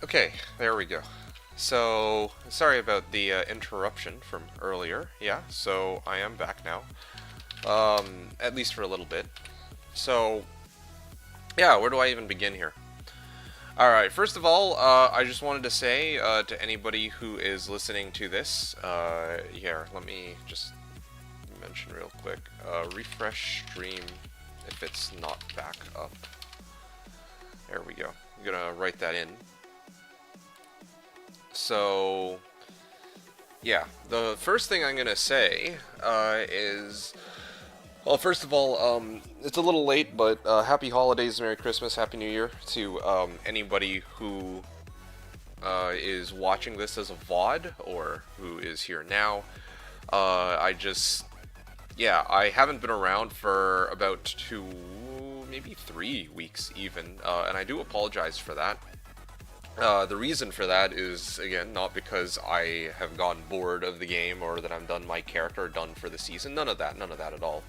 Okay, there we go. So, sorry about the interruption from earlier. Yeah, so I am back now. At least for a little bit. So, yeah, where do I even begin here? Alright, first of all, I just wanted to say to anybody who is listening to this, here, let me just mention real quick. Refresh stream if it's not back up. There we go. I'm gonna write that in. So, yeah, the first thing I'm gonna say is, well, first of all, it's a little late, but happy holidays, Merry Christmas, Happy New Year to anybody who is watching this as a VOD or who is here now. Yeah, I haven't been around for about 2, maybe 3 weeks even, and I do apologize for that. The reason for that is, again, not because I have gotten bored of the game or that I'm done my character, done for the season. None of that at all.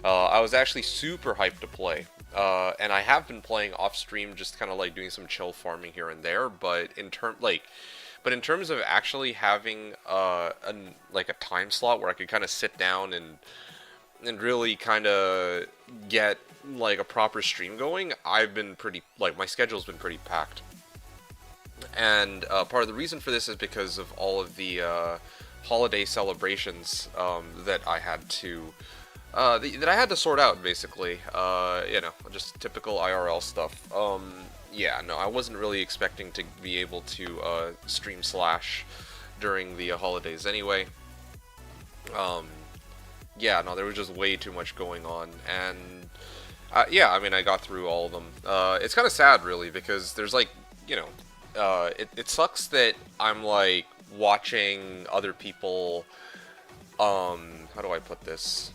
I was actually super hyped to play, and I have been playing off stream, just kind of like doing some chill farming here and there. But in terms of actually having like a time slot where I could kind of sit down and really kind of get like a proper stream going, I've been pretty my schedule's been pretty packed. And part of the reason for this is because of all of the holiday celebrations that I had to sort out, basically. Just typical IRL stuff. Yeah, no, I wasn't really expecting to be able to stream Slash during the holidays anyway. Yeah, no, there was just way too much going on, and yeah, I mean, I got through all of them. It's kind of sad, really, because there's it sucks that I'm like watching other people, how do I put this?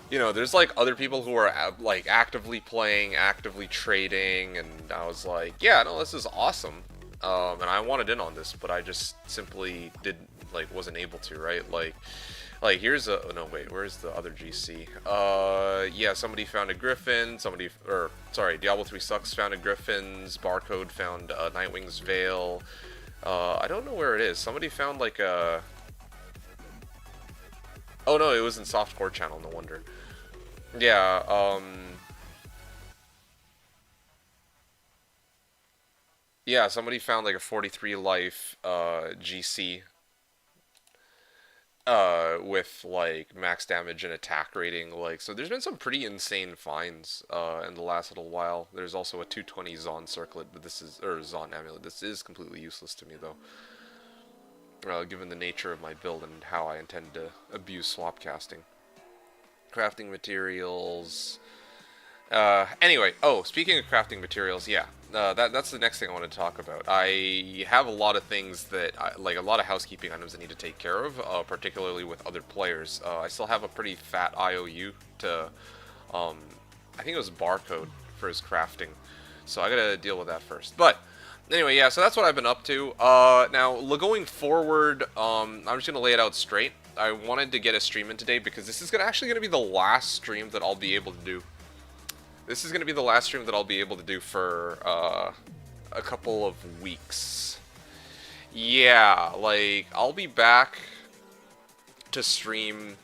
There's like other people who are like actively playing, actively trading, and I was like, yeah, no, this is awesome. And I wanted in on this, but I just simply wasn't able to, right? Like here's a, oh no, wait, where's the other GC? Yeah, somebody found a Griffin, Diablo 3 Sucks found a Griffin's, Barcode found Nightwing's Veil. I don't know where it is. Somebody found like a, oh no, it was in Softcore channel, no wonder. Yeah, yeah, somebody found like a 43 life GC with like max damage and attack rating, so there's been some pretty insane finds in the last little while. There's also a 220 Zon circlet, but Zon amulet. This is completely useless to me though, given the nature of my build and how I intend to abuse swap casting. Crafting materials. Anyway, speaking of crafting materials, yeah, that's the next thing I want to talk about. I have a lot of things that, a lot of housekeeping items I need to take care of, particularly with other players. I still have a pretty fat IOU to, I think it was Barcode for his crafting, so I gotta deal with that first. But anyway, yeah, so that's what I've been up to. Now, going forward, I'm just gonna lay it out straight. I wanted to get a stream in today because this is actually gonna be the last stream that I'll be able to do. This is going to be the last stream that I'll be able to do for a couple of weeks. Yeah, I'll be back to stream.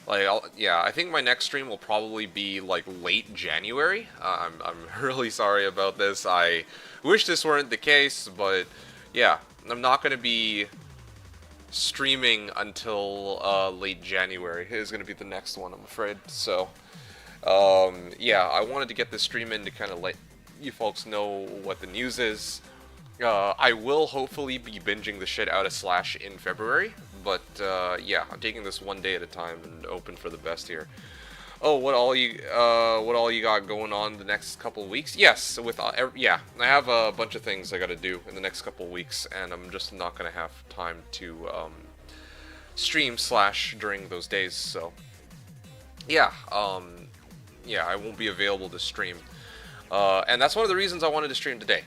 I think my next stream will probably be late January. I'm really sorry about this. I wish this weren't the case, but yeah, I'm not going to be streaming until late January. It is going to be the next one, I'm afraid. So. Yeah, I wanted to get this stream in to kind of let you folks know what the news is. I will hopefully be binging the shit out of Slash in February, but yeah, I'm taking this one day at a time and open for the best here. Oh, what all you got going on the next couple weeks? Yes, yeah, I have a bunch of things I got to do in the next couple weeks, and I'm just not gonna have time to stream Slash during those days. So yeah, yeah, I won't be available to stream. And that's one of the reasons I wanted to stream today,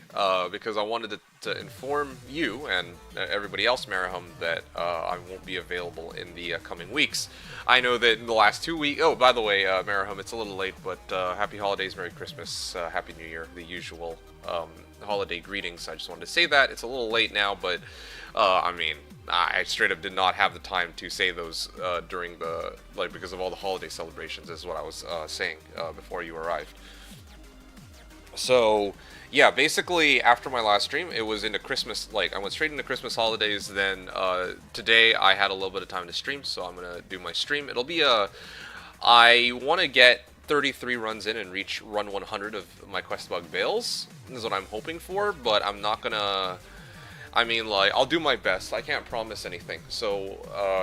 because I wanted to to inform you and everybody else, Marahum, that I won't be available in the coming weeks. I know that in the last 2 weeks... Oh, by the way, Marahum, it's a little late, but Happy Holidays, Merry Christmas, Happy New Year, the usual holiday greetings. I just wanted to say that. It's a little late now, but, I mean, I straight up did not have the time to say those during the... Like, because of all the holiday celebrations, is what I was saying before you arrived. So... Yeah, basically, after my last stream, it was into Christmas, like, I went straight into Christmas holidays, then, today I had a little bit of time to stream, so I'm gonna do my stream. It'll be I want to get 33 runs in and reach run 100 of my Qbug Baals, is what I'm hoping for, but I'm not gonna, I mean, like, I'll do my best. I can't promise anything, so,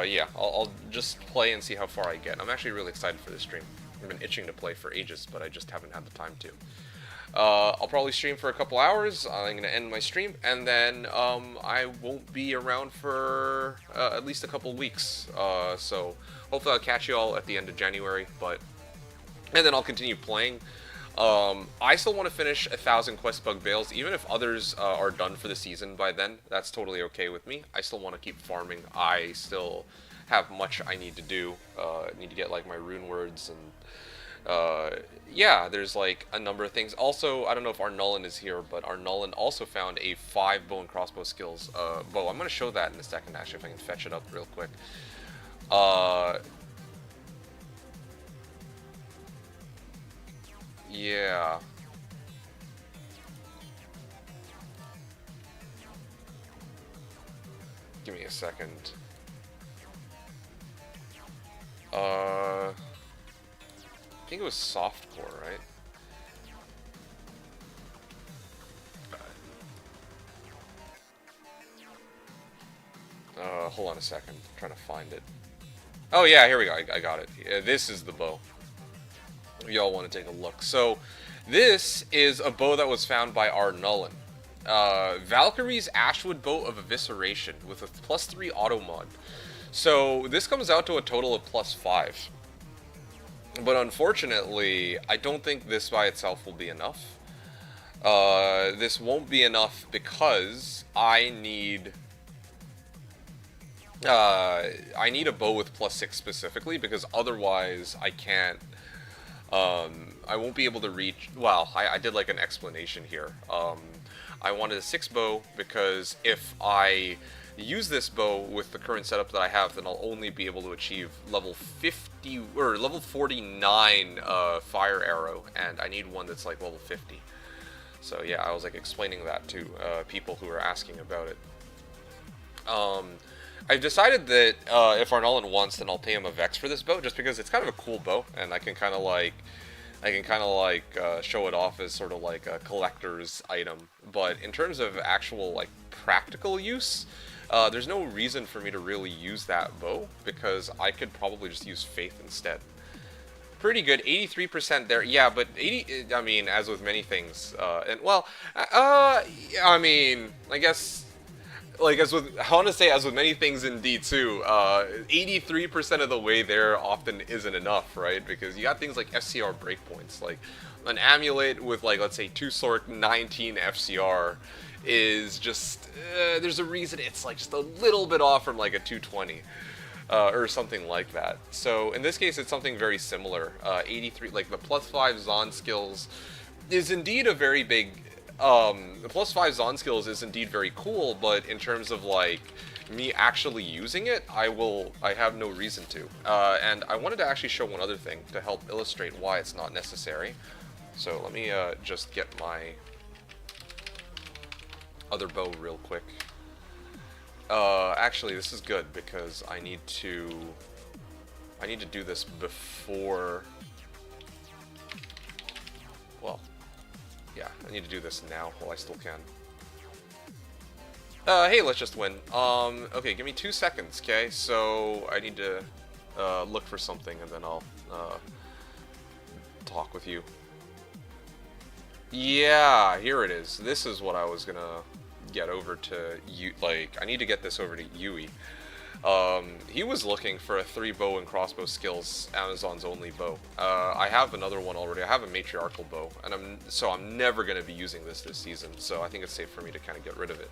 yeah, I'll just play and see how far I get. I'm actually really excited for this stream. I've been itching to play for ages, but I just haven't had the time to. I'll probably stream for a couple hours. I'm going to end my stream, and then I won't be around for at least a couple weeks. So hopefully I'll catch you all at the end of January, and then I'll continue playing. I still want to finish 1,000 Qbug Baals, even if others are done for the season by then. That's totally okay with me. I still want to keep farming. I still have much I need to do. I need to get like my rune words and yeah, there's like a number of things. Also, I don't know if Arnullen is here, but Arnullen also found a 5 bow and crossbow skills bow. I'm going to show that in a second, actually, if I can fetch it up real quick. Yeah. Give me a second. I think it was softcore, right? Hold on a second. I'm trying to find it. Oh yeah, here we go. I got it. Yeah, this is the bow. Y'all want to take a look. So, this is a bow that was found by Arnullen. Valkyrie's Ashwood Bow of Evisceration with a +3 auto mod. So, this comes out to a total of +5. But unfortunately, I don't think this by itself will be enough. This won't be enough because I need a bow with +6 specifically, because otherwise I can't, I won't be able to reach, well, I did like an explanation here. I wanted a 6 bow because if I use this bow with the current setup that I have, then I'll only be able to achieve level 50 or level 49 fire arrow, and I need one that's like level 50. So yeah, I was like explaining that to people who were asking about it. I've decided that if Arnullen wants, then I'll pay him a Vex for this bow, just because it's kind of a cool bow, and I can kind of like show it off as sort of like a collector's item. But in terms of actual like practical use, there's no reason for me to really use that bow, because I could probably just use Faith instead. Pretty good, 83% there. Yeah, but 80, I mean, as with many things, and well, I mean, I guess, like, as with, I want to say as with many things in D2, 83% of the way there often isn't enough, right? Because you got things like FCR breakpoints, like an amulet with, like, let's say 2 Sork 19 FCR is just, there's a reason it's like just a little bit off from like a 220 or something like that. So in this case, it's something very similar. 83, like the +5 Zon skills is indeed a very big, the +5 Zon skills is indeed very cool, but in terms of like me actually using it, I have no reason to. And I wanted to actually show one other thing to help illustrate why it's not necessary. So let me just get my other bow real quick. Actually, this is good because I need to do this before, well, yeah, I need to do this now while I still can. Hey, let's just win. Okay, give me 2 seconds, okay? So I need to look for something, and then I'll talk with you. Yeah, here it is. This is what I was gonna get over to you. Like, I need to get this over to Yui. He was looking for a 3 bow and crossbow skills, Amazon's only bow. I have another one already. I have a matriarchal bow, and I'm never going to be using this season, so I think it's safe for me to kind of get rid of it.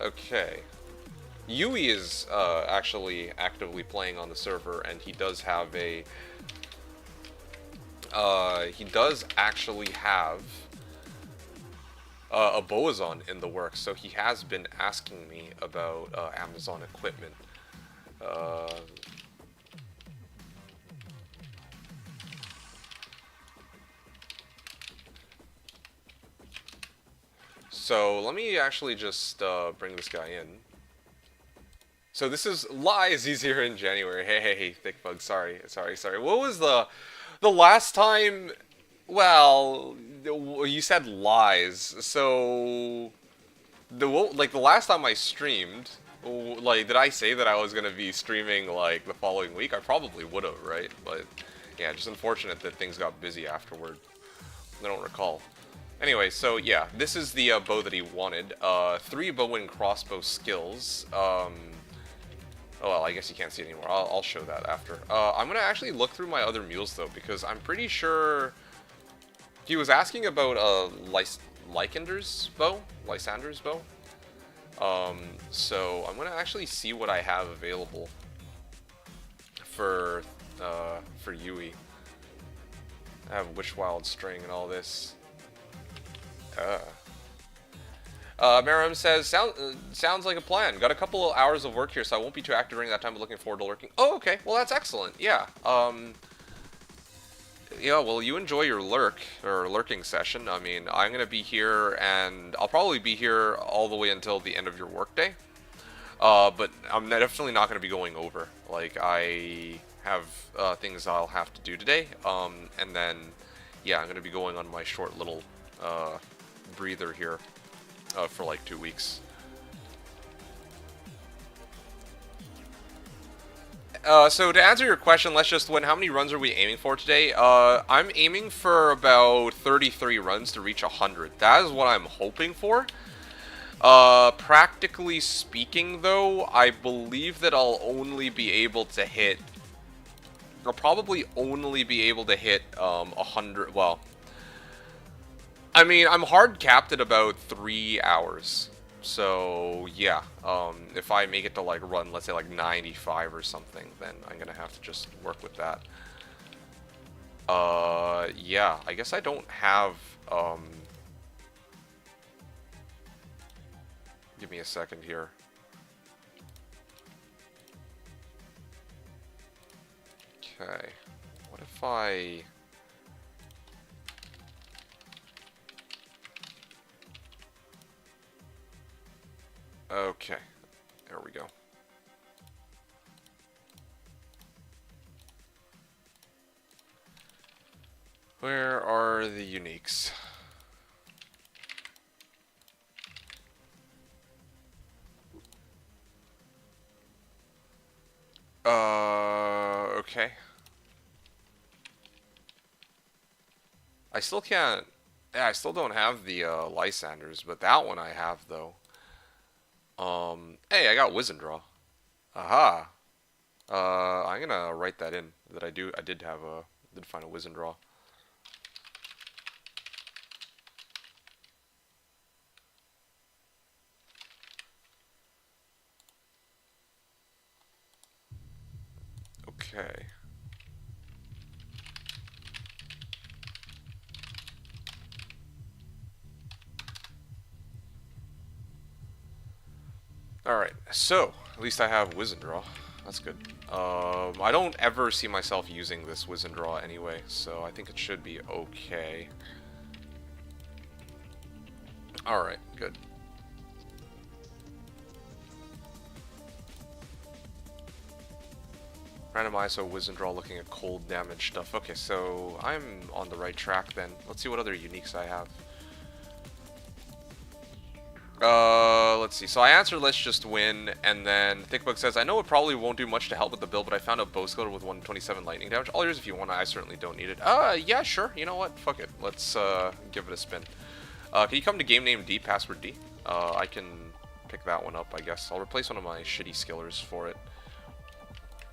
Okay. Yui is actually actively playing on the server, and he does have a... he does actually have a Bowazon in the works, so he has been asking me about Amazon equipment. So let me actually just bring this guy in. So this is Lies. He's here in January. Hey, Thickbug. Sorry. What was the last time? Well, you said Lies. So the last time I streamed, like, did I say that I was gonna be streaming like the following week? I probably would have, right? But yeah, just unfortunate that things got busy afterward. I don't recall. Anyway, so yeah, this is the bow that he wanted. 3 bow and crossbow skills. Oh, well, I guess you can't see it anymore. I'll show that after. I'm gonna actually look through my other mules though, because I'm pretty sure he was asking about Lysander's bow. So I'm gonna actually see what I have available for Yui. I have Witch Wild String and all this. Maram says, sounds like a plan. Got a couple of hours of work here, so I won't be too active during that time, but looking forward to lurking. Oh, okay. Well, that's excellent. Yeah. Yeah, well, you enjoy your lurking session. I mean, I'm going to be here, and I'll probably be here all the way until the end of your workday. But I'm definitely not going to be going over. Like, I have things I'll have to do today. And then, yeah, I'm going to be going on my short little breather here. For like 2 weeks. So to answer your question, let's just win. How many runs are we aiming for today? I'm aiming for about 33 runs to reach 100. That is what I'm hoping for. Practically speaking, though, I believe that I'll only be able to hit... I'll probably only be able to hit 100... Well... I mean, I'm hard capped at about 3 hours. So, yeah. If I make it to, like, run, let's say, like, 95 or something, then I'm gonna have to just work with that. Yeah. I guess I don't have, Give me a second here. Okay. What if I... Okay, there we go. Where are the uniques? Okay. I still can't... Yeah, I still don't have the Lysanders, but that one I have, though. Hey, I got Wizendraw. Aha. I'm gonna write that in, that I did find a Wizendraw. Okay. Alright, so, at least I have Wizendraw. That's good. I don't ever see myself using this Wizendraw anyway, so I think it should be okay. Alright, good. Random ISO Wizendraw looking at cold damage stuff. Okay, so I'm on the right track then. Let's see what other uniques I have. Let's see. So I answered let's just win, and then Thickbug says, I know it probably won't do much to help with the build, but I found a bow skiller with 127 lightning damage. All yours if you want. I certainly don't need it. Yeah, sure. You know what? Fuck it. Let's, give it a spin. Can you come to game name D, password D? I can pick that one up, I guess. I'll replace one of my shitty skillers for it.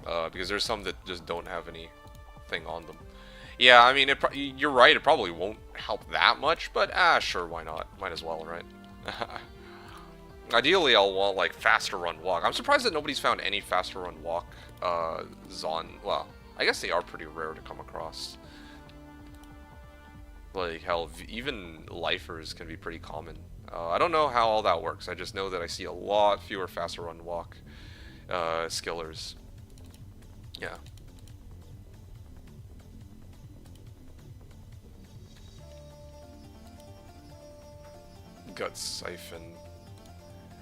Because there's some that just don't have anything on them. Yeah, I mean, you're right, it probably won't help that much, but sure, why not? Might as well, right? Ideally, I'll want, like, faster run walk. I'm surprised that nobody's found any faster run walk Zon. Well, I guess they are pretty rare to come across. Like, hell, even lifers can be pretty common. I don't know how all that works. I just know that I see a lot fewer faster run walk skillers. Yeah. Gut Siphon.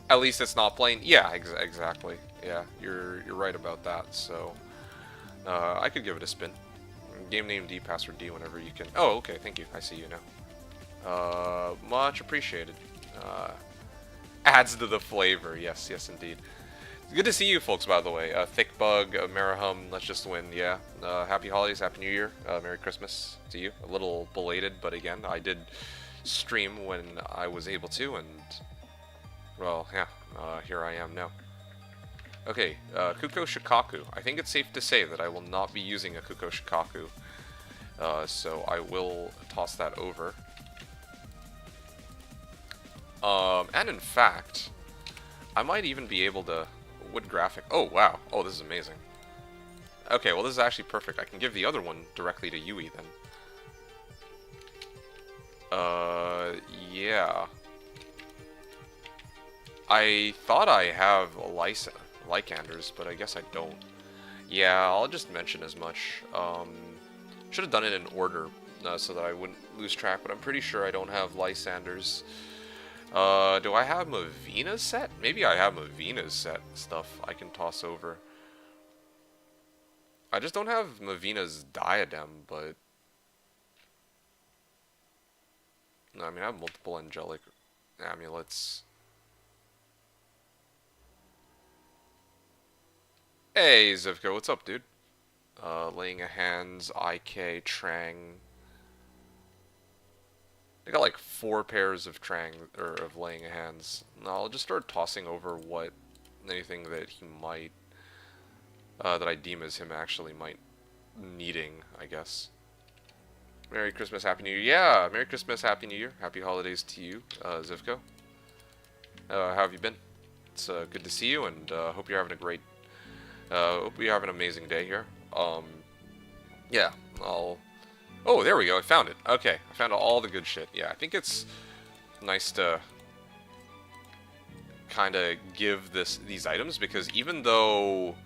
At least it's not plain. Yeah, exactly. Yeah, you're right about that. So I could give it a spin. Game name D, password D, whenever you can. Oh, okay. Thank you. I see you now. Much appreciated. Adds to the flavor. Yes, yes, indeed. Good to see you folks, by the way. Thickbug, Marahum, Let's Just Win. Yeah. Happy holidays, Happy New Year, Merry Christmas to you. A little belated, but again, I did stream when I was able to, and well, yeah, here I am now. Okay, Kuko Shikaku. I think it's safe to say that I will not be using a Kuko Shikaku, so I will toss that over. And in fact, I might even be able to wood graphic. Oh, wow. Oh, this is amazing. Okay, well, this is actually perfect. I can give the other one directly to Yui, then. Yeah. I thought I have Lycanders, but I guess I don't. Yeah, I'll just mention as much. Should have done it in order, so that I wouldn't lose track, but I'm pretty sure I don't have Lysanders. Do I have Mavina's set? Maybe I have Mavina's set stuff I can toss over. I just don't have Mavina's diadem, but... No, I mean, I have multiple angelic amulets. Hey, Zivko, what's up, dude? Laying of Hands, IK, Trang. I got like 4 pairs of of Laying of Hands. No, I'll just start tossing over anything that he might, that I deem as him actually might needing, I guess. Merry Christmas, Happy New Year. Yeah, Merry Christmas, Happy New Year. Happy holidays to you, Zivko. How have you been? It's good to see you, and hope you're having a great, hope you have an amazing day here. Yeah, oh, there we go. I found it. Okay, I found all the good shit. Yeah, I think it's nice to kind of give these items, because even though,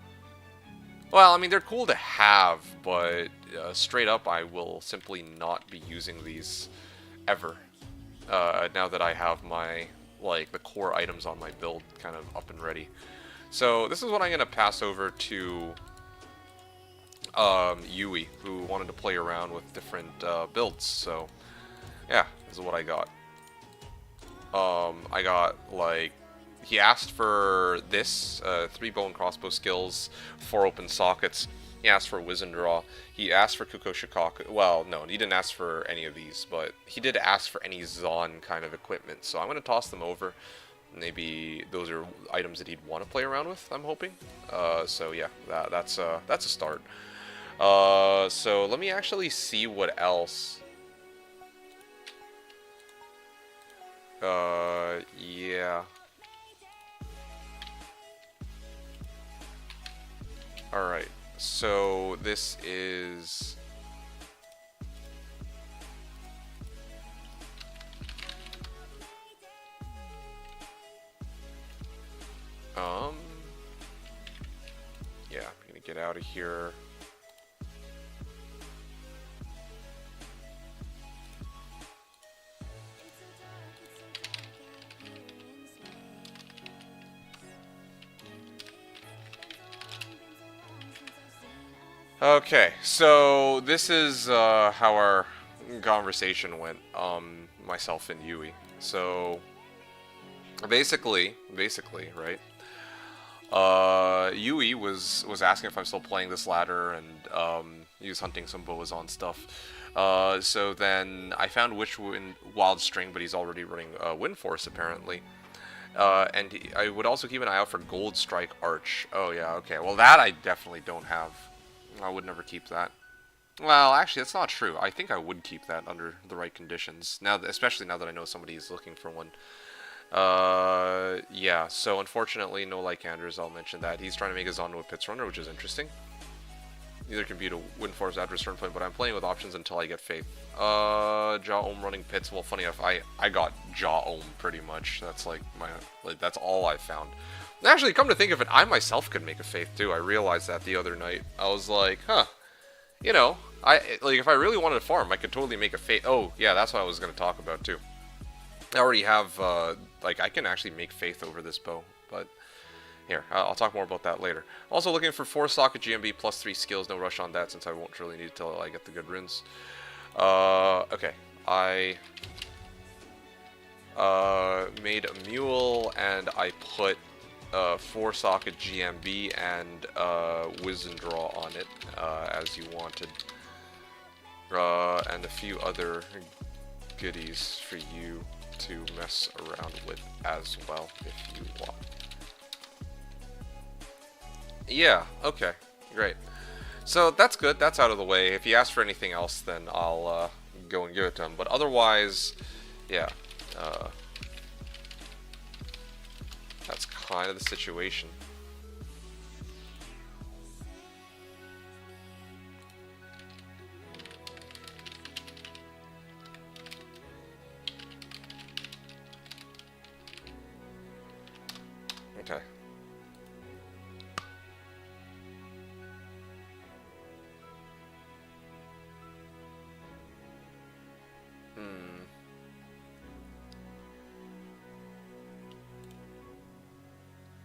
well, I mean, they're cool to have, but straight up, I will simply not be using these ever. Now that I have my, like, the core items on my build kind of up and ready. So this is what I'm going to pass over to Yui, who wanted to play around with different builds. So yeah, this is what I got. I got, like, he asked for this, 3 bow and crossbow skills, 4 open sockets. He asked for Wiz and Draw. He asked for Kuko Shikaku. Well, no, he didn't ask for any of these, but he did ask for any Zon kind of equipment. So I'm going to toss them over. Maybe those are items that he'd want to play around with, I'm hoping. So yeah, that's a start. So let me actually see what else. Yeah. Alright, so this is... Yeah, I'm gonna get out of here. Okay, so this is how our conversation went, myself and Yui. So basically, right? Yui was asking if I'm still playing this ladder, and he was hunting some Bowazon stuff. So then I found Wild String, but he's already running Wind Force apparently. I would also keep an eye out for Gold Strike Arch. Oh yeah, okay. Well, that I definitely don't have. I would never keep that. Well, actually, that's not true. I think I would keep that under the right conditions. Now, especially now that I know somebody is looking for one. Yeah. So unfortunately, no Lycanders. I'll mention that he's trying to make his onto a Pits Runner, which is interesting. Neither can be to win force after a certain point, but I'm playing with options until I get Faith. Jaw Ohm running Pits. Well, funny enough, I got Jaw Ohm pretty much. That's like that's all I found. Actually, come to think of it, I myself could make a Faith too. I realized that the other night. I was like, huh. You know, if I really wanted to farm, I could totally make a Faith. Oh, yeah, that's what I was going to talk about too. I already have, I can actually make Faith over this bow, but here, I'll talk more about that later. Also looking for 4-socket GMB plus 3 skills, no rush on that since I won't really need it till I get the good runes. Okay, I made a mule and I put 4-socket GMB and Wisdom Draw on it, as you wanted. And a few other goodies for you to mess around with as well, if you want. Yeah, okay, great. So that's good, that's out of the way. If he asks for anything else, then I'll go and give it to him. But otherwise, yeah, that's kind of the situation. Okay.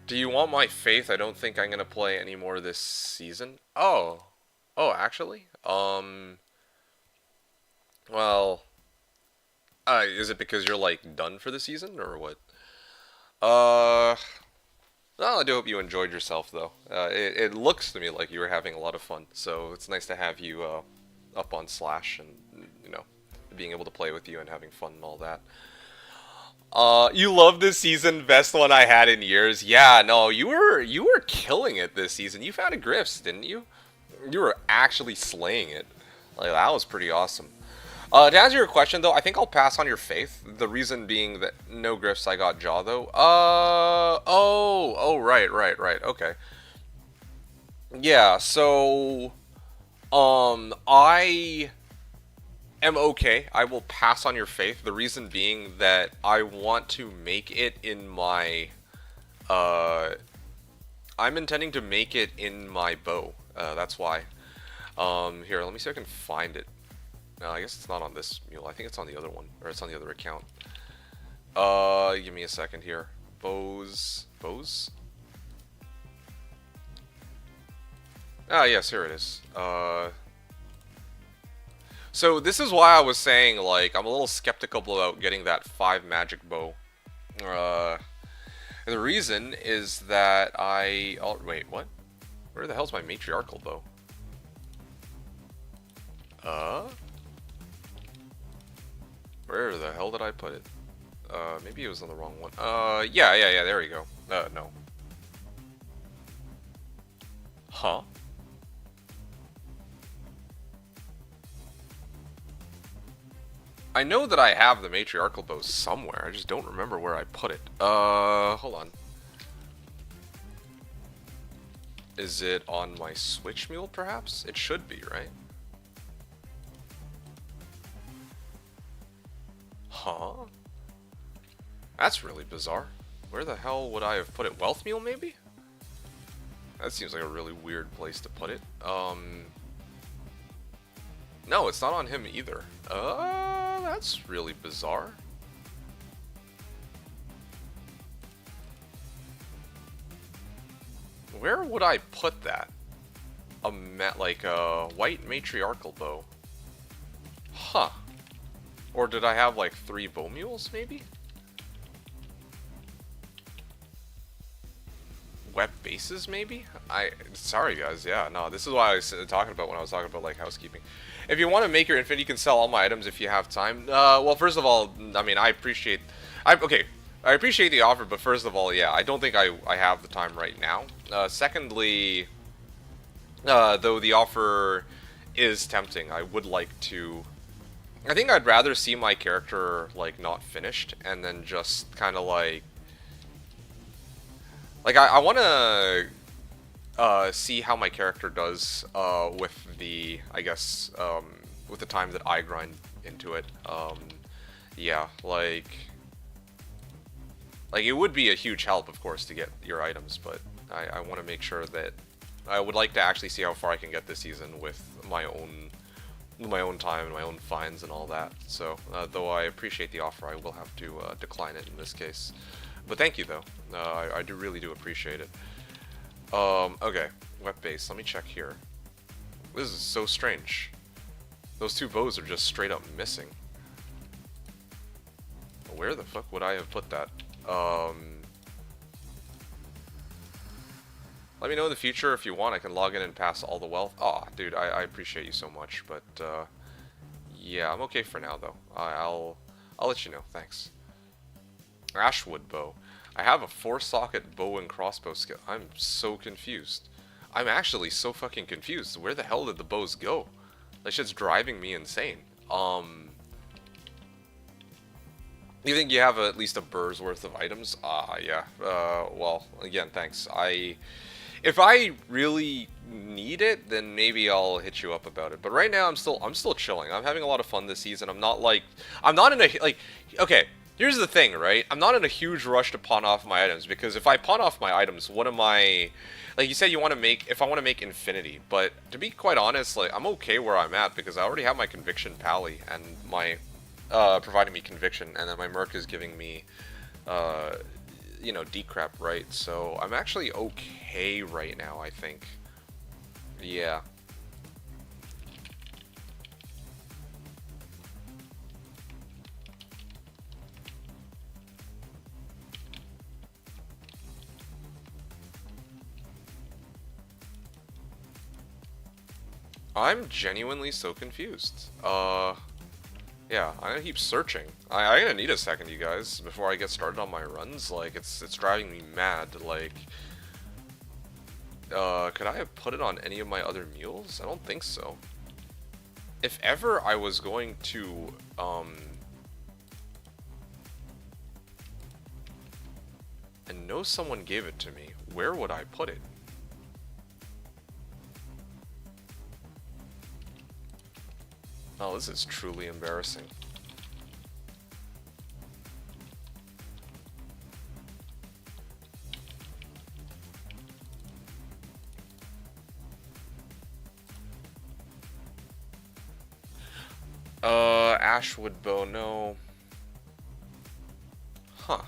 Do you want my faith? I don't think I'm going to play any more this season. Oh. Oh, actually? Well, is it because you're, like, done for the season, or what? Well, I do hope you enjoyed yourself, though. It looks to me like you were having a lot of fun, so it's nice to have you, up on Slash and, you know, being able to play with you and having fun and all that. You love this season, best one I had in years. Yeah, no, you were killing it this season. You found a Griffs, didn't you? You were actually slaying it. Like, that was pretty awesome. To answer your question, though, I think I'll pass on your faith. The reason being that no Griffs, I got Jaw, though. Right, okay. Yeah, so, I am okay. I will pass on your faith. The reason being that I want to make it in my, I'm intending to make it in my bow. That's why. Here, let me see if I can find it. No, I guess it's not on this mule. I think it's on the other one, or it's on the other account. Give me a second here. Bows? Ah, yes, here it is. So this is why I was saying, like, I'm a little skeptical about getting that 5 magic bow. And the reason is that oh, wait, what? Where the hell's my matriarchal bow? Where the hell did I put it? Maybe it was on the wrong one. Yeah, there we go. No. Huh? I know that I have the matriarchal bow somewhere, I just don't remember where I put it. Hold on. Is it on my switch mule, perhaps? It should be, right? Huh? That's really bizarre. Where the hell would I have put it? Wealth mule, maybe? That seems like a really weird place to put it. No, it's not on him either. That's really bizarre. Where would I put that? Like a white matriarchal bow. Huh. Or did I have like 3 bow mules, maybe? Web bases, maybe? Sorry guys, yeah, no, this is what I was talking about when I was talking about like housekeeping. If you want to make your infinity, you can sell all my items if you have time. Well, first of all, I mean, I appreciate... okay, I appreciate the offer, but first of all, yeah, I don't think I have the time right now. Secondly, though the offer is tempting, I would like to. I think I'd rather see my character like not finished and then just kind of like I want to see how my character does with the I guess with the time that I grind into it. Yeah, like it would be a huge help, of course, to get your items, but I want to make sure that I would like to actually see how far I can get this season with my own time and my own finds and all that. So, though I appreciate the offer, I will have to decline it in this case. But thank you, though. I do really do appreciate it. Okay, web base. Let me check here. This is so strange. Those two bows are just straight up missing. Where the fuck would I have put that? Let me know in the future if you want. I can log in and pass all the wealth. Aw, dude, I appreciate you so much, but yeah, I'm okay for now though. I'll let you know. Thanks. Ashwood bow. I have a 4-socket bow and crossbow skill. I'm so confused. I'm actually so fucking confused. Where the hell did the bows go? That shit's driving me insane. You think you have at least a burr's worth of items? Yeah. Well, again, thanks. If I really need it, then maybe I'll hit you up about it. But right now, I'm still chilling. I'm having a lot of fun this season. I'm not in a like. Okay, here's the thing, right? I'm not in a huge rush to pawn off my items because if I pawn off my items, what am I? Like you said, you want to make. If I want to make infinity, but to be quite honest, like I'm okay where I'm at because I already have my conviction pally and my providing me conviction, and then my merc is giving me you know, decrep, right? So I'm actually okay right now, I think. Yeah. I'm genuinely so confused. Yeah, I'm gonna keep searching. I'm gonna need a second, you guys, before I get started on my runs. Like, it's driving me mad. Like, could I have put it on any of my other mules? I don't think so. If ever I was going to, and know someone gave it to me, where would I put it? Oh, this is truly embarrassing. Ashwood bow, no. Huh.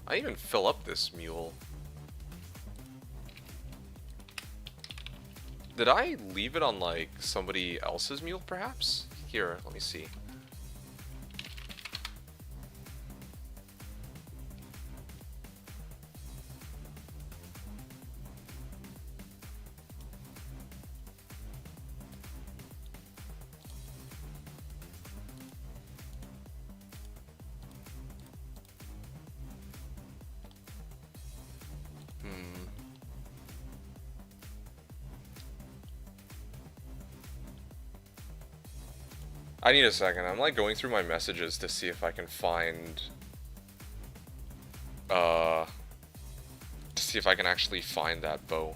I even fill up this mule. Did I leave it on, like, somebody else's mule, perhaps? Here, let me see. I need a second. I'm like going through my messages to see if I can find to see if I can actually find that bow.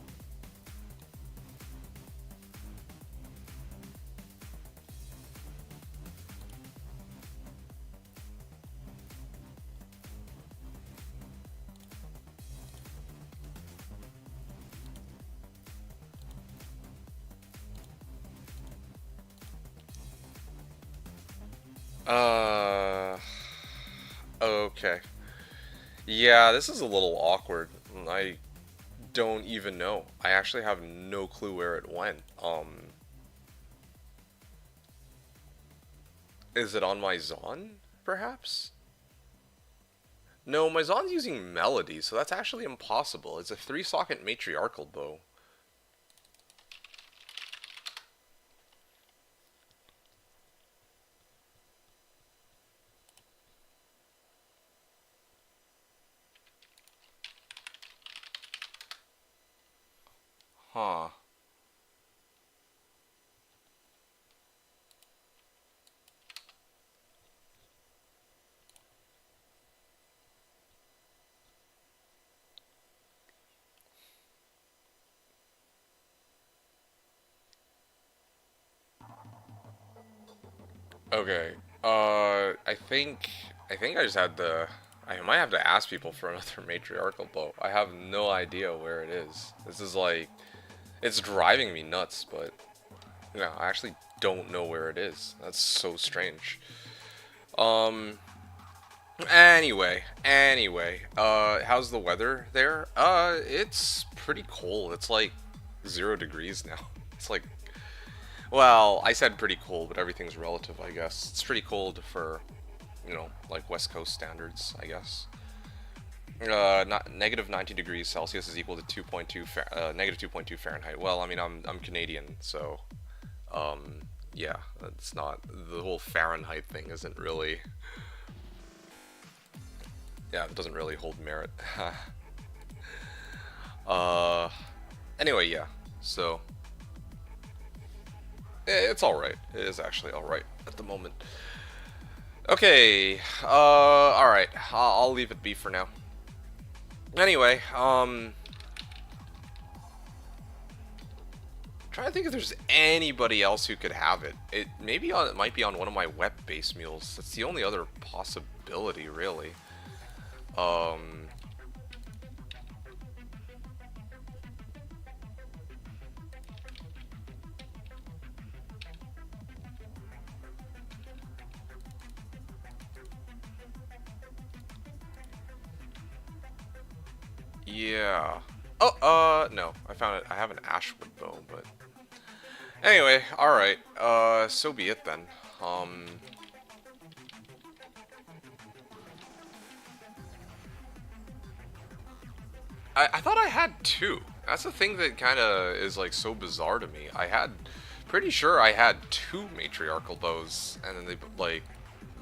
Okay. Yeah, this is a little awkward. I don't even know. I actually have no clue where it went. Is it on my Zon, perhaps? No, my Zon's using Melody, so that's actually impossible. It's a 3-socket matriarchal bow. Huh. Okay. I think I just had to. I might have to ask people for another matriarchal bow. I have no idea where it is. This is like, it's driving me nuts, but I actually don't know where it is. That's so strange. Um. Anyway. How's the weather there? It's pretty cold. It's like 0 degrees now. It's like, well, I said pretty cold, but everything's relative, I guess. It's pretty cold for, like West Coast standards, I guess. Not negative 90 degrees Celsius is equal to negative 2.2 Fahrenheit. Well, I mean, I'm Canadian, so yeah, it's not, the whole Fahrenheit thing isn't really, yeah, it doesn't really hold merit. uh, anyway, yeah. So it's all right. It is actually all right at the moment. Okay. All right. I'll leave it be for now. Anyway, trying to think if there's anybody else who could have it. It might be on one of my web-based mules. That's the only other possibility, really. Yeah. Oh, no. I found it. I have an Ashwood bow, but anyway, all right. So be it then. I thought I had two. That's the thing that kind of is like so bizarre to me. Pretty sure I had two matriarchal bows, and then they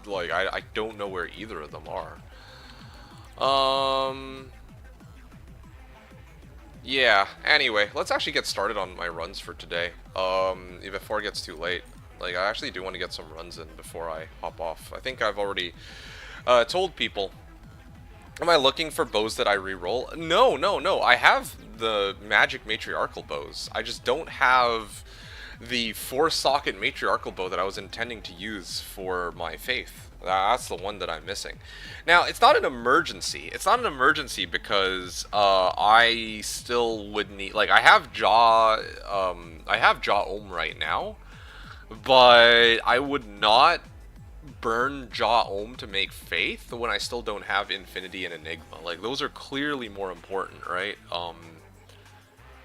I don't know where either of them are. Yeah. Anyway, let's actually get started on my runs for today. Before it gets too late. Like, I actually do want to get some runs in before I hop off. I think I've already told people. Am I looking for bows that I reroll? No. I have the magic matriarchal bows. I just don't have the 4-socket matriarchal bow that I was intending to use for my faith. That's the one that I'm missing. Now, it's not an emergency. It's not an emergency because I still would need, like, I have Jaw Ohm right now, but I would not burn Jaw Ohm to make Faith when I still don't have Infinity and Enigma. Like, those are clearly more important, right?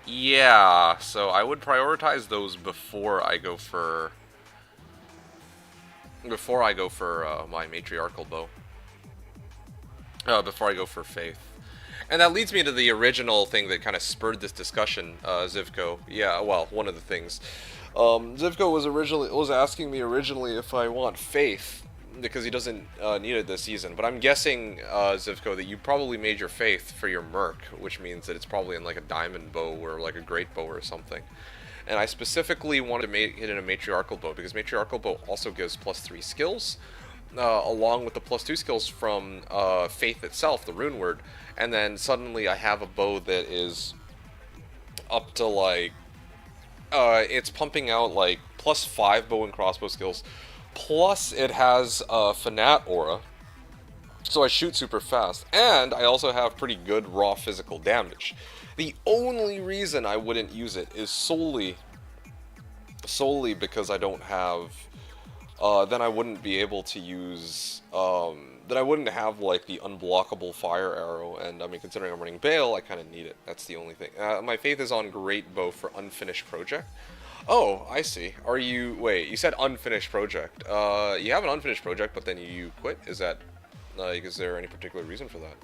Yeah, so I would prioritize those before I go for my matriarchal bow. Before I go for Faith. And that leads me to the original thing that kind of spurred this discussion, Zivko. Yeah, well, one of the things. Zivko was asking me originally if I want Faith, because he doesn't need it this season. But I'm guessing, Zivko, that you probably made your Faith for your Merc, which means that it's probably in like a diamond bow or like a great bow or something. And I specifically wanted to make it in a matriarchal bow because matriarchal bow also gives +3 skills, along with the +2 skills from Faith itself, the rune word. And then suddenly I have a bow that is up to like, it's pumping out like +5 bow and crossbow skills, plus it has Fanat aura, so I shoot super fast, and I also have pretty good raw physical damage. The only reason I wouldn't use it is solely because I don't have, then I wouldn't be able to use, then I wouldn't have like the unblockable fire arrow, and I mean, considering I'm running Baal, I kind of need it. That's the only thing. My Faith is on Great Bow for unfinished project. Oh, I see. Wait, you said unfinished project. You have an unfinished project, but then you quit? Is that, like, is there any particular reason for that?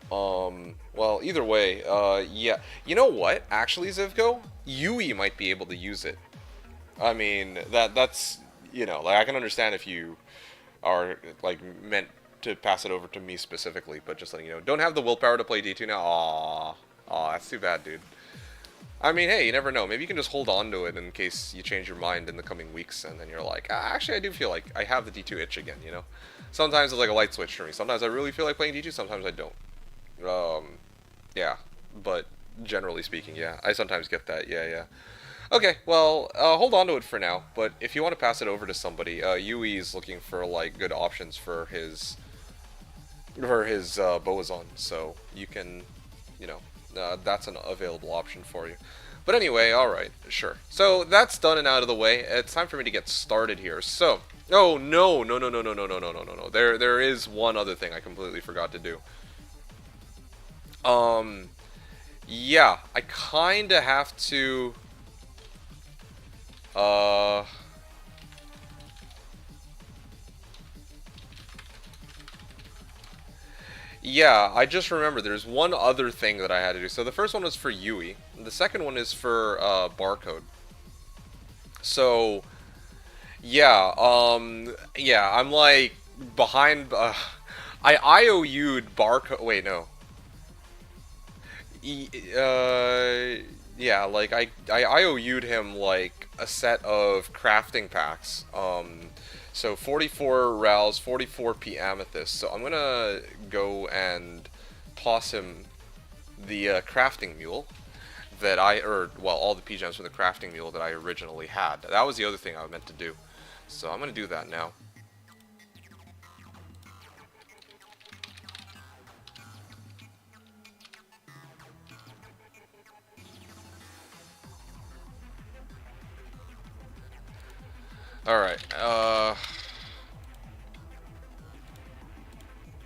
Well, either way, yeah. You know what? Actually, Zivko, Yui might be able to use it. I mean, that's, like, I can understand if you are, like, meant to pass it over to me specifically, but just letting you know. Don't have the willpower to play D2 now? Aww. Aw, that's too bad, dude. I mean, hey, you never know. Maybe you can just hold on to it in case you change your mind in the coming weeks, and then you're like, actually, I do feel like I have the D2 itch again, you know? Sometimes it's like a light switch for me. Sometimes I really feel like playing D2, sometimes I don't. Yeah. But generally speaking, yeah. I sometimes get that, yeah. Okay, well, hold on to it for now, but if you want to pass it over to somebody, Yui is looking for, like, good options for his Bowazon, so you can, you know, that's an available option for you. But anyway, alright, sure. So, that's done and out of the way. It's time for me to get started here. So, oh, no. There is one other thing I completely forgot to do. Yeah, I kinda have to, yeah, I just remember there's one other thing that I had to do. So the first one was for Yui. The second one is for Barcode. So yeah, yeah, I'm like behind. I IOU'd Barcode. Wait, no. E yeah, like I IOU'd him like a set of crafting packs. So 44 Rals, 44 P Amethyst. So I'm gonna go and toss him the crafting mule that well, all the P gems from the crafting mule that I originally had. That was the other thing I meant to do. So I'm gonna do that now. Alright,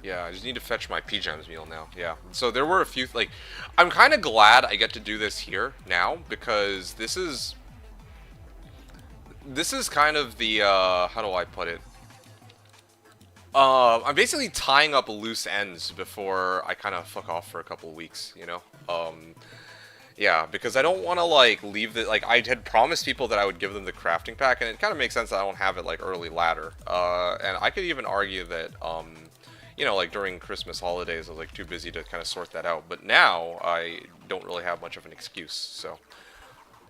yeah, I just need to fetch my P-Gems meal now, yeah. So there were a few, like, I'm kind of glad I get to do this here now, because this is kind of the, how do I put it? I'm basically tying up loose ends before I kind of fuck off for a couple of weeks, you know? Yeah, because I don't want to, like, leave the, like, I had promised people that I would give them the crafting pack, and it kind of makes sense that I don't have it, like, early ladder. And I could even argue that, you know, like, during Christmas holidays, I was, like, too busy to kind of sort that out. But now, I don't really have much of an excuse, so.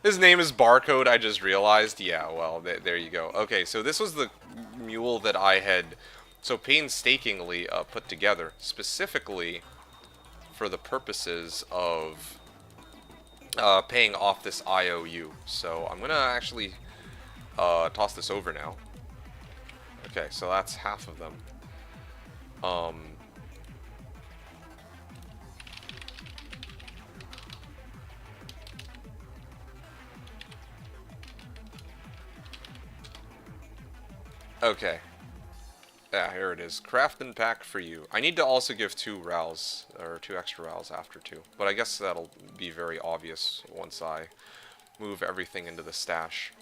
His name is Barcode, I just realized. Yeah, well, there you go. Okay, so this was the mule that I had so painstakingly put together, specifically for the purposes of paying off this IOU. So I'm gonna actually toss this over now. Okay, so that's half of them. Okay. Yeah, here it is. Crafting pack for you. I need to also give 2 Rals, or 2 extra Rals after 2. But I guess that'll be very obvious once I move everything into the stash.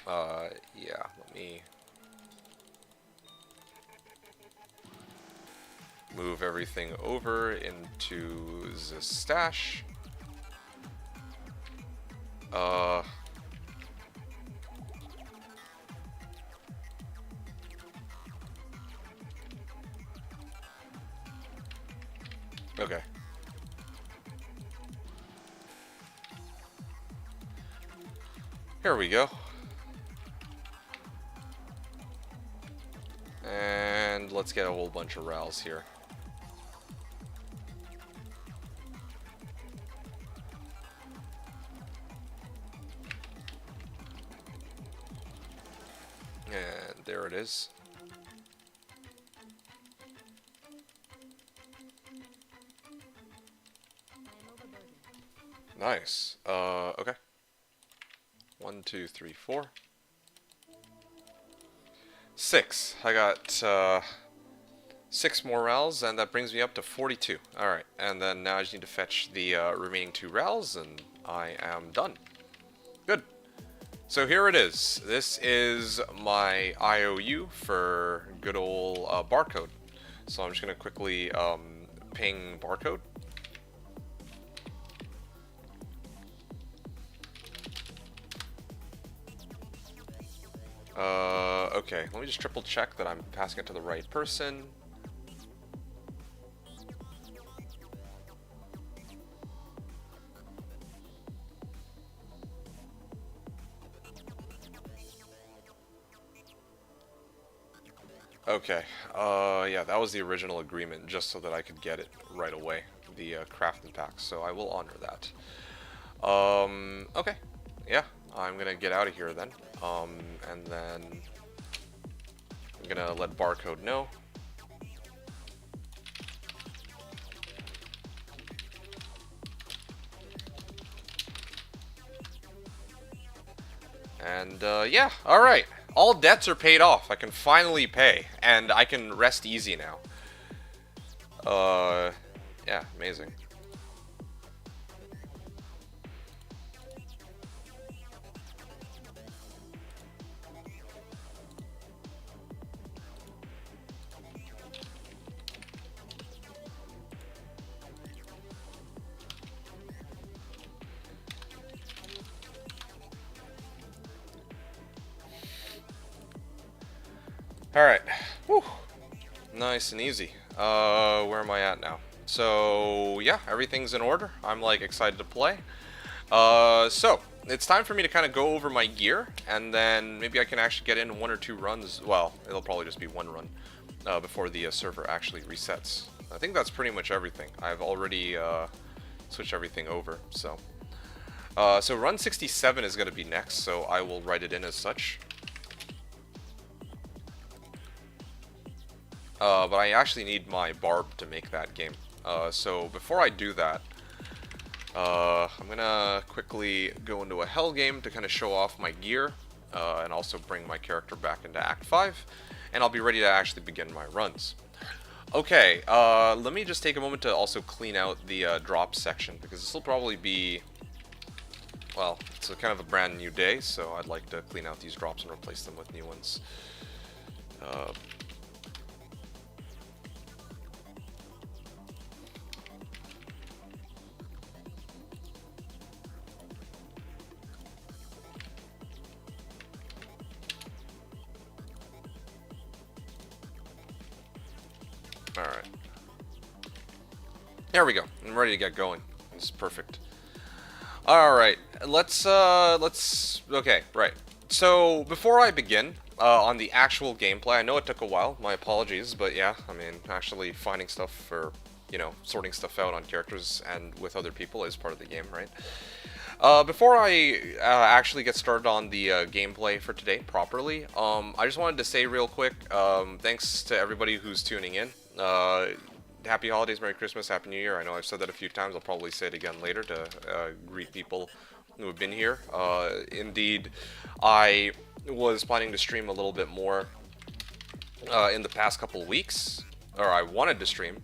Yeah, let me move everything over into the stash. Okay. Here we go. And let's get a whole bunch of Rals here. And there it is. Nice. Okay. 1, 2, 3, 4. 6. I got 6 more Rals, and that brings me up to 42. Alright, and then now I just need to fetch the remaining 2 Rals, and I am done. Good. So here it is. This is my IOU for good old Barcode. So I'm just going to quickly ping Barcode. Okay, let me just triple check that I'm passing it to the right person. Okay. Yeah, that was the original agreement, just so that I could get it right away. The crafting pack. So I will honor that. Okay. Yeah, I'm gonna get out of here then. And then I'm gonna let Barcode know. And, yeah, alright. All debts are paid off. I can finally pay. And I can rest easy now. Yeah, amazing. Alright. Whew. Nice and easy. Where am I at now? So, yeah, everything's in order. I'm, like, excited to play. So, it's time for me to kind of go over my gear, and then maybe I can actually get in 1 or 2 runs. Well, it'll probably just be 1 run before the server actually resets. I think that's pretty much everything. I've already switched everything over, so. So run 67 is going to be next, so I will write it in as such. But I actually need my barb to make that game. So before I do that, I'm gonna quickly go into a hell game to kind of show off my gear, and also bring my character back into Act 5, and I'll be ready to actually begin my runs. Okay, let me just take a moment to also clean out the drop section, because this will probably be, well, it's a kind of a brand new day, so I'd like to clean out these drops and replace them with new ones. Alright. There we go. I'm ready to get going. This is perfect. Alright, okay, right. So, before I begin, on the actual gameplay, I know it took a while, my apologies, but yeah, I mean, actually finding stuff, or, you know, sorting stuff out on characters and with other people is part of the game, right? Before I actually get started on the gameplay for today properly, I just wanted to say real quick, thanks to everybody who's tuning in. Happy holidays, Merry Christmas, Happy New Year. I know I've said that a few times. I'll probably say it again later to greet people who have been here. Indeed, I was planning to stream a little bit more in the past couple weeks, or I wanted to stream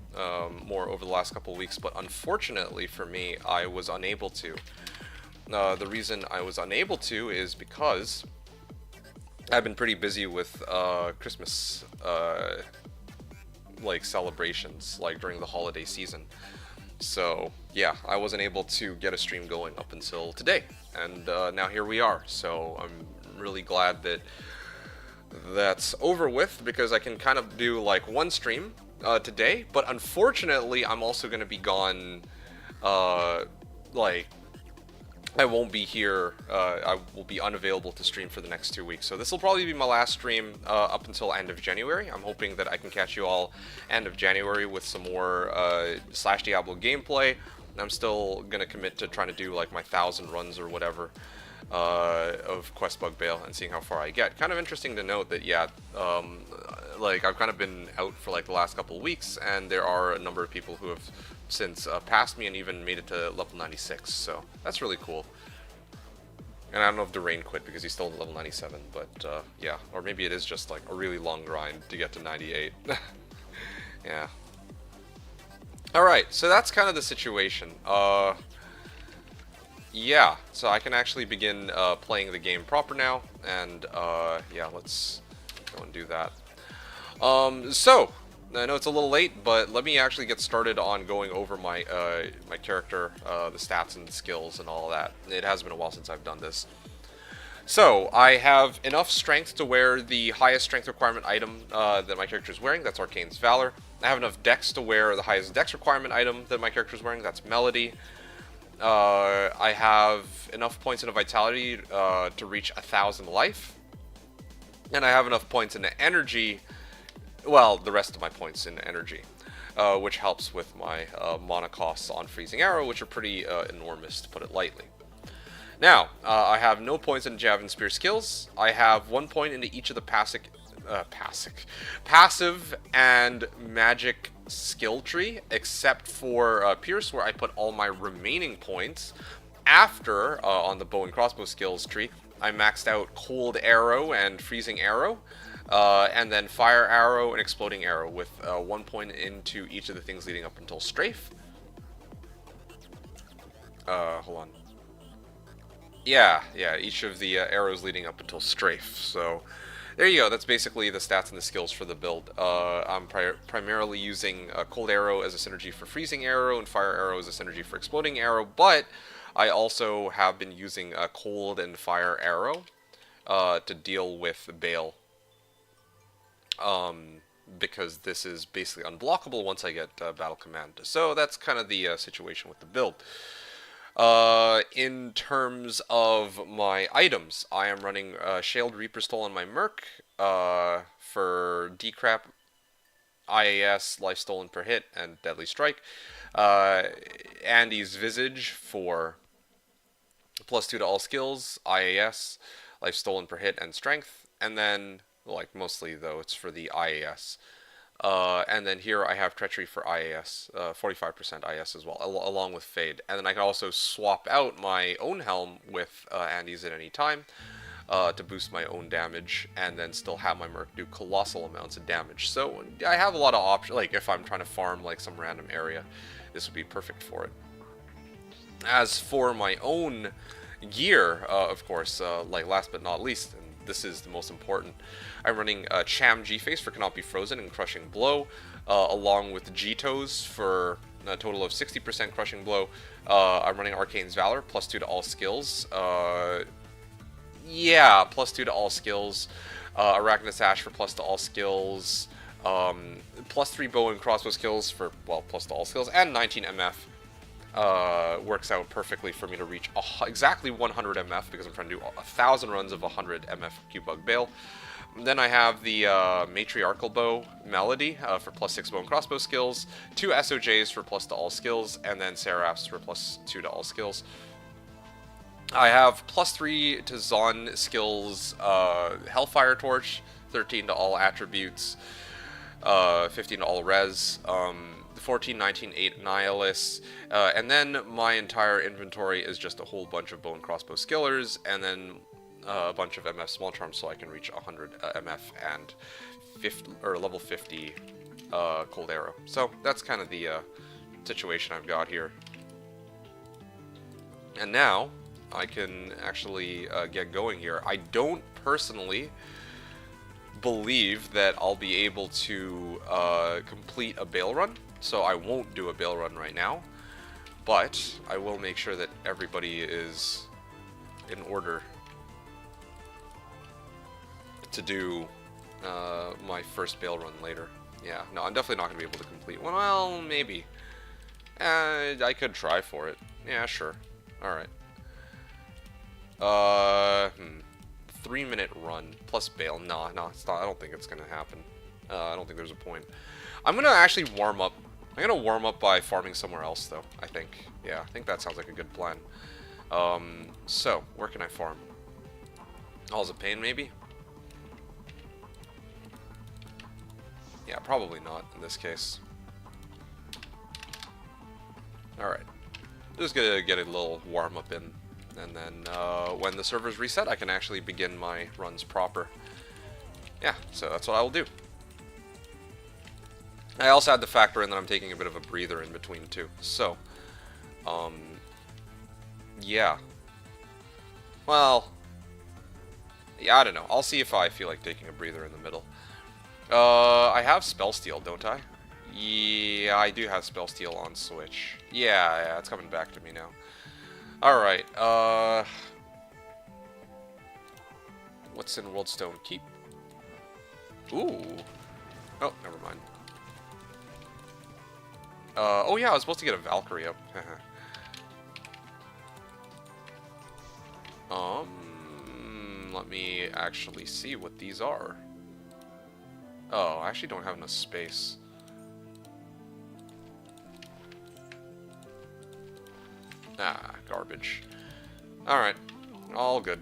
more over the last couple weeks, but unfortunately for me, I was unable to. The reason I was unable to is because I've been pretty busy with Christmas like celebrations, like during the holiday season. So yeah, I wasn't able to get a stream going up until today, and now here we are. So I'm really glad that that's over with, because I can kind of do like one stream today, but unfortunately I'm also going to be gone, like I won't be here, I will be unavailable to stream for the next 2 weeks. So this will probably be my last stream up until end of January. I'm hoping that I can catch you all end of January with some more Slashdiablo gameplay. I'm still going to commit to trying to do like my 1,000 runs or whatever of Qbug Baal and seeing how far I get. Kind of interesting to note that, yeah, like I've kind of been out for like the last couple of weeks, and there are a number of people who have since passed me and even made it to level 96, so that's really cool. And I don't know if Durain quit because he's still at level 97, but yeah, or maybe it is just like a really long grind to get to 98. Yeah. Alright, so that's kind of the situation. Yeah, so I can actually begin playing the game proper now, and yeah, let's go and do that. So, I know it's a little late, but let me actually get started on going over my my character, the stats and skills and all that. It has been a while since I've done this. So, I have enough strength to wear the highest strength requirement item that my character is wearing, that's Arcane's Valor. I have enough dex to wear the highest dex requirement item that my character is wearing, that's Melody. I have enough points in a vitality to reach 1,000 life. And I have enough points in the energy. well, the rest of my points in energy, which helps with my mana costs on Freezing Arrow, which are pretty enormous, to put it lightly. Now, I have no points in Javelin Spear skills. I have 1 point into each of the passive and magic skill tree, except for Pierce, where I put all my remaining points. After, on the bow and crossbow skills tree, I maxed out Cold Arrow and Freezing Arrow, and then Fire Arrow and Exploding Arrow, with 1 point into each of the things leading up until Strafe. Hold on. Yeah, each of the arrows leading up until Strafe. So, there you go. That's basically the stats and the skills for the build. I'm primarily using Cold Arrow as a synergy for Freezing Arrow and Fire Arrow as a synergy for Exploding Arrow, but I also have been using Cold and Fire Arrow to deal with Baal. Because this is basically unblockable once I get Battle Command. So that's kind of the situation with the build. In terms of my items, I am running Shaled Reaper Stole on my Merc for Decrap, IAS, Life Stolen per hit, and Deadly Strike. Andy's Visage for +2 to all skills, IAS, Life Stolen per hit, and Strength. And then, like mostly though, it's for the IAS. And then here I have Treachery for IAS, 45% IAS as well, along with Fade. And then I can also swap out my own helm with Andy's at any time to boost my own damage, and then still have my Merc do colossal amounts of damage. So I have a lot of options. Like if I'm trying to farm like some random area, this would be perfect for it. As for my own gear, of course, like last but not least, and this is the most important, I'm running Cham G-Face for Cannot Be Frozen and Crushing Blow, along with G-Toes for a total of 60% Crushing Blow. I'm running Arcane's Valor, +2 to all skills. Yeah, +2 to all skills. Arachnus Ash for +2 to all skills. +3 bow and crossbow skills for, well, +2 to all skills. And 19 MF. Works out perfectly for me to reach exactly 100 MF, because I'm trying to do 1,000 runs of 100 MF Qbug Baal. Then I have the Matriarchal Bow Melody for +6 bow and crossbow skills, 2 SOJs for +2 to all skills, and then Seraphs for +2 to all skills. I have +3 to Zon skills, Hellfire Torch, 13 to all attributes, 15 to all res, 14, 19, 8 Nihilus, and then my entire inventory is just a whole bunch of bow and crossbow skillers, and then a bunch of MF small charms, so I can reach 100 MF and 50, or level 50 Cold Arrow. So that's kind of the situation I've got here. And now I can actually get going here. I don't personally believe that I'll be able to complete a Baal run, so I won't do a Baal run right now, but I will make sure that everybody is in order to do my first Baal run later. Yeah, no, I'm definitely not going to be able to complete one. Well, maybe. I could try for it. Yeah, sure. Alright. 3-minute run plus Baal. No, it's not. I don't think it's going to happen. I don't think there's a point. I'm going to actually warm up. I'm going to warm up by farming somewhere else, though, I think. Yeah, I think that sounds like a good plan. So, where can I farm? Halls of Pain, maybe? Yeah, probably not in this case. Alright. Just gonna get a little warm-up in. And then, when the servers reset, I can actually begin my runs proper. Yeah, so that's what I will do. I also had to factor in that I'm taking a bit of a breather in between, too. So, yeah. Well, yeah, I don't know. I'll see if I feel like taking a breather in the middle. I have Spell Steal, don't I? Yeah, I do have Spell Steal on Switch. Yeah, it's coming back to me now. Alright, what's in Worldstone Keep? Ooh. Oh, never mind. Oh yeah, I was supposed to get a Valkyrie up. Let me actually see what these are. Oh, I actually don't have enough space. Ah, garbage. Alright, all good.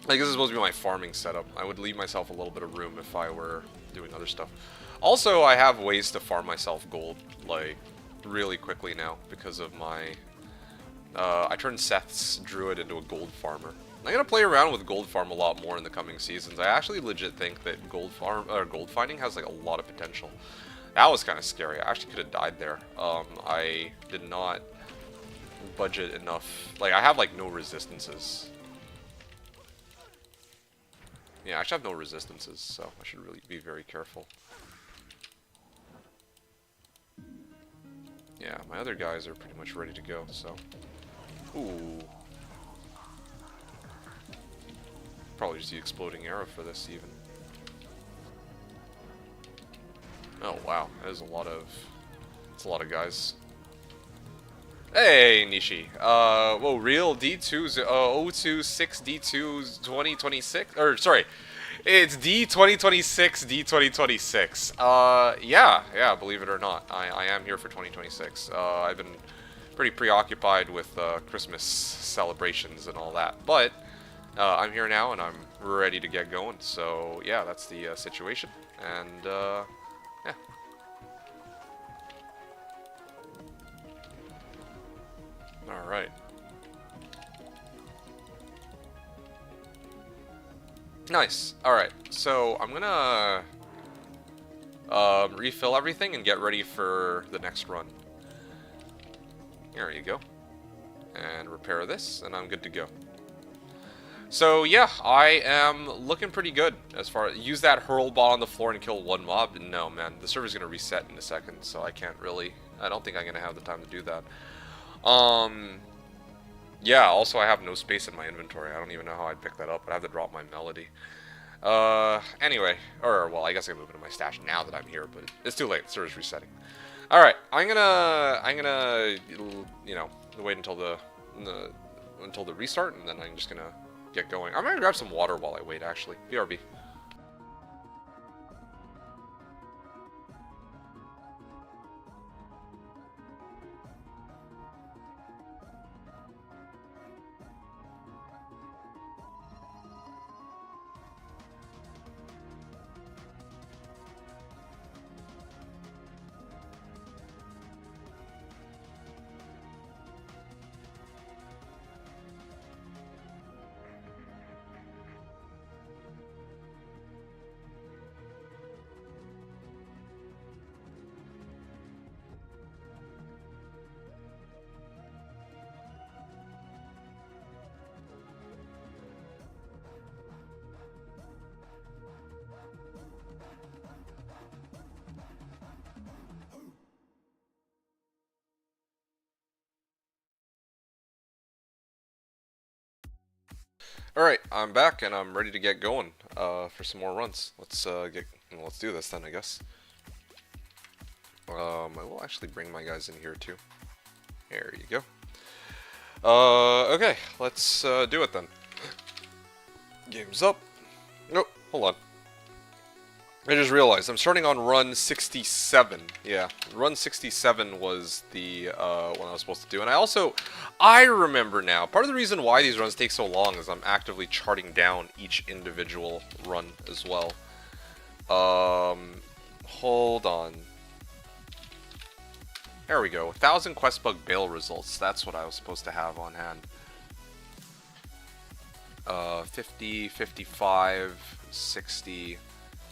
Like, this is supposed to be my farming setup. I would leave myself a little bit of room if I were doing other stuff. Also, I have ways to farm myself gold, like, really quickly now because of my... I turned Seth's druid into a gold farmer. I'm gonna play around with gold farm a lot more in the coming seasons. I actually legit think that gold finding has like a lot of potential. That was kind of scary. I actually could have died there. I did not budget enough. Like, I have like no resistances. Yeah, I actually have no resistances, so I should really be very careful. Yeah, my other guys are pretty much ready to go, so... Ooh. Probably just the exploding arrow for this, even. Oh, wow. That is a lot of... That's a lot of guys. Hey, Nishi. Whoa, real D2's 026 D2's 2026? Or, sorry. It's D2026, D2026. Yeah, believe it or not. I am here for 2026. I've been pretty preoccupied with Christmas celebrations and all that. But I'm here now and I'm ready to get going. So, yeah, that's the situation. And, yeah. Alright. Nice. Alright, so I'm gonna refill everything and get ready for the next run. There you go. And repair this, and I'm good to go. So yeah, I am looking pretty good as far as... Use that hurl ball on the floor and kill one mob? No, man. The server's gonna reset in a second, so I can't really... I don't think I'm gonna have the time to do that. Yeah, also I have no space in my inventory. I don't even know how I'd pick that up, but I have to drop my melody. Anyway, or, well, I guess I can move into my stash now that I'm here, but it's too late. The server's resetting. Alright, I'm gonna, you know, wait until the restart, and then I'm just gonna get going. I'm gonna grab some water while I wait, actually. BRB. Alright, I'm back and I'm ready to get going for some more runs. Let's do this then, I guess. I will actually bring my guys in here too. There you go. Okay, let's do it then. Game's up. Nope, hold on. I just realized I'm starting on run 67. Yeah, run 67 was the one I was supposed to do. And I remember now, part of the reason why these runs take so long is I'm actively charting down each individual run as well. Hold on. There we go. 1,000 Qbug Baal results. That's what I was supposed to have on hand. 50, 55, 60...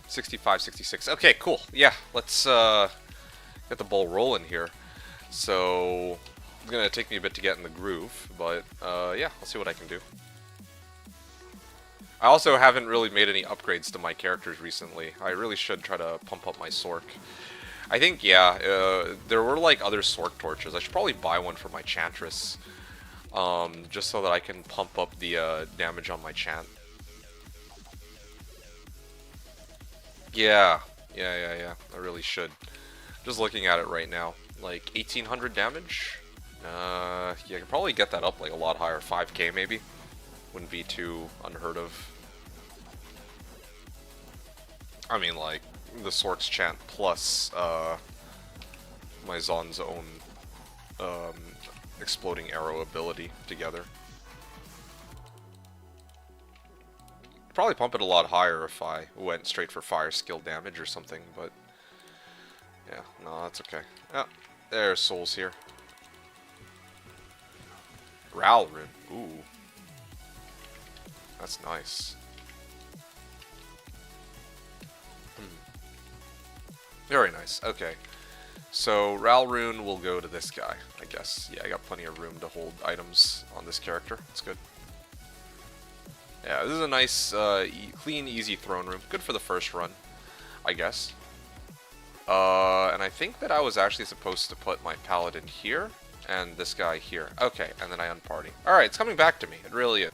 65, 66. Okay, cool. Yeah, let's get the ball rolling here. So, it's gonna take me a bit to get in the groove, but yeah, I'll see what I can do. I also haven't really made any upgrades to my characters recently. I really should try to pump up my Sork. I think, yeah, there were like other Sork torches. I should probably buy one for my Chantress, just so that I can pump up the damage on my Chant. Yeah, I really should. Just looking at it right now, like 1,800 damage. Yeah, I could probably get that up like a lot higher, 5k maybe. Wouldn't be too unheard of. I mean, like, the Sork's Chant plus my Zon's own um, exploding arrow ability together. Probably pump it a lot higher if I went straight for fire skill damage or something, but yeah, no, that's okay. Oh, there's souls here. Ralrin, ooh. That's nice. Very nice, okay. So, Ralrune will go to this guy, I guess. Yeah, I got plenty of room to hold items on this character. That's good. Yeah, this is a nice, clean, easy throne room. Good for the first run, I guess. And I think that I was actually supposed to put my paladin here, and this guy here. Okay, and then I unparty. Alright, it's coming back to me. It really is.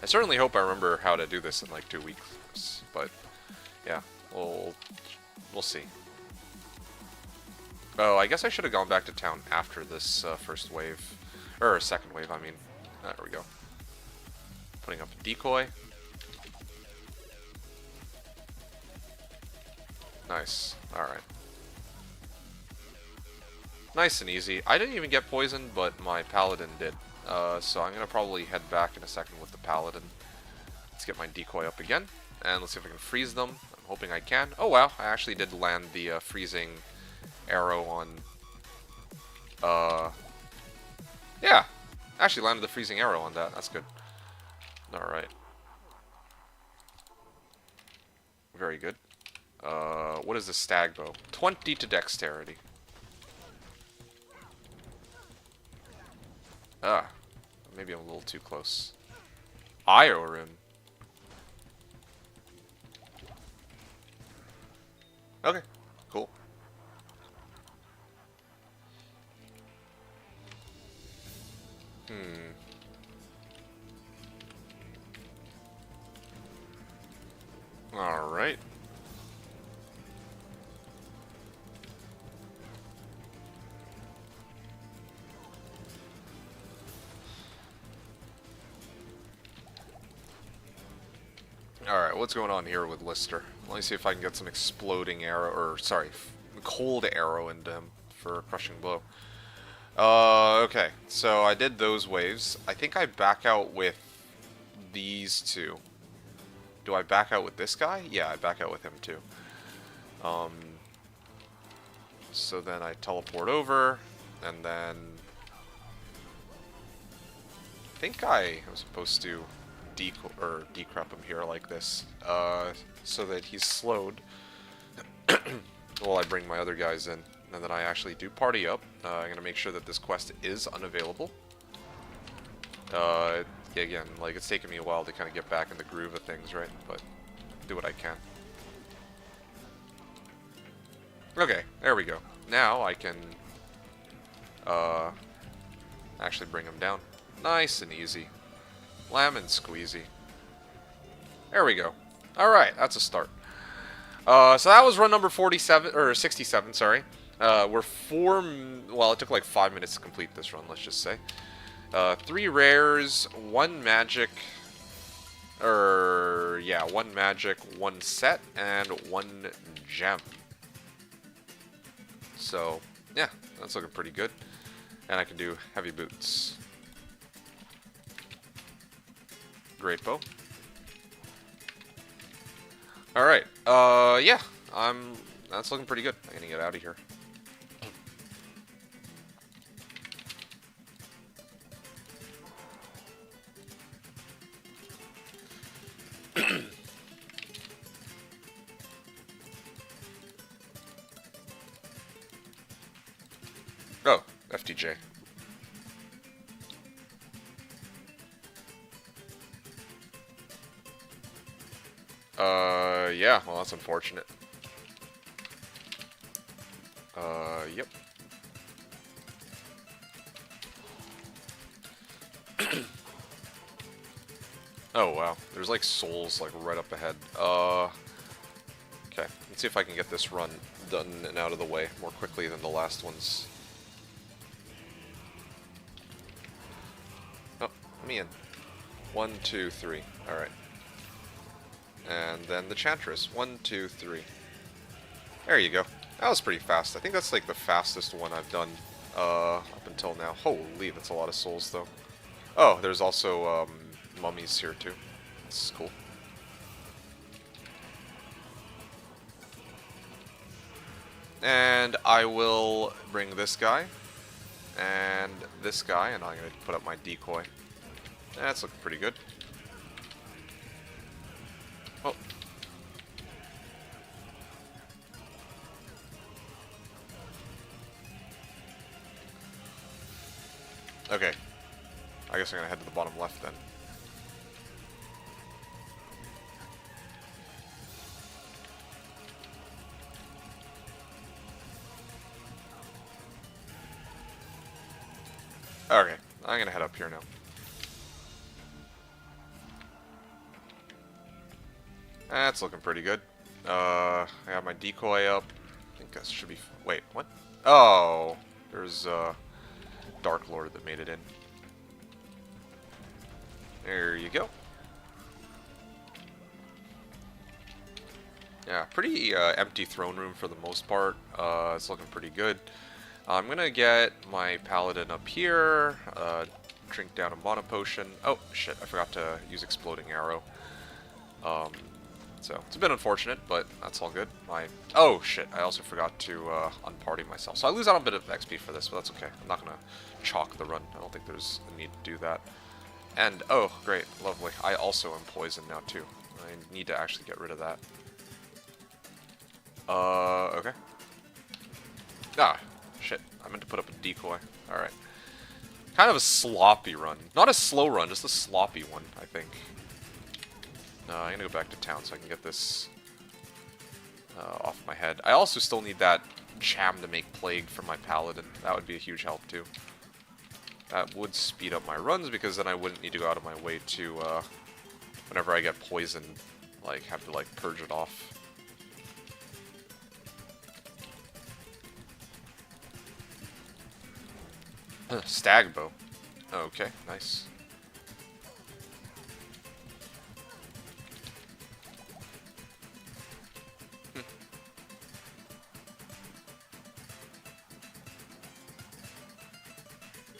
I certainly hope I remember how to do this in like 2 weeks, but yeah, we'll see. Oh, I guess I should have gone back to town after this first wave. Or second wave, I mean. There we go. Putting up a decoy. Nice. Alright. Nice and easy. I didn't even get poisoned, but my paladin did. So I'm going to probably head back in a second with the paladin. Let's get my decoy up again. And let's see if I can freeze them. I'm hoping I can. Oh wow, I actually did land the freezing arrow on... yeah! Actually landed the freezing arrow on that. That's good. Alright. Very good. What is the stag bow? 20 to dexterity. Ah. Maybe I'm a little too close. Iorin. Okay. Cool. Alright. Alright, what's going on here with Lister? Let me see if I can get some exploding arrow, or sorry, cold arrow into him for crushing blow. Okay, so I did those waves. I think I back out with these two. Do I back out with this guy? Yeah, I back out with him too. So then I teleport over, and then I think I was supposed to decrep him here like this, so that he's slowed while I bring my other guys in. And then I actually do party up. I'm gonna make sure that this quest is unavailable. Again, like, it's taken me a while to kind of get back in the groove of things, right? But do what I can. Okay, there we go. Now I can actually bring him down. Nice and easy. Lemon squeezy. There we go. Alright, that's a start. So that was run number 47, or 67, sorry. We're well, it took like 5 minutes to complete this run, let's just say. 3 rares, 1 magic, yeah, 1 magic, 1 set, and 1 gem. So, yeah, that's looking pretty good. And I can do heavy boots. Great bow. Alright, yeah, that's looking pretty good. I'm gonna get out of here. Oh, FTJ. Yeah, well, that's unfortunate. Yep. Oh, wow. There's, like, souls, like, right up ahead. Okay. Let's see if I can get this run done and out of the way more quickly than the last ones. Oh, me in. 1, 2, 3. Alright. And then the Chantress. 1, 2, 3. There you go. That was pretty fast. I think that's like the fastest one I've done up until now. Holy, that's a lot of souls though. Oh, there's also mummies here too. This is cool. And I will bring this guy and this guy, and I'm going to put up my decoy. That's looking pretty good. Oh. Okay. I guess I'm going to head to the bottom left then. Okay, I'm going to head up here now. That's looking pretty good. I got my decoy up. I think that should be... Wait, what? Oh, there's Dark Lord that made it in. There you go. Yeah, pretty empty throne room for the most part. It's looking pretty good. I'm gonna get my paladin up here, drink down a mana potion. Oh, shit, I forgot to use exploding arrow. So, it's a bit unfortunate, but that's all good. Oh, shit, I also forgot to unparty myself. So I lose out a bit of XP for this, but that's okay. I'm not gonna chalk the run. I don't think there's a need to do that. And, oh, great, lovely. I also am poisoned now, too. I need to actually get rid of that. Okay. Ah, shit. I meant to put up a decoy. Alright. Kind of a sloppy run. Not a slow run, just a sloppy one, I think. I'm gonna go back to town so I can get this off my head. I also still need that Cham to make Plague for my Paladin. That would be a huge help, too. That would speed up my runs, because then I wouldn't need to go out of my way to, whenever I get poisoned, like, have to, like, purge it off. Stag bow. Okay, nice.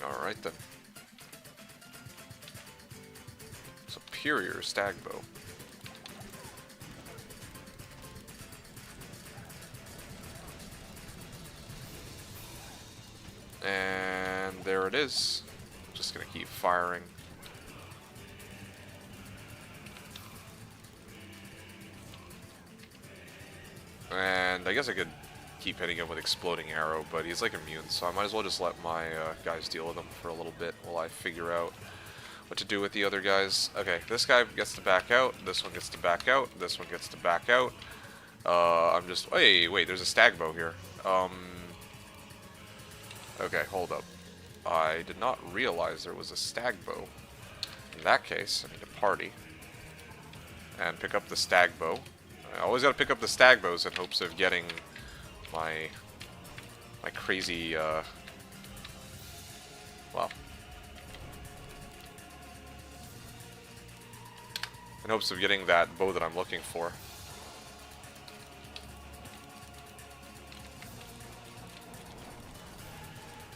Alright then. Superior stag bow. And there it is. Just gonna keep firing. And I guess I could keep hitting him with exploding arrow, but he's like immune, so I might as well just let my guys deal with him for a little bit while I figure out what to do with the other guys. Okay, this guy gets to back out, this one gets to back out, this one gets to back out. I'm just... Wait, there's a stag bow here. Okay, hold up. I did not realize there was a stag bow. In that case, I need to party. And pick up the stag bow. I always gotta pick up the stag bows in hopes of getting my crazy, well, in hopes of getting that bow that I'm looking for.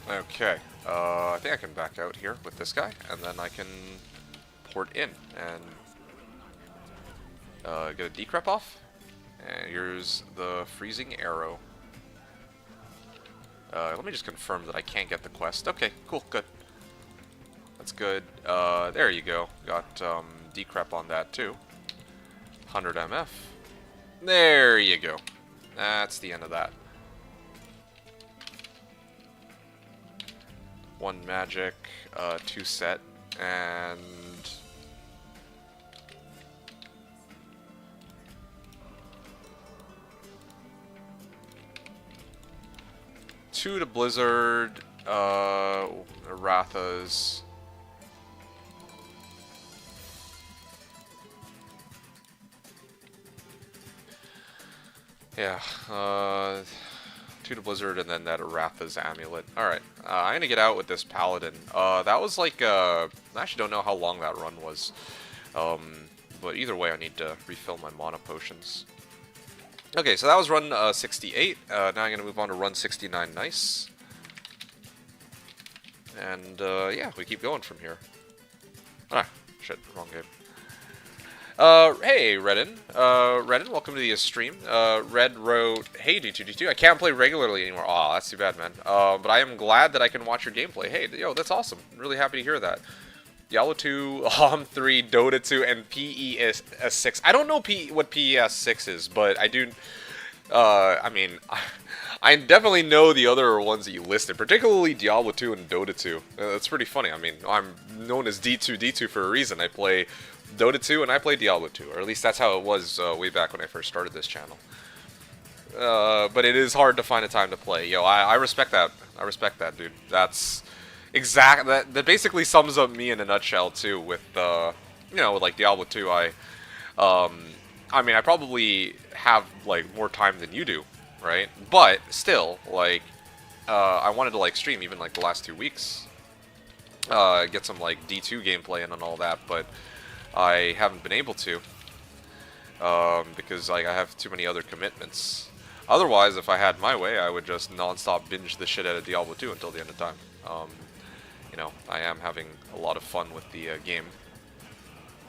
Okay, I think I can back out here with this guy, and then I can port in and get a decrep off. And here's the freezing arrow. Let me just confirm that I can't get the quest. Okay, cool, good. That's good. There you go. Got decrep on that too. 100 MF. There you go. That's the end of that. 1 magic, 2 set, and... two to Blizzard, Rathas. Yeah, 2 to Blizzard and then that Aratha's Amulet. Alright, I'm gonna get out with this Paladin. That was like, I actually don't know how long that run was. But either way, I need to refill my mana potions. Okay, so that was run 68. Now I'm going to move on to run 69. Nice. And yeah, we keep going from here. Ah, shit, wrong game. Hey, Redden. Redden, welcome to the stream. Red wrote, hey, D2D2, I can't play regularly anymore. Aw, that's too bad, man. But I am glad that I can watch your gameplay. Hey, yo, that's awesome. I'm really happy to hear that. Diablo 2, HOM 3, Dota 2, and PES6. I don't know what PES6 is, but I do... I mean, I definitely know the other ones that you listed, particularly Diablo 2 and Dota 2. That's pretty funny. I mean, I'm known as D2D2 for a reason. I play Dota 2 and I play Diablo 2, or at least that's how it was way back when I first started this channel. But it is hard to find a time to play. Yo, I respect that. I respect that, dude. That's exact. That basically sums up me in a nutshell too. With you know, with like Diablo 2, I mean, I probably have like more time than you do, right? But still, like, I wanted to like stream even like the last 2 weeks, get some like D2 gameplay in and all that, but I haven't been able to, because like I have too many other commitments. Otherwise, if I had my way, I would just non-stop binge the shit out of Diablo 2 until the end of time. You know, I am having a lot of fun with the game,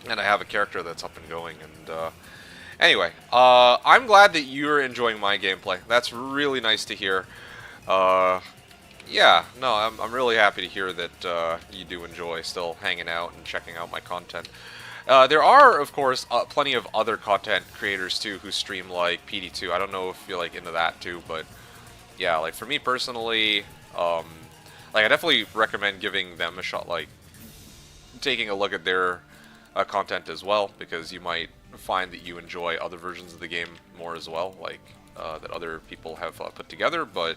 and I have a character that's up and going, and anyway, I'm glad that you're enjoying my gameplay. That's really nice to hear. Yeah, no, I'm really happy to hear that you do enjoy still hanging out and checking out my content. There are, of course, plenty of other content creators too who stream like PD2. I don't know if you're like into that too, but yeah, like for me personally, like I definitely recommend giving them a shot, like taking a look at their content as well, because you might find that you enjoy other versions of the game more as well, like that other people have put together. But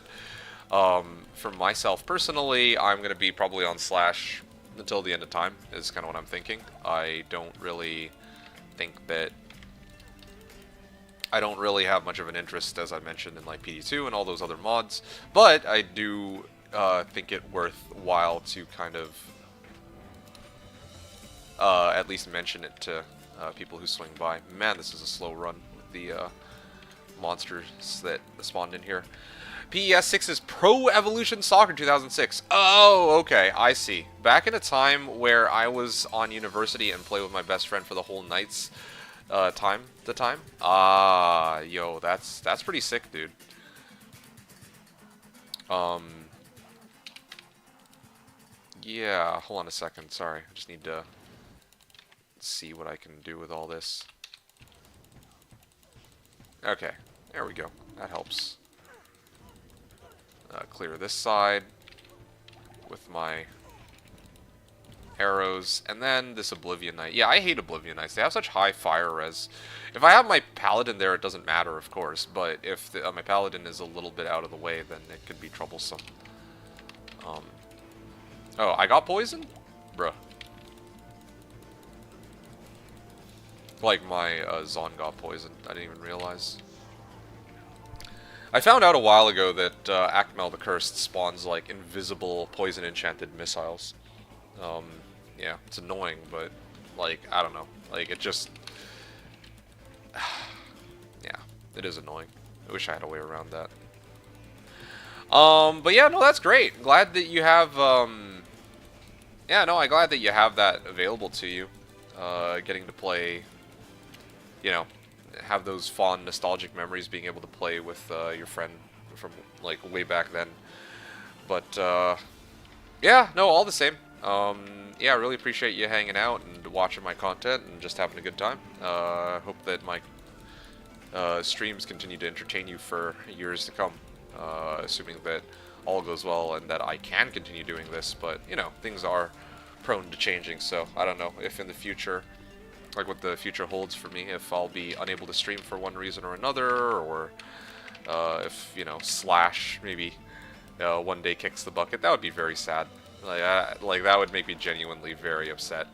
for myself personally, I'm going to be probably on Slash until the end of time, is kind of what I'm thinking. I don't really have much of an interest, as I mentioned, in like PD2 and all those other mods, but I do think it worthwhile to kind of at least mention it to people who swing by. Man, this is a slow run with the monsters that spawned in here. PES6 is Pro Evolution Soccer 2006. Oh, okay, I see. Back in a time where I was on university and played with my best friend for the whole night's time. Ah, yo, that's pretty sick, dude. Yeah, hold on a second. Sorry, I just need to see what I can do with all this. Okay, there we go. That helps. Clear this side with my arrows, and then this Oblivion Knight. Yeah, I hate Oblivion Knights. They have such high fire res. If I have my Paladin there, it doesn't matter, of course, but if my Paladin is a little bit out of the way, then it could be troublesome. Oh, I got poisoned? Bruh. Like, my Zon got poisoned. I didn't even realize. I found out a while ago that Akmel the Cursed spawns, like, invisible poison-enchanted missiles. Yeah, it's annoying, but, like, I don't know. Like, it just... yeah, it is annoying. I wish I had a way around that. But yeah, no, that's great. Glad that you have, yeah, no, I'm glad that you have that available to you. Getting to play, you know, have those fond, nostalgic memories, being able to play with your friend from, like, way back then. But, yeah, no, all the same. Yeah, I really appreciate you hanging out and watching my content and just having a good time. Hope that my streams continue to entertain you for years to come, assuming that all goes well and that I can continue doing this. But, you know, things are prone to changing, so I don't know if in the future, like what the future holds for me, if I'll be unable to stream for one reason or another, or if, you know, Slash maybe one day kicks the bucket. That would be very sad. Like that would make me genuinely very upset.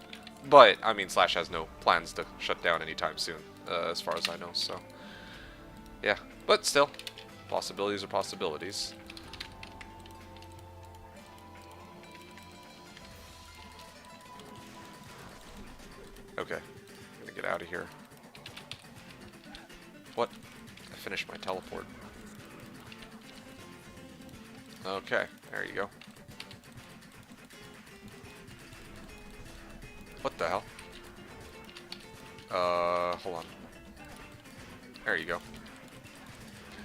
But, I mean, Slash has no plans to shut down anytime soon, as far as I know, so... yeah, but still, possibilities are possibilities. Okay, I'm gonna get out of here. What? I finished my teleport. Okay, there you go. What the hell? Hold on. There you go.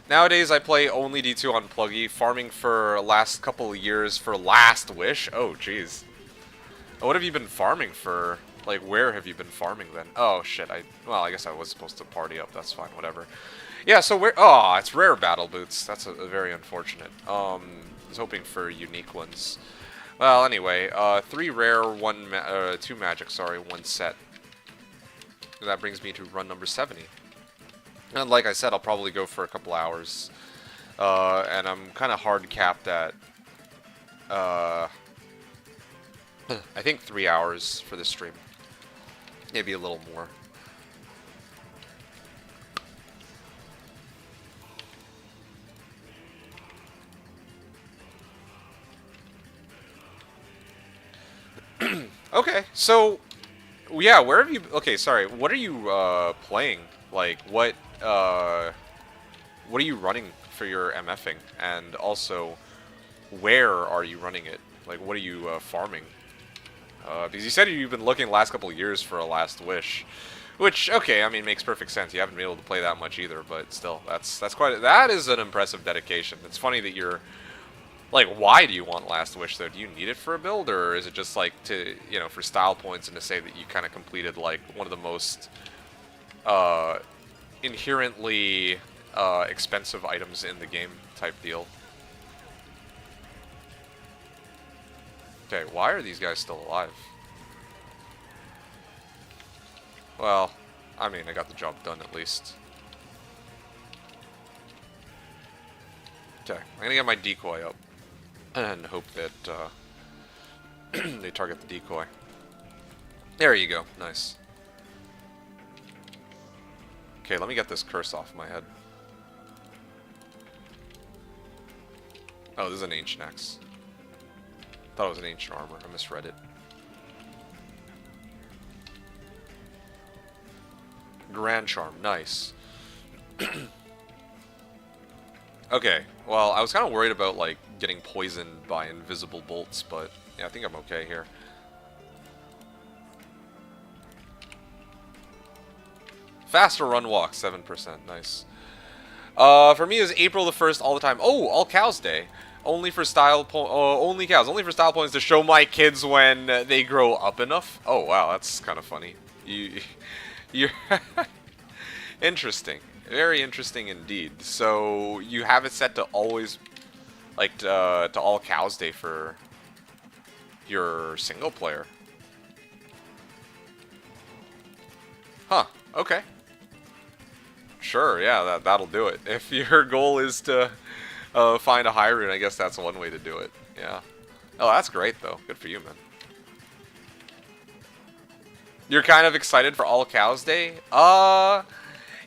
Nowadays, I play only D2 on Pluggy, farming for last couple of years for Last Wish. Oh, jeez. What have you been farming for? Like, where have you been farming then? Oh, shit. Well, I guess I was supposed to party up. That's fine. Whatever. Yeah, so where... Oh, it's rare battle boots. That's a very unfortunate. I was hoping for unique ones. Well, anyway, 3 rare, 2 magic, sorry, 1 set. And that brings me to run number 70. And like I said, I'll probably go for a couple hours. And I'm kind of hard capped at, I think 3 hours for this stream. Maybe a little more. Okay, so, yeah, where have you... Okay, sorry, what are you playing? Like, what are you running for your MFing? And also, where are you running it? Like, what are you farming? Because you said you've been looking the last couple of years for a Last Wish. Which, okay, I mean, makes perfect sense. You haven't been able to play that much either, but still, that is an impressive dedication. It's funny that you're... Like, why do you want Last Wish, though? Do you need it for a build, or is it just, like, to, you know, for style points and to say that you kind of completed, like, one of the most, inherently, expensive items in the game type deal? Okay, why are these guys still alive? Well, I mean, I got the job done, at least. Okay, I'm gonna get my decoy up. And hope that they target the decoy. There you go. Nice. Okay, let me get this curse off my head. Oh, this is an ancient axe. Thought it was an ancient armor. I misread it. Grand Charm. Nice. Okay, well, I was kind of worried about, like, getting poisoned by invisible bolts, but, yeah, I think I'm okay here. Faster run walk, 7%, nice. For me, it's April the 1st all the time. Oh, All Cows Day. Only for style only cows. Only for style points to show my kids when they grow up enough. Oh, wow, that's kind of funny. You're... Interesting. Very interesting indeed. So you have it set to always, like, to All Cows Day for your single player. Huh. Okay. Sure. Yeah. That'll do it. If your goal is to find a high rune, I guess that's one way to do it. Yeah. Oh, that's great though. Good for you, man. You're kind of excited for All Cows Day?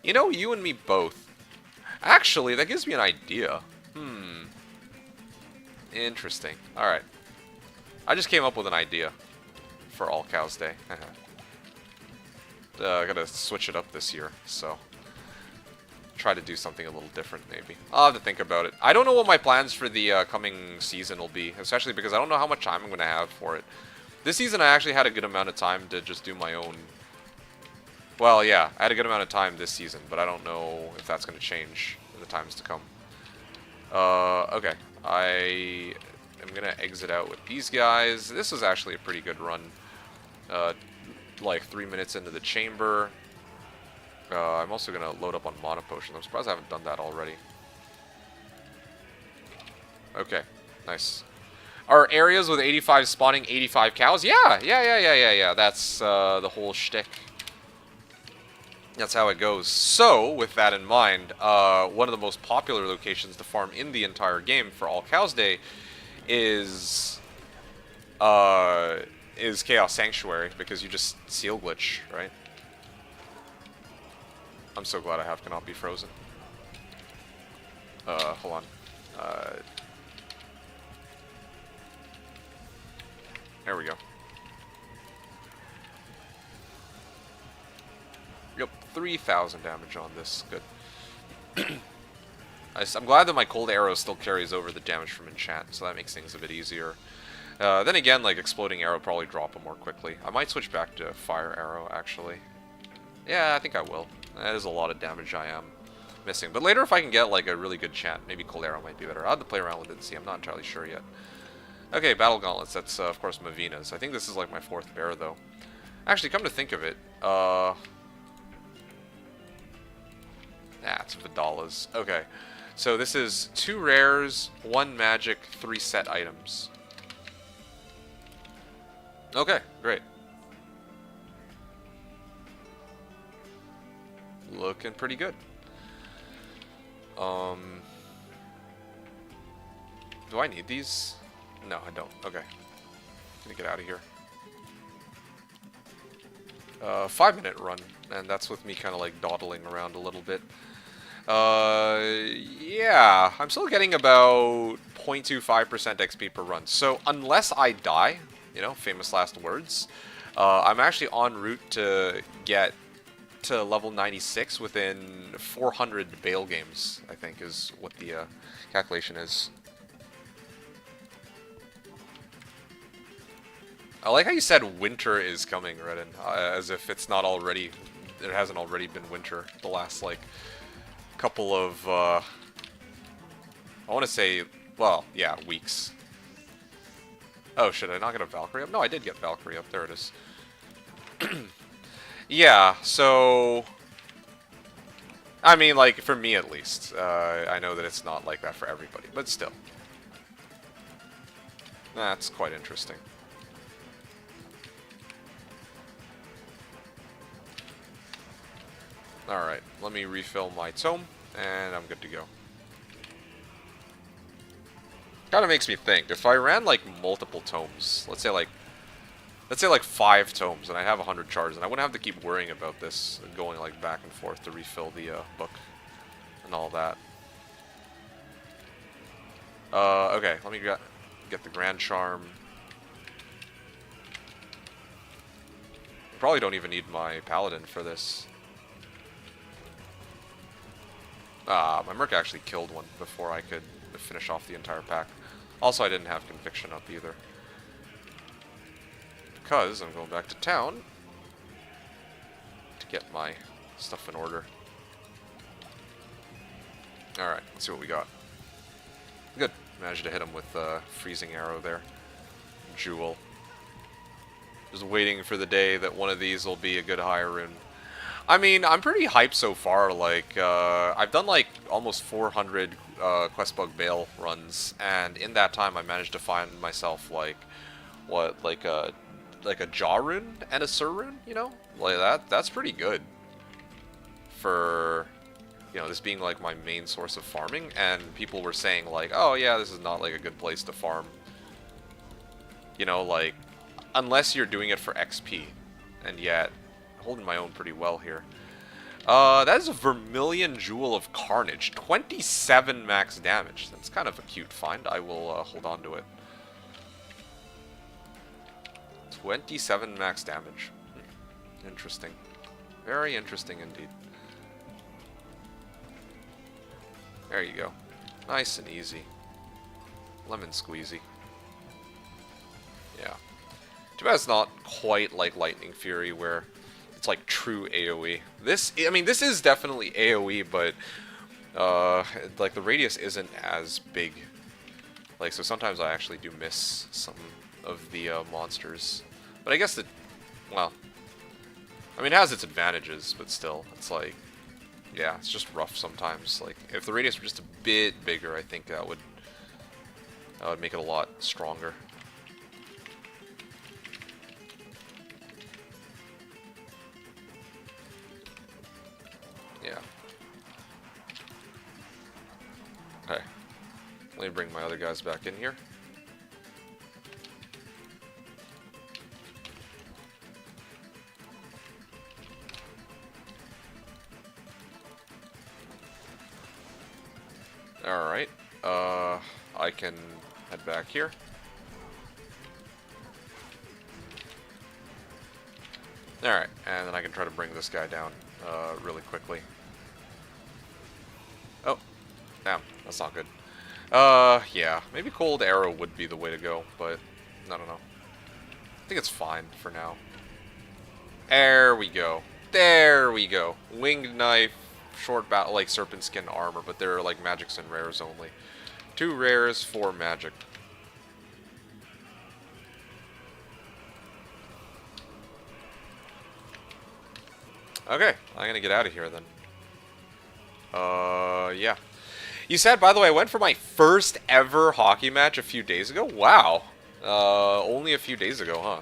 You know, you and me both. Actually, that gives me an idea. Interesting. Alright. I just came up with an idea for All Cows Day. I gotta switch it up this year, so... Try to do something a little different, maybe. I'll have to think about it. I don't know what my plans for the coming season will be, especially because I don't know how much time I'm gonna have for it. This season, I actually had a good amount of time to just do my own... Well, yeah, I had a good amount of time this season, but I don't know if that's going to change in the times to come. Okay. I am going to exit out with these guys. This was actually a pretty good run. Like 3 minutes into the chamber. I'm also going to load up on Mana Potion. I'm surprised I haven't done that already. Okay. Nice. Are areas with 85 spawning 85 cows? Yeah. That's the whole shtick. That's how it goes. So, with that in mind, one of the most popular locations to farm in the entire game for All Cows Day is Chaos Sanctuary, because you just seal glitch, right? I'm so glad I have cannot be frozen. Hold on. There we go. 3,000 damage on this. Good. I'm glad that my cold arrow still carries over the damage from enchant, so that makes things a bit easier. Then again, like, exploding arrow probably drop them more quickly. I might switch back to fire arrow, actually. Yeah, I think I will. That is a lot of damage I am missing. But later, if I can get, like, a really good chant, maybe cold arrow might be better. I'll have to play around with it and see. I'm not entirely sure yet. Okay, battle gauntlets. That's, of course, Mavina's. I think this is, like, my 4th bear, though. Actually, come to think of it, it's Vidala's. Okay. So this is 2 rares, 1 magic, 3 set items. Okay, great. Looking pretty good. Do I need these? No, I don't. Okay. Let me get out of here. 5-minute run, and that's with me kind of like dawdling around a little bit. Yeah, I'm still getting about 0.25% XP per run. So unless I die, you know, famous last words, I'm actually en route to get to level 96 within 400 Baal games, I think is what the calculation is. I like how you said winter is coming, Redden, as if it's not already, it hasn't already been winter the last, like, couple of, I want to say, well, yeah, weeks. Oh, should I not get a Valkyrie up? No, I did get Valkyrie up. There it is. Yeah, so, I mean, like, for me at least. I know that it's not like that for everybody, but still. That's quite interesting. Alright, let me refill my tome, and I'm good to go. Kind of makes me think, if I ran, like, multiple tomes, let's say, like, 5 tomes, and I have 100 charges, and I wouldn't have to keep worrying about this, and going, like, back and forth to refill the, book, and all that. Okay, let me get the Grand Charm. I probably don't even need my Paladin for this. My Merc actually killed one before I could finish off the entire pack. Also, I didn't have Conviction up either. Because I'm going back to town to get my stuff in order. Alright, let's see what we got. Good. Managed to hit him with a freezing arrow there. Jewel. Just waiting for the day that one of these will be a good high rune. I mean, I'm pretty hyped so far. Like, I've done like almost 400 Qbug Baal runs, and in that time, I managed to find myself like, what, like a Jaw rune and a Sur rune. You know, like that's pretty good for, you know, this being like my main source of farming. And people were saying like, oh yeah, this is not like a good place to farm. You know, like, unless you're doing it for XP, and yet. Holding my own pretty well here. That is a Vermilion Jewel of Carnage. 27 max damage. That's kind of a cute find. I will hold on to it. 27 max damage. Interesting. Very interesting indeed. There you go. Nice and easy. Lemon squeezy. Yeah. Too bad it's not quite like Lightning Fury where it's like true AoE. This, I mean, this is definitely AoE, but like the radius isn't as big. Like, so sometimes I actually do miss some of the monsters. But I guess that, well, I mean, it has its advantages, but still, it's like, yeah, it's just rough sometimes. Like, if the radius were just a bit bigger, I think that would make it a lot stronger. Yeah. Okay. Let me bring my other guys back in here. Alright. I can head back here. Alright, and then I can try to bring this guy down really quickly. Oh, damn, that's not good. Yeah, maybe Cold Arrow would be the way to go, but I don't know. I think it's fine for now. There we go. There we go. Winged Knife, short battle, like Serpent Skin armor, but they're like magics and rares only. 2 rares, 4 magic. Okay, I'm gonna get out of here then. Yeah. You said, by the way, I went for my first ever hockey match a few days ago? Wow. Only a few days ago, huh?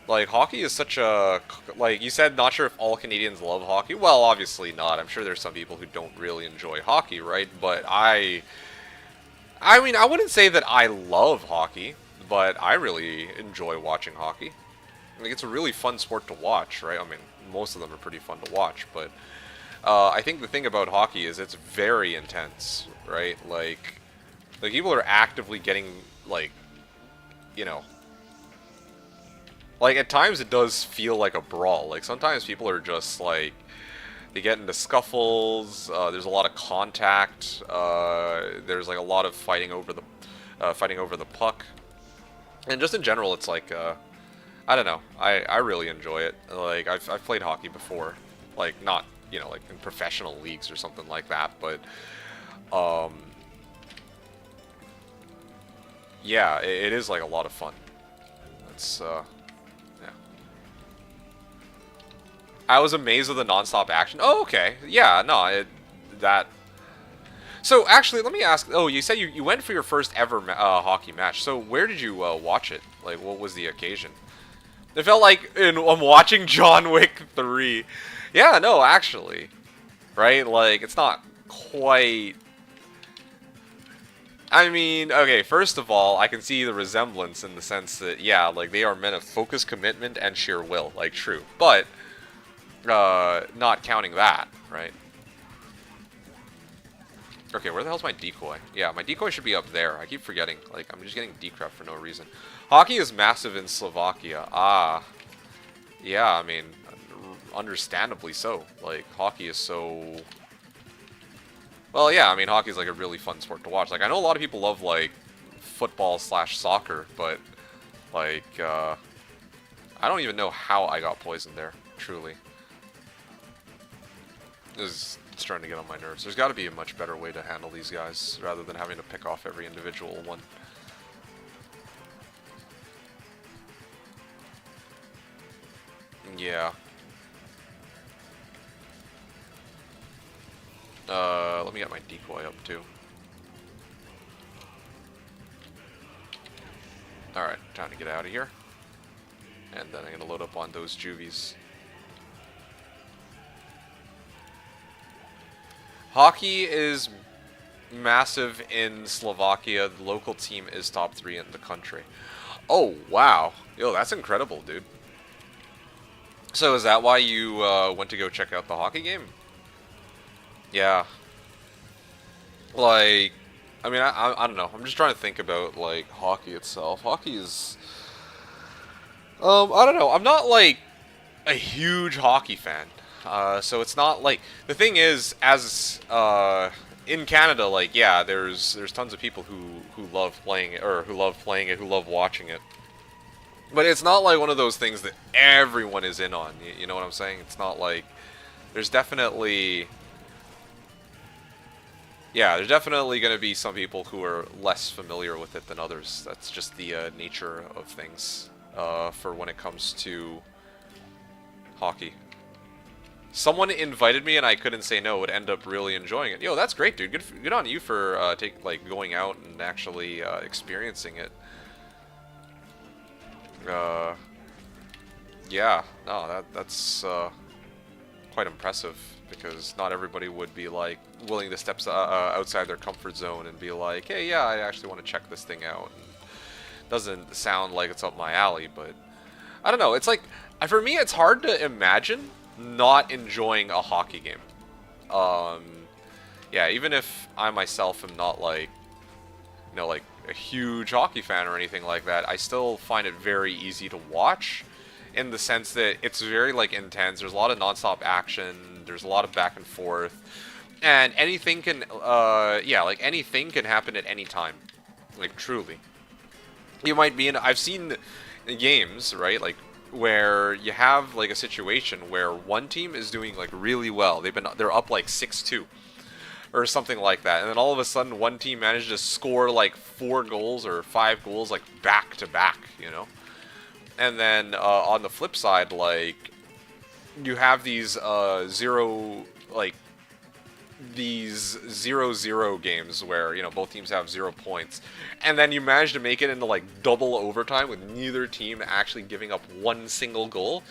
Like, hockey is such a... Like, you said, not sure if all Canadians love hockey. Well, obviously not. I'm sure there's some people who don't really enjoy hockey, right? But I mean, I wouldn't say that I love hockey, but I really enjoy watching hockey. Like, it's a really fun sport to watch, right? I mean, most of them are pretty fun to watch, but... I think the thing about hockey is it's very intense, right? Like people are actively getting, like, you know... Like, at times it does feel like a brawl. Like, sometimes people are just, like... They get into scuffles, there's a lot of contact, there's, like, a lot of fighting over the puck. And just in general, it's like, I don't know. I really enjoy it. Like, I've played hockey before. Like, not... You know, like in professional leagues or something like that, but yeah, it is like a lot of fun. It's yeah. I was amazed with the non-stop action. Oh, okay, yeah, no, that. So actually, let me ask. Oh, you said you went for your first ever hockey match. So where did you watch it? Like, what was the occasion? It felt like I'm watching John Wick 3. Yeah, no, actually. Right? Like, it's not quite... I mean, okay, first of all, I can see the resemblance in the sense that, yeah, like, they are men of focus, commitment, and sheer will. Like, true. But, not counting that, right? Okay, where the hell's my decoy? Yeah, my decoy should be up there. I keep forgetting. Like, I'm just getting decrep for no reason. Hockey is massive in Slovakia. Ah. Yeah, I mean... Understandably so. Like, hockey is so... Well, yeah, I mean, hockey is, like, a really fun sport to watch. Like, I know a lot of people love, like, football/soccer, but, like, I don't even know how I got poisoned there, truly. It's starting to get on my nerves. There's got to be a much better way to handle these guys, rather than having to pick off every individual one. Yeah. Let me get my decoy up too. Alright, time to get out of here. And then I'm gonna load up on those juvies. Hockey is massive in Slovakia. The local team is top 3 in the country. Oh, wow. Yo, that's incredible, dude. So is that why you went to go check out the hockey game? Yeah. Like, I mean, I don't know. I'm just trying to think about, like, hockey itself. Hockey is... I don't know. I'm not, like, a huge hockey fan. So it's not, like... The thing is, as, in Canada, like, yeah, there's tons of people who love playing it, or who love playing it, who love watching it. But it's not, like, one of those things that everyone is in on. You know what I'm saying? It's not, like... There's definitely... Yeah, there's definitely going to be some people who are less familiar with it than others. That's just the nature of things for when it comes to hockey. Someone invited me and I couldn't say no. Would end up really enjoying it. Yo, that's great, dude. Good on you for going out and actually experiencing it. Yeah, no, that's quite impressive. Because not everybody would be, like, willing to step outside their comfort zone and be like, hey, yeah, I actually want to check this thing out. And doesn't sound like it's up my alley, but I don't know. It's like, for me, it's hard to imagine not enjoying a hockey game. Yeah, even if I myself am not, like, you know, like, a huge hockey fan or anything like that, I still find it very easy to watch. in the sense that it's very like intense. There's a lot of nonstop action. There's a lot of back and forth, and anything can, yeah, like anything can happen at any time. Like truly, you might be in. I've seen games, right, like where you have like a situation where one team is doing like really well. They're up like 6-2 or something like that, and then all of a sudden one team managed to score like 4 goals or 5 goals like back to back, you know. And then on the flip side, like you have these these 0-0 games where, you know, both teams have 0 points, and then you manage to make it into like double overtime with neither team actually giving up one single goal.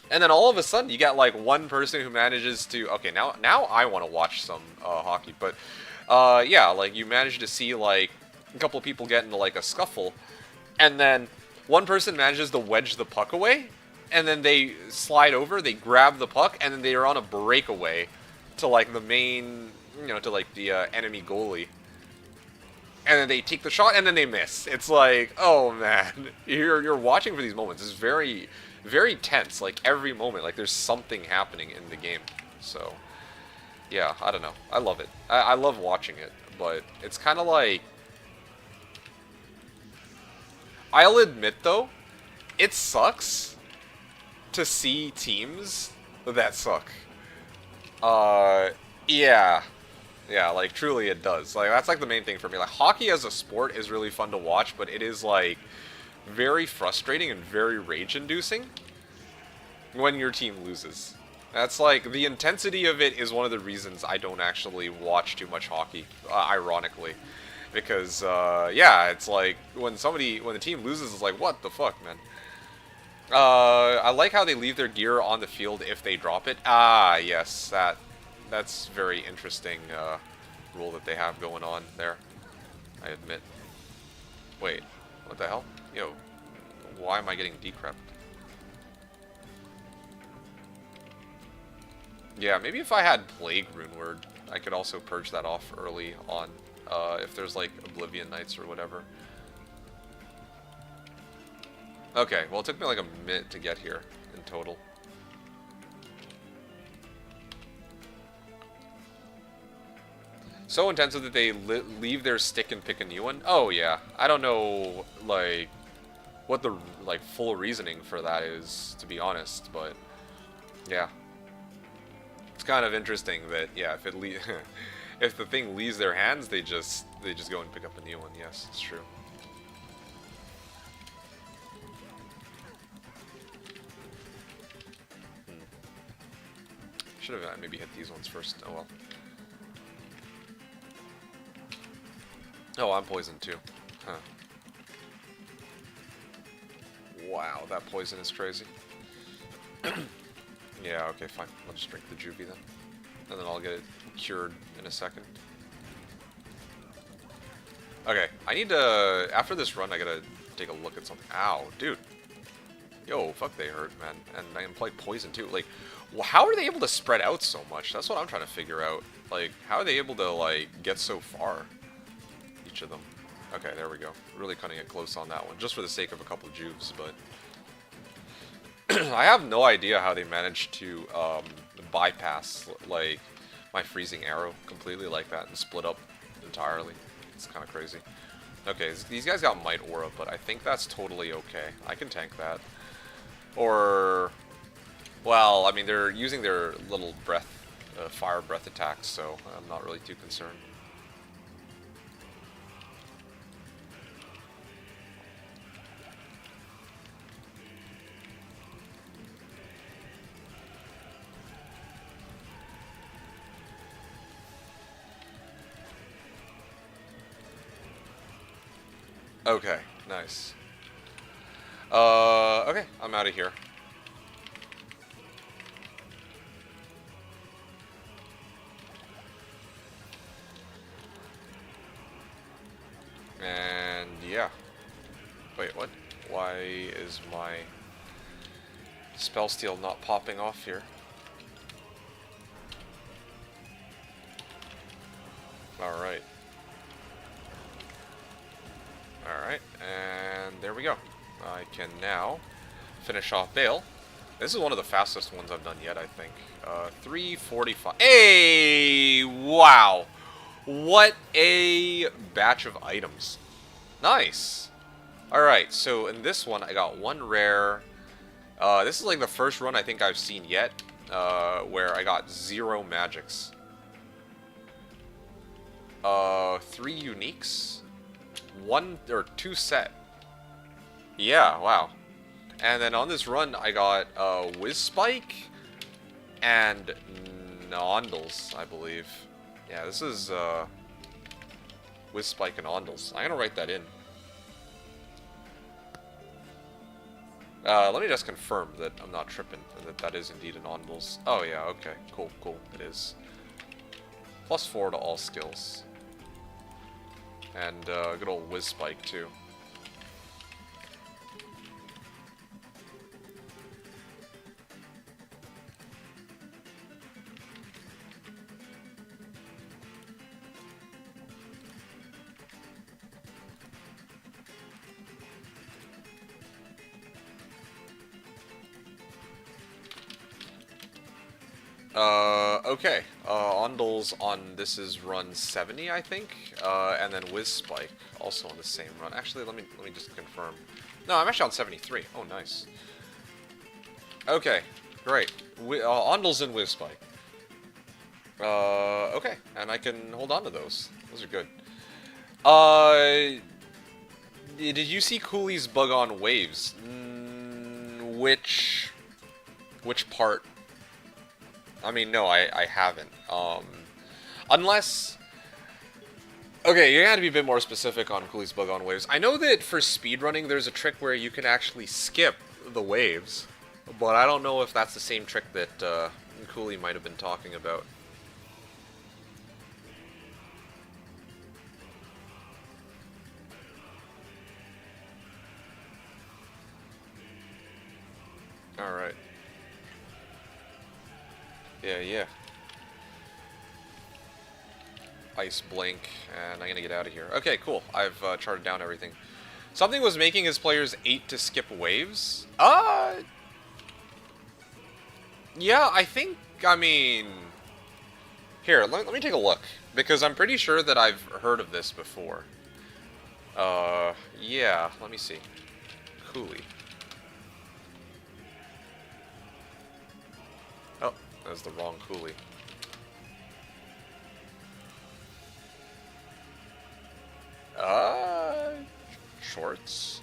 And then all of a sudden you got like one person who manages to, okay, now I want to watch some hockey, but yeah, like you manage to see like a couple of people get into like a scuffle, and then one person manages to wedge the puck away, and then they slide over, they grab the puck, and then they are on a breakaway to like the main, you know, to like the enemy goalie, and then they take the shot, and then they miss. It's like, oh man, you're watching for these moments. It's very, very tense. Like every moment, like there's something happening in the game. So yeah, I don't know. I love it. I love watching it, but it's kind of like, I'll admit though, it sucks to see teams that suck. Yeah. Yeah, like, truly it does. Like, that's, like, the main thing for me. Like, hockey as a sport is really fun to watch, but it is, like, very frustrating and very rage-inducing when your team loses. That's, like, the intensity of it is one of the reasons I don't actually watch too much hockey, ironically. Because, yeah, it's like, when the team loses, it's like, what the fuck, man? I like how they leave their gear on the field if they drop it. Ah, yes, that's very interesting rule that they have going on there, I admit. Wait, what the hell? Yo, why am I getting decrept? Yeah, maybe if I had Plague Rune Word, I could also purge that off early on, if there's like Oblivion Knights or whatever. Okay, well it took me like a minute to get here in total. So intensive that they leave their stick and pick a new one? Oh yeah, I don't know like what the like full reasoning for that is, to be honest, but yeah. It's kind of interesting that, yeah, if it if the thing leaves their hands, they just go and pick up a new one. Yes, it's true. Should have maybe hit these ones first. Oh well. Oh, I'm poisoned too. Huh. Wow, that poison is crazy. Yeah, okay, fine. I'll just drink the Juvie then. And then I'll get it cured in a second. Okay, I need to... After this run, I gotta take a look at something. Ow, dude. Yo, fuck, they hurt, man. And I implied poison too. Like, how are they able to spread out so much? That's what I'm trying to figure out. Like, how are they able to, like, get so far? Each of them. Okay, there we go. Really cutting it close on that one, just for the sake of a couple of juves, but... I have no idea how they managed to bypass, like, my freezing arrow completely like that and split up entirely. It's kind of crazy. Okay, these guys got Might Aura, but I think that's totally okay. I can tank that. Or... Well, I mean, they're using their little breath, fire breath attacks, so I'm not really too concerned. Okay, nice. Okay, I'm out of here. And yeah. Wait, what? Why is my spell steal not popping off here? Alright. Alright, and there we go. I can now finish off Baal This is one of the fastest ones I've done yet, I think. 3:45. Hey! Wow! What a batch of items. Nice! Alright, so in this one, I got one rare. This is like the first run I think I've seen yet, where I got 0 magics. 3 uniques. 1 or 2 set. Yeah, wow. And then on this run, I got Whiz Spike and Nondles, I believe. Yeah, this is Whiz Spike and Nondles. I'm gonna write that in. Let me just confirm that I'm not tripping, and that is indeed an Nondles. Oh yeah, okay, cool, cool, it is. +4 to all skills. And good old Whiz Spike too. Okay. Ondles on this is run 70, I think, and then Whiz Spike also on the same run. Actually, let me just confirm. No, I'm actually on 73. Oh, nice. Okay, great. Ondles and Whiz Spike. Okay, and I can hold on to those. Those are good. Did you see Cooley's bug on waves? Which part? I mean, no, I haven't. Unless... Okay, you gotta be a bit more specific on Cooley's bug on waves. I know that for speedrunning, there's a trick where you can actually skip the waves, but I don't know if that's the same trick that Cooley might have been talking about. Alright. Yeah. Ice Blink, and I'm gonna get out of here. Okay, cool. I've charted down everything. Something was making his players 8 to skip waves? Yeah, I mean... Here, let me take a look, because I'm pretty sure that I've heard of this before. Yeah, let me see. Cooley. Oh, that was the wrong Cooley. Shorts?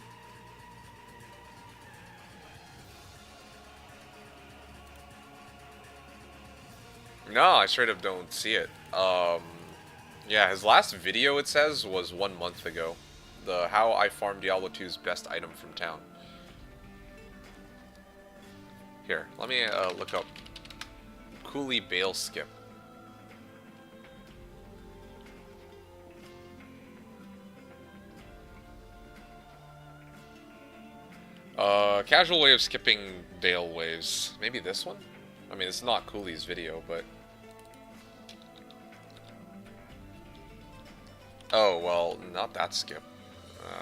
No, I straight up don't see it. Yeah, his last video, it says, was 1 month ago. The How I Farmed Diablo 2's best item from town. Here, let me look up Cooley Baal skip. Casual way of skipping Baal waves. Maybe this one? I mean, it's not Cooley's video, but... Oh, well, not that skip.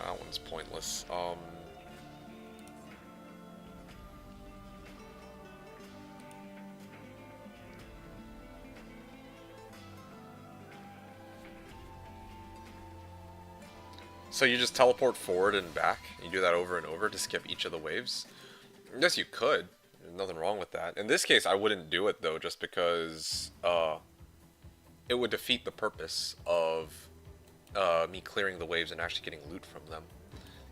That one's pointless. So you just teleport forward and back? You do that over and over to skip each of the waves? I guess you could. There's nothing wrong with that. In this case, I wouldn't do it, though, just because it would defeat the purpose of me clearing the waves and actually getting loot from them.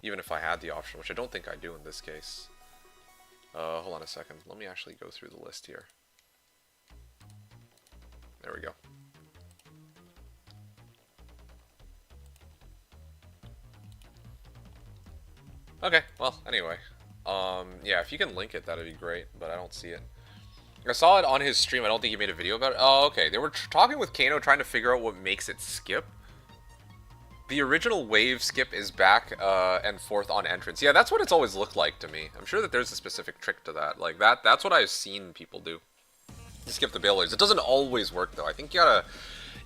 Even if I had the option, which I don't think I do in this case. Hold on a second. Let me actually go through the list here. There we go. Okay, well, anyway. Yeah, if you can link it, that'd be great, but I don't see it. I saw it on his stream. I don't think he made a video about it. Oh, okay. They were talking with Kano, trying to figure out what makes it skip. The original wave skip is back and forth on entrance. Yeah, that's what it's always looked like to me. I'm sure that there's a specific trick to that. Like, that's what I've seen people do. You skip the Baal waves. It doesn't always work, though. I think you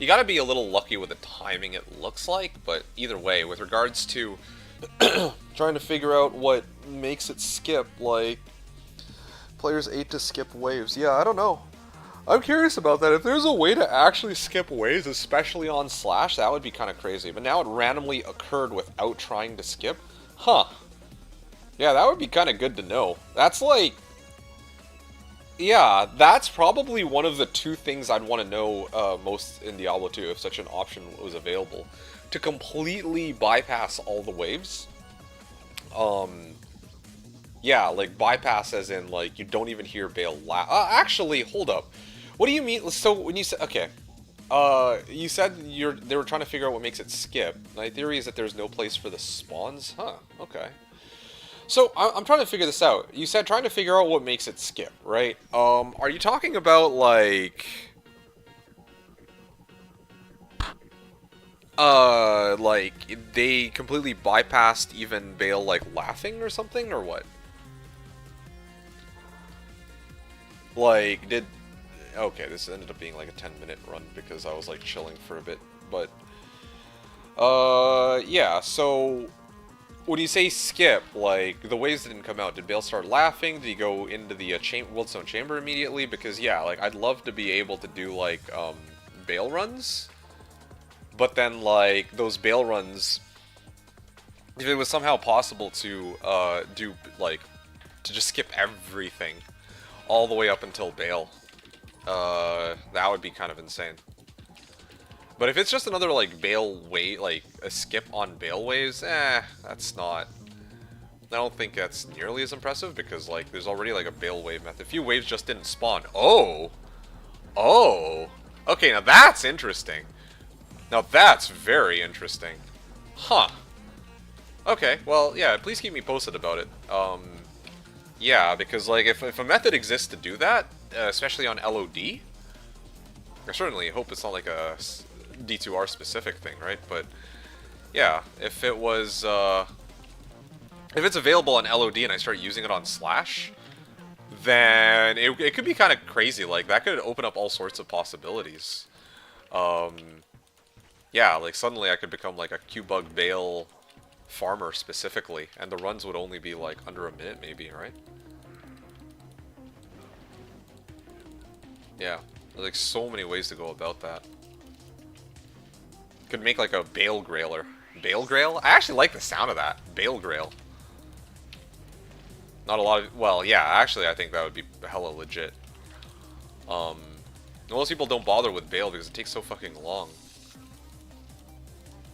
gotta be a little lucky with the timing, it looks like. But either way, with regards to... trying to figure out what makes it skip, like, players 8 to skip waves. Yeah, I don't know. I'm curious about that. If there's a way to actually skip waves, especially on Slash, that would be kind of crazy. But now it randomly occurred without trying to skip? Huh. Yeah, that would be kind of good to know. That's like... Yeah, that's probably one of the two things I'd want to know most in Diablo 2 if such an option was available. To completely bypass all the waves. Yeah, like bypass as in like you don't even hear Baal laugh. Actually, hold up. What do you mean? So when you said okay, you said they were trying to figure out what makes it skip. My theory is that there's no place for the spawns. Huh. Okay. So I'm trying to figure this out. You said trying to figure out what makes it skip, right? Are you talking about like they completely bypassed even Baal like laughing or something, or what? Like did okay, this ended up being like a 10-minute run because I was like chilling for a bit, but yeah, so when you say skip, like the waves didn't come out, did Baal start laughing? Did he go into the Wildstone chamber immediately? Because yeah, like I'd love to be able to do like Baal runs, but then like those Baal runs, if it was somehow possible to do like to just skip everything all the way up until Baal, that would be kind of insane. But if it's just another like Baal wave, like a skip on Baal waves, that's not. I don't think that's nearly as impressive because like there's already like a Baal wave method. A few waves just didn't spawn. Oh, okay. Now that's interesting. Now that's very interesting. Huh. Okay. Well, yeah. Please keep me posted about it. Yeah, because like if a method exists to do that, especially on LOD, I certainly hope it's not like a D2R specific thing, right? But yeah, if it was, if it's available on LOD and I start using it on Slash, then it could be kind of crazy. Like that could open up all sorts of possibilities. Yeah, like suddenly I could become like a Qbug Baal farmer specifically, and the runs would only be like under a minute maybe, right? Yeah, there's like so many ways to go about that. Could make like a Baal Grailer. Baal Grail? I actually like the sound of that. Baal Grail. Not a lot of... Well, yeah, actually I think that would be hella legit. Most people don't bother with Baal because it takes so fucking long.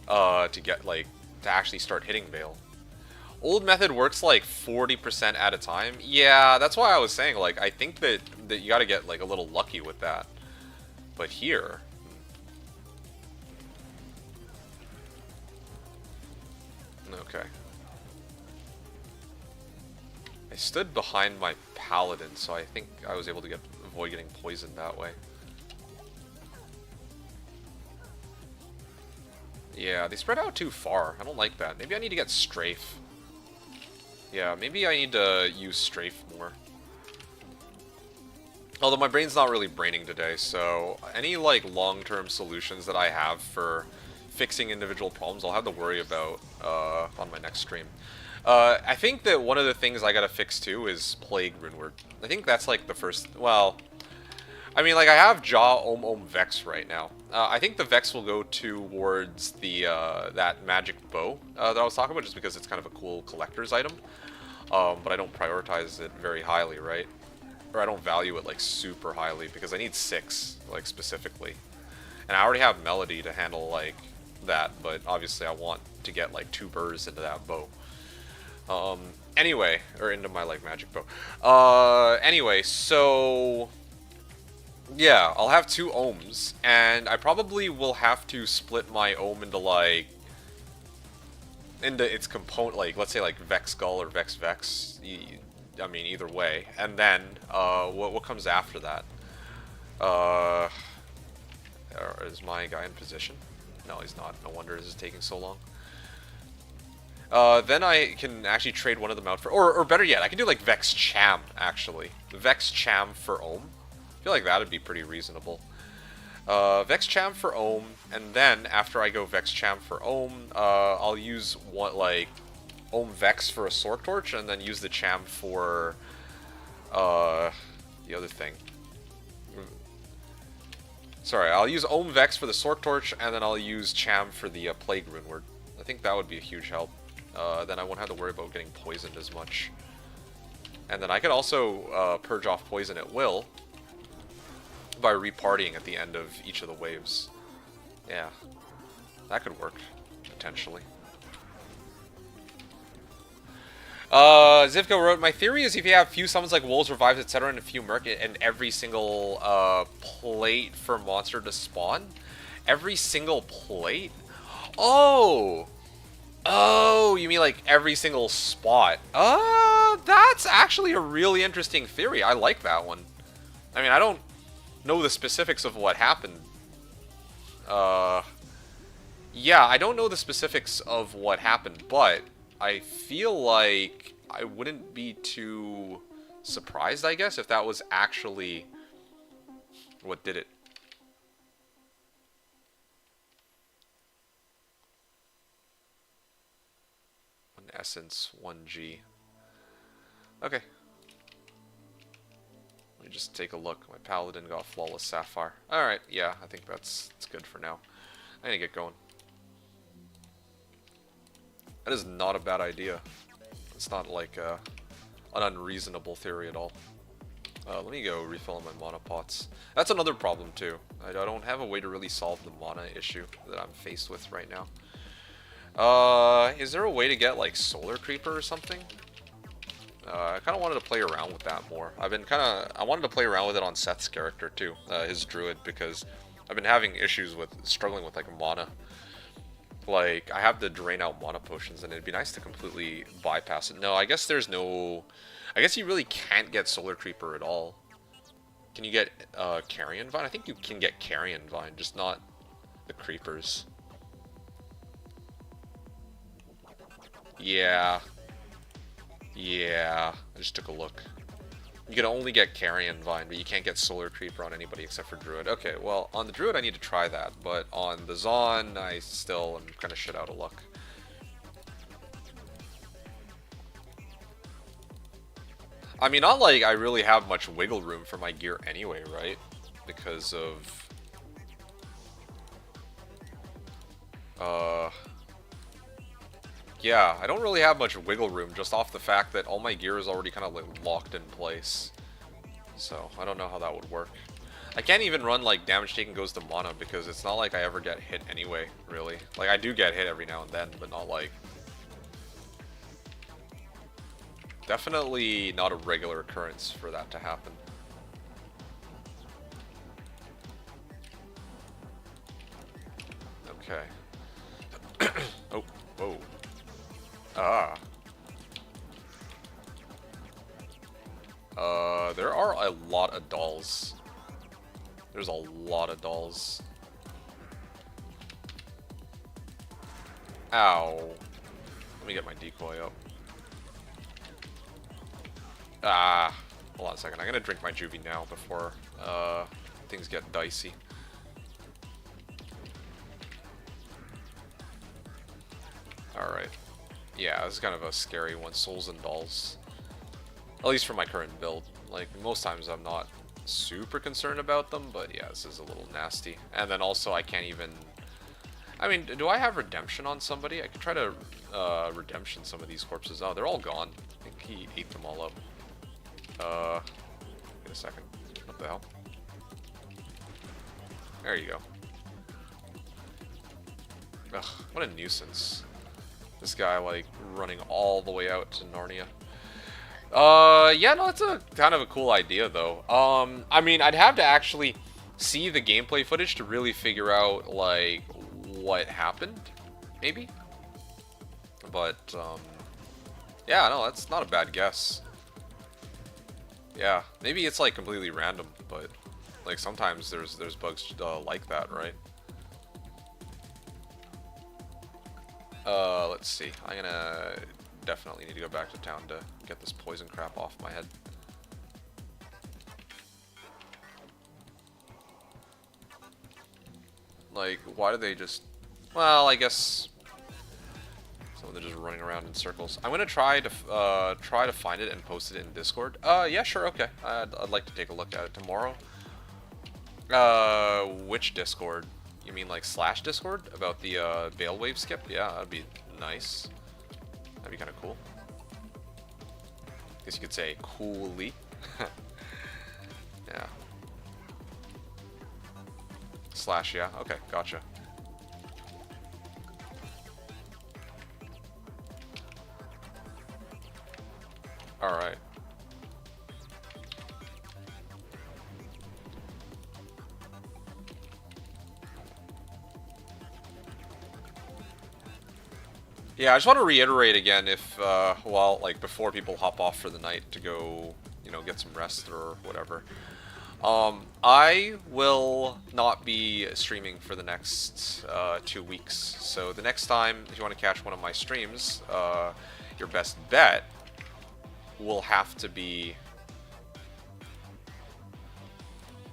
To get, like, to actually start hitting Baal. Old method works like 40% at a time. Yeah, that's why I was saying, like, I think that you gotta get, like, a little lucky with that. But here... Okay. I stood behind my paladin, so I think I was able to avoid getting poisoned that way. Yeah, they spread out too far. I don't like that. Maybe I need to get strafe. Yeah, maybe I need to use strafe more. Although my brain's not really braining today, so any like long-term solutions that I have for fixing individual problems I'll have to worry about on my next stream. I think that one of the things I gotta fix too is Plague Runeward. I think that's like the first, well, I mean, like, I have Jaw Om Vex right now. I think the Vex will go towards the, that magic bow that I was talking about, just because it's kind of a cool collector's item. But I don't prioritize it very highly, right? Or I don't value it, like, super highly, because I need 6, like, specifically. And I already have Melody to handle, like, that, but obviously I want to get, like, 2 burrs into that bow. Anyway, or into my, like, magic bow. Anyway, so... yeah, I'll have 2 ohms, and I probably will have to split my ohm into, like, into its component, like, let's say, like, Vex Gull or Vex Vex, I mean, either way, and then, what comes after that? Is my guy in position? No, he's not. No wonder this is taking so long. Then I can actually trade one of them out for, or better yet, I can do, like, Vex Cham, actually. Vex Cham for ohm. I feel like that would be pretty reasonable. Vex Cham for ohm, and then after I go Vex Cham for ohm, I'll use one, like, ohm Vex for a Sork Torch, and then use the Cham for other thing? Sorry, I'll use Ohm Vex for the Sork Torch, and then I'll use Cham for the Plague Rune Word. I think that would be a huge help. Then I won't have to worry about getting poisoned as much. And then I could also purge off poison at will by repartying at the end of each of the waves. Yeah, that could work, potentially. Zivko wrote, my theory is if you have few summons like wolves, revives, etc., and a few merc, and every single plate for monster to spawn, every single plate? Oh! Oh, you mean like every single spot? That's actually a really interesting theory. I like that one. I mean, I don't know the specifics of what happened. Yeah, I don't know the specifics of what happened, but I feel like I wouldn't be too surprised, I guess, if that was actually what did it. One essence, 1G. Okay. Let me just take a look. My paladin got flawless sapphire. Alright, yeah, I think that's good for now. I need to get going. That is not a bad idea. It's not like an unreasonable theory at all. Let me go refill my mana pots. That's another problem too. I don't have a way to really solve the mana issue that I'm faced with right now. Is there a way to get like Solar Creeper or something? I kind of wanted to play around with that more. I wanted to play around with it on Seth's character too, his druid, because I've been having issues with struggling with like mana. Like, I have to drain out mana potions, and it'd be nice to completely bypass it. No, I guess there's no... I guess you really can't get Solar Creeper at all. Can you get Carrion Vine? I think you can get Carrion Vine, just not the Creepers. Yeah. Yeah. I just took a look. You can only get Carrion Vine, but you can't get Solar Creeper on anybody except for Druid. Okay, well, on the Druid I need to try that, but on the Zon, I still am kind of shit out of luck. I mean, not like I really have much wiggle room for my gear anyway, right? Because of... Yeah, I don't really have much wiggle room just off the fact that all my gear is already kind of like locked in place. So, I don't know how that would work. I can't even run like damage taken goes to mana because it's not like I ever get hit anyway, really. Like, I do get hit every now and then, but not like... Definitely not a regular occurrence for that to happen. Okay. Oh, whoa. Ah. There are a lot of dolls. There's a lot of dolls. Ow. Let me get my decoy up. Ah. Hold on a second. I'm gonna drink my juvie now before things get dicey. Alright. Yeah, this is kind of a scary one. Souls and dolls. At least for my current build. Like, most times I'm not super concerned about them, but yeah, this is a little nasty. And then also I can't even... I mean, do I have redemption on somebody? I could try to redemption some of these corpses. Oh, they're all gone. I think he ate them all up. Wait a second. What the hell? There you go. Ugh, what a nuisance. This guy, like, running all the way out to Narnia. Yeah, no, it's a kind of a cool idea, though. I mean, I'd have to actually see the gameplay footage to really figure out, like, what happened, maybe? But, yeah, no, that's not a bad guess. Yeah, maybe it's, like, completely random, but, like, sometimes there's bugs like that, right? Let's see. I'm gonna definitely need to go back to town to get this poison crap off my head. Like, why do they just... Well, I guess... So when they're just running around in circles. I'm gonna try to find it and post it in Discord. Yeah, sure, okay. I'd like to take a look at it tomorrow. Which Discord? You mean like Slash Discord about the Baal wave skip? Yeah, that'd be nice. That'd be kind of cool. Guess you could say coolly. Yeah. Slash, yeah. Okay, gotcha. Alright. Yeah, I just want to reiterate again if, well, like, before people hop off for the night to go, you know, get some rest or whatever. I will not be streaming for the next 2 weeks. So the next time, if you want to catch one of my streams, your best bet will have to be...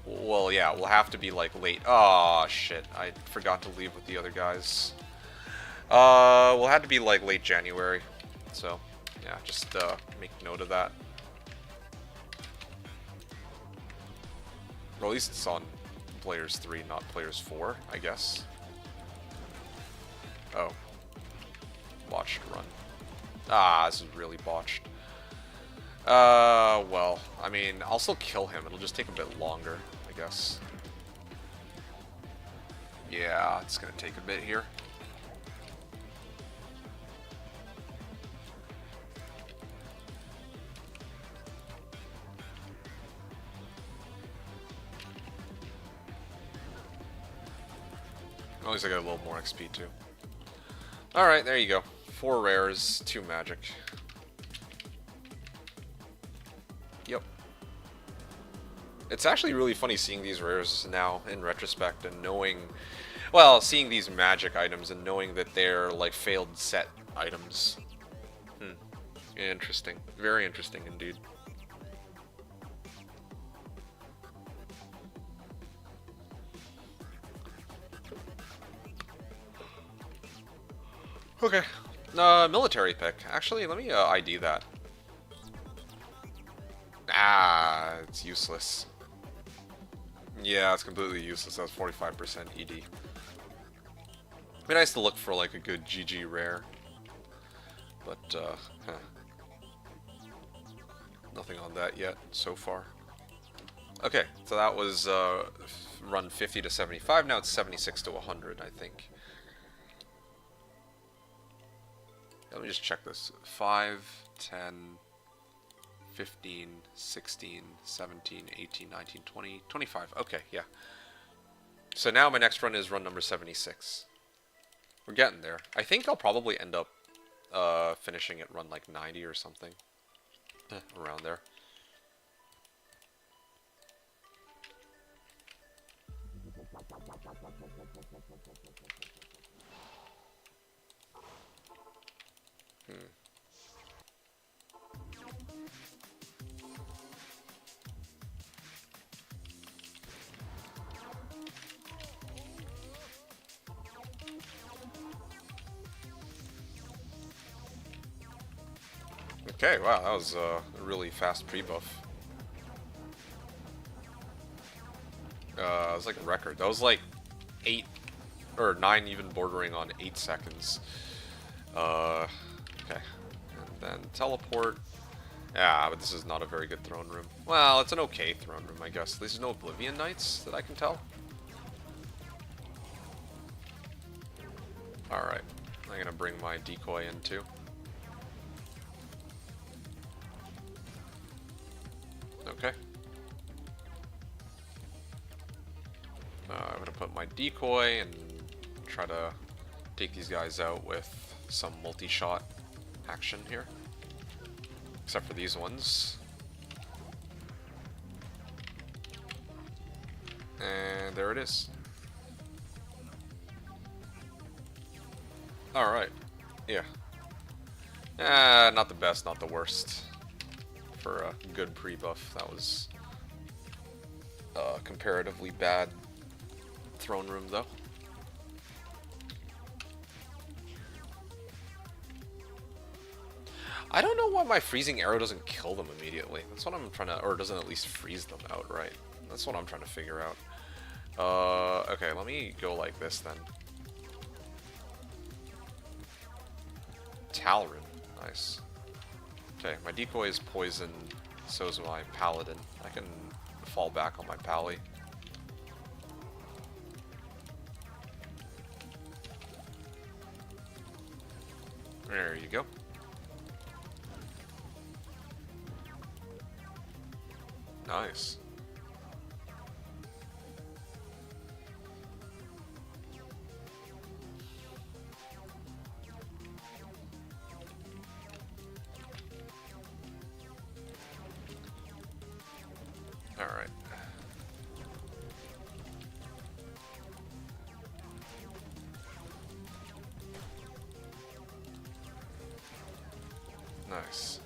Well, yeah, will have to be, like, late... Aw, shit. I forgot to leave with the other guys. We'll have to be, like, late January. So, yeah, just make note of that. Well, at least it's on Players 3, not Players 4, I guess. Oh. Botched run. Ah, this is really botched. Well, I mean, I'll still kill him. It'll just take a bit longer, I guess. Yeah, it's gonna take a bit here. At least I got a little more XP too. Alright, there you go. 4 rares, 2 magic. Yep. It's actually really funny seeing these rares now in retrospect and knowing... Well, seeing these magic items and knowing that they're like failed set items. Interesting. Very interesting indeed. Okay. Military pick. Actually, let me ID that. Ah, it's useless. Yeah, it's completely useless. That was 45% ED. It'd be nice to look for like a good GG rare. But, nothing on that yet so far. Okay, so that was run 50 to 75. Now it's 76 to 100, I think. Let me just check this. 5, 10, 15, 16, 17, 18, 19, 20, 25. Okay, yeah. So now my next run is run number 76. We're getting there. I think I'll probably end up finishing at run like 90 or something. Around there. Okay, wow, that was a really fast pre-buff. It was like a record. That was like 8 or 9, even bordering on 8 seconds. Okay, and then teleport. Yeah, but this is not a very good throne room. Well, it's an okay throne room, I guess. There's no Oblivion Knights that I can tell. Alright, I'm gonna bring my decoy in too. Okay. I'm gonna put my decoy and try to take these guys out with some multi-shot action here. Except for these ones. And there it is. Alright. Yeah. Not the best, not the worst. For a good pre-buff, that was a comparatively bad throne room, though. I don't know why my freezing arrow doesn't kill them immediately. That's what I'm trying to, or doesn't at least freeze them outright. That's what I'm trying to figure out. Okay, let me go like this then. Talron, nice. Okay, my decoy is poison, so is my paladin. I can fall back on my pally. There you go. Nice. All right. Nice.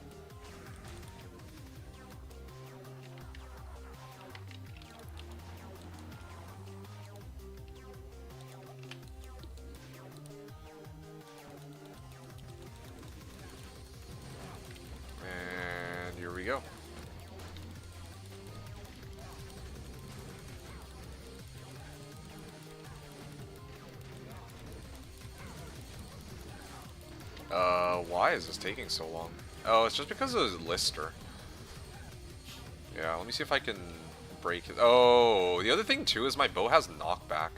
And here we go. Why is this taking so long? Oh, it's just because of Lister. Yeah, let me see if I can break it. Oh, the other thing too is my bow has knockback.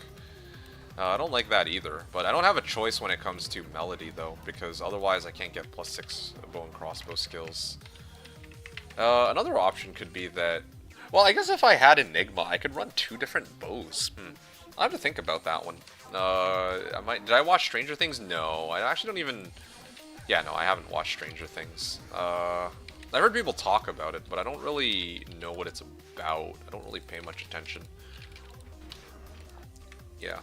I don't like that either, but I don't have a choice when it comes to Melody though, because otherwise I can't get +6 bow and crossbow skills. Another option could be that, well, I guess if I had Enigma, I could run 2 different bows. I'll have to think about that one. Did I watch Stranger Things? No, I actually don't even... Yeah, no, I haven't watched Stranger Things. I heard people talk about it, but I don't really know what it's about. I don't really pay much attention. Yeah.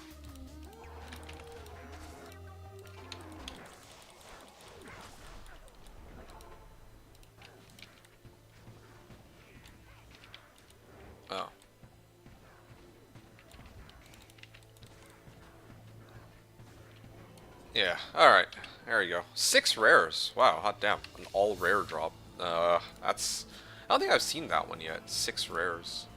Oh. Yeah, alright. There we go. 6 rares. Wow, hot damn. An all rare drop. That's... I don't think I've seen that one yet. 6 rares.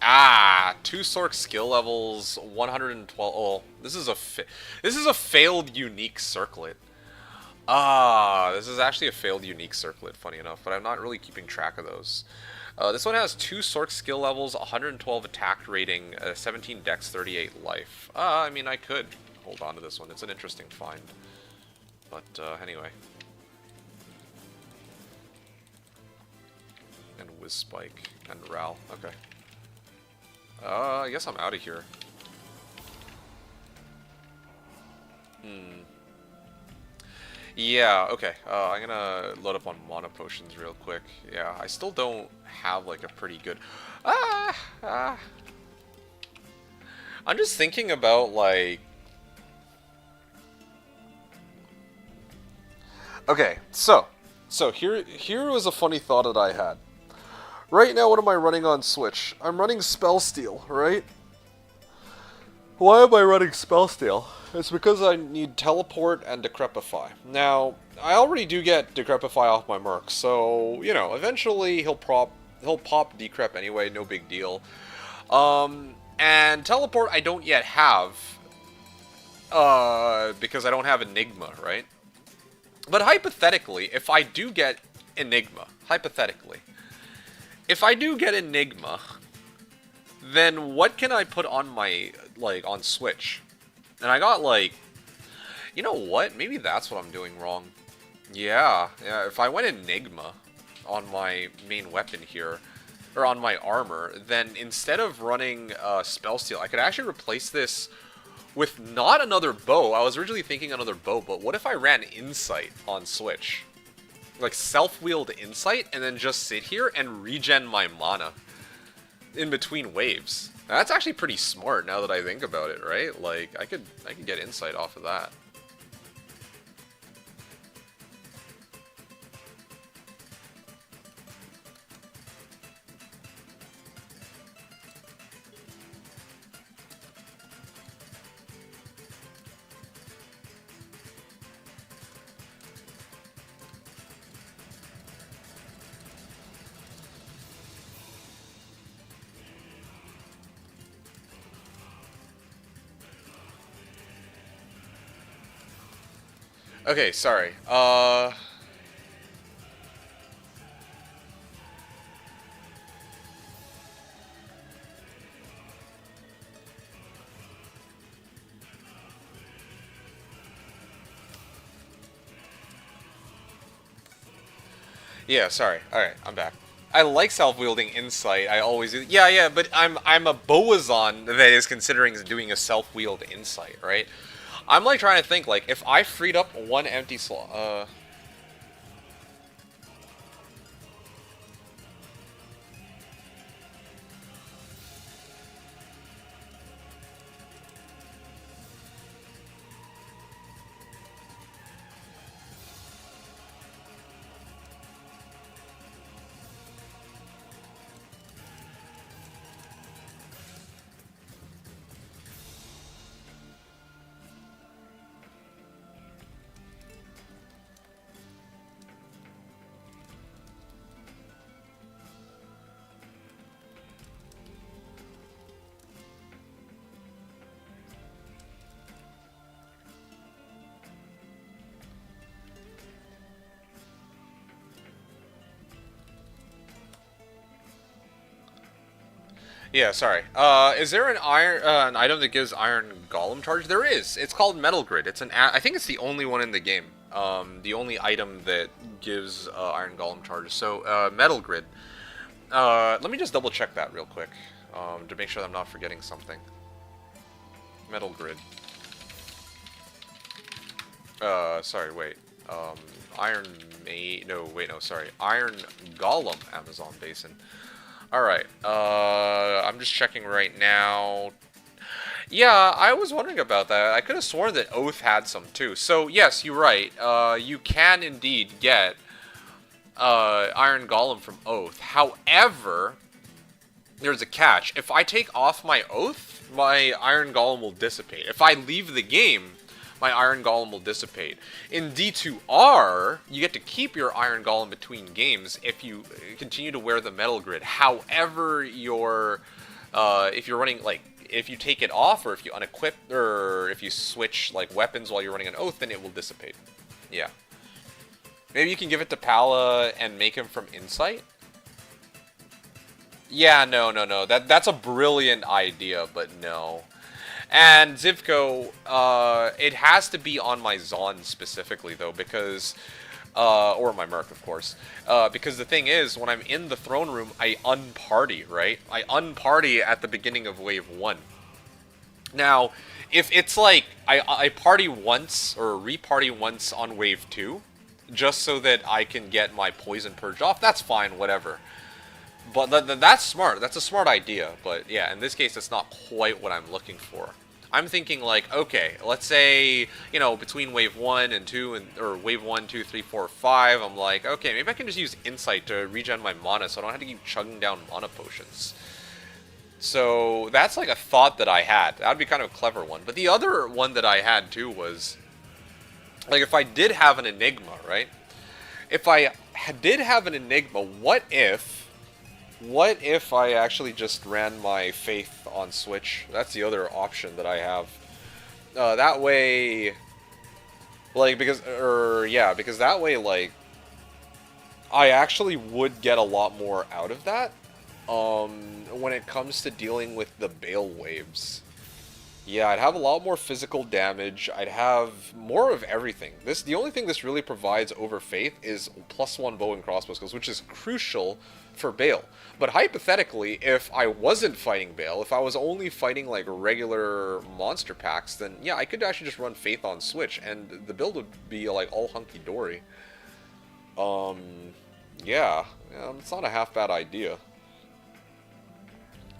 Ah, 2 Sork skill levels, 112. Oh, this is a failed unique circlet. Ah, this is actually a failed unique circlet, funny enough, but I'm not really keeping track of those. This one has 2 Sork skill levels, 112 attack rating, 17 dex, 38 life. I mean, I could hold on to this one. It's an interesting find. But, anyway. And Whizspike and Ral. Okay. I guess I'm out of here. Yeah, okay. I'm gonna load up on mana potions real quick. Yeah, I still don't have like a pretty good... I'm just thinking about like... Okay, so here was a funny thought that I had. Right now, what am I running on Switch? I'm running Spellsteal, right? Why am I running Spellsteal? It's because I need Teleport and Decrepify. Now, I already do get Decrepify off my Merc, so, you know, eventually he'll pop Decrep anyway, no big deal. And Teleport I don't yet have, because I don't have Enigma, right? But hypothetically, if I do get Enigma, if I do get Enigma, then what can I put on my, like, on Switch? And I got, like, you know what? Maybe that's what I'm doing wrong. Yeah, if I went Enigma on my main weapon here, or on my armor, then instead of running Spellsteal, I could actually replace this with not another bow. I was originally thinking another bow, but what if I ran Insight on Switch? Like, self-wield Insight, and then just sit here and regen my mana in between waves. Now, that's actually pretty smart now that I think about it, right? Like, I could get Insight off of that. Okay, sorry. Yeah, sorry. Alright, I'm back. I like self-wielding insight. I always do. Yeah, yeah, but I'm a Bowazon that is considering doing a self-wield insight, right? I'm like trying to think like if I freed up one empty slot. Yeah, sorry. Is there an item that gives Iron Golem charge? There is. It's called Metal Grid. I think it's the only one in the game. The only item that gives Iron Golem charge. So Metal Grid. Let me just double check that real quick, to make sure that I'm not forgetting something. Metal Grid. Sorry, wait. Iron May. No, wait, no, sorry. Iron Golem Amazon Basin. Alright, I'm just checking right now. Yeah, I was wondering about that. I could have sworn that Oath had some too. So, yes, you're right. You can indeed get Iron Golem from Oath. However, there's a catch. If I take off my Oath, my Iron Golem will dissipate. If I leave the game, my Iron Golem will dissipate. In D2R, you get to keep your Iron Golem between games if you continue to wear the Metal Grid. However, if you're running, like, if you take it off, or if you unequip, or if you switch, like, weapons while you're running an Oath, then it will dissipate. Yeah. Maybe you can give it to Pala and make him from Insight? Yeah, no. That's a brilliant idea, but no. And Zivko, it has to be on my Zon specifically, though, because, or my Merc, of course, because the thing is, when I'm in the throne room, I unparty, right? I unparty at the beginning of Wave 1. Now, if it's like, I party once, or reparty once on Wave 2, just so that I can get my Poison purged off, that's fine, whatever. But that's smart. That's a smart idea. But yeah, in this case, it's not quite what I'm looking for. I'm thinking like, okay, let's say, you know, between wave 1 and 2, or wave 1, 2, 3, 4, 5, I'm like, okay, maybe I can just use Insight to regen my mana so I don't have to keep chugging down mana potions. So that's like a thought that I had. That would be kind of a clever one. But the other one that I had too was, like, if I did have an Enigma, right? If I did have an Enigma, what if I actually just ran my Faith on Switch? That's the other option that I have. That way, like, because that way, like, I actually would get a lot more out of that, when it comes to dealing with the Baal waves. Yeah, I'd have a lot more physical damage. I'd have more of everything. The only thing this really provides over Faith is +1 bow and crossbow skills, which is crucial for Baal. But hypothetically, if I wasn't fighting Baal, if I was only fighting like regular monster packs, then yeah, I could actually just run Faith on Switch, and the build would be like all hunky-dory. Yeah, it's not a half bad idea.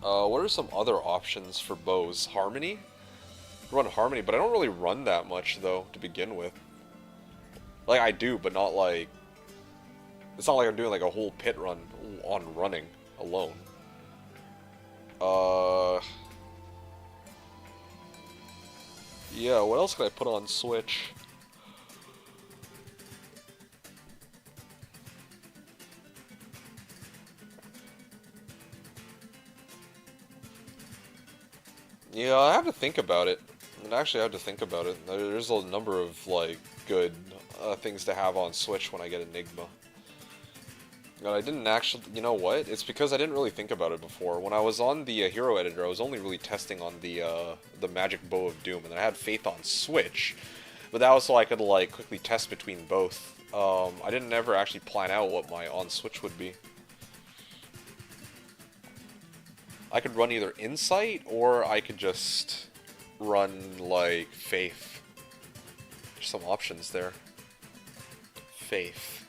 What are some other options for bows? Harmony? Run Harmony, but I don't really run that much, though, to begin with. Like, I do, but not like... It's not like I'm doing like a whole pit run on running alone. Yeah, what else can I put on Switch? Yeah, I have to think about it. And actually, I have to think about it. There's a number of like good things to have on Switch when I get Enigma. But I didn't actually, you know what? It's because I didn't really think about it before. When I was on the hero editor, I was only really testing on the Magic Bow of Doom, and I had faith on Switch, but that was so I could like quickly test between both. I didn't ever actually plan out what my on Switch would be. I could run either Insight or I could just run like Faith. There's some options there. Faith.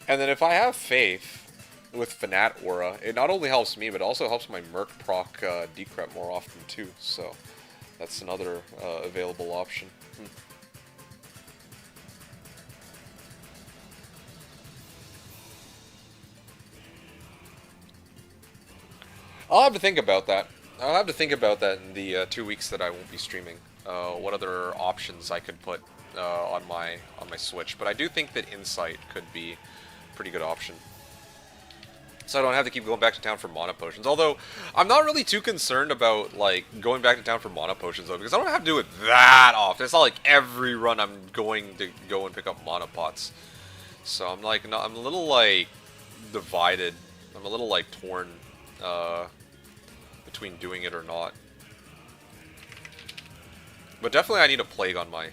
And then if I have Faith with Fanat Aura, it not only helps me, but also helps my Merc proc Decrep more often too. So that's another available option. I'll have to think about that. I'll have to think about that in the 2 weeks that I won't be streaming. What other options I could put on my Switch, but I do think that Insight could be a pretty good option. So I don't have to keep going back to town for mana potions. Although I'm not really too concerned about like going back to town for mana potions though, because I don't have to do it that often. It's not like every run I'm going to go and pick up mana pots. So I'm like, no, I'm a little like divided. I'm a little like torn between doing it or not. But definitely I need a plague on my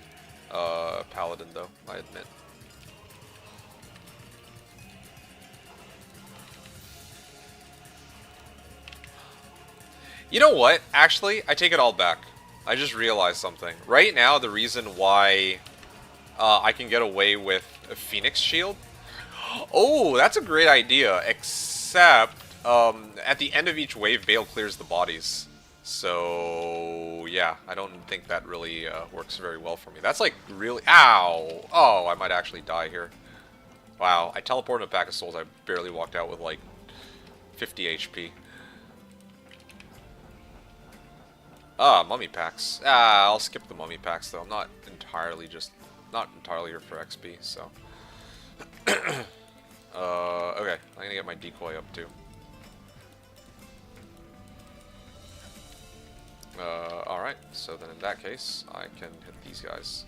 paladin though, I admit. You know what? Actually, I take it all back. I just realized something. Right now, the reason why I can get away with a Phoenix Shield... Oh, that's a great idea. Except, at the end of each wave, Baal clears the bodies. So, yeah, I don't think that really works very well for me. That's like really... Ow! Oh, I might actually die here. Wow, I teleported a pack of souls. I barely walked out with like 50 HP. Mummy packs. I'll skip the mummy packs though. I'm not entirely here for XP, so. Okay, I'm gonna get my decoy up too. Alright, so then in that case, I can hit these guys.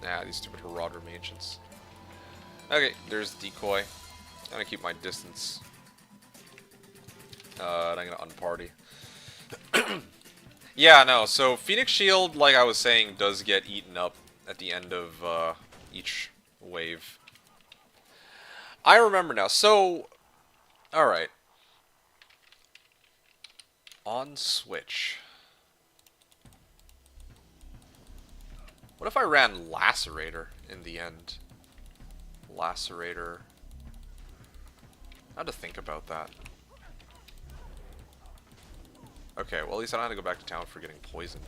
Nah, these stupid Haradrim Ancients. Okay, there's decoy. I'm gonna keep my distance. And I'm gonna unparty. Yeah, no, so Phoenix Shield, like I was saying, does get eaten up at the end of each wave. I remember now. So, alright. On Switch. What if I ran Lacerator in the end? Lacerator. I had to think about that. Okay, well at least I don't have to go back to town for getting poisoned.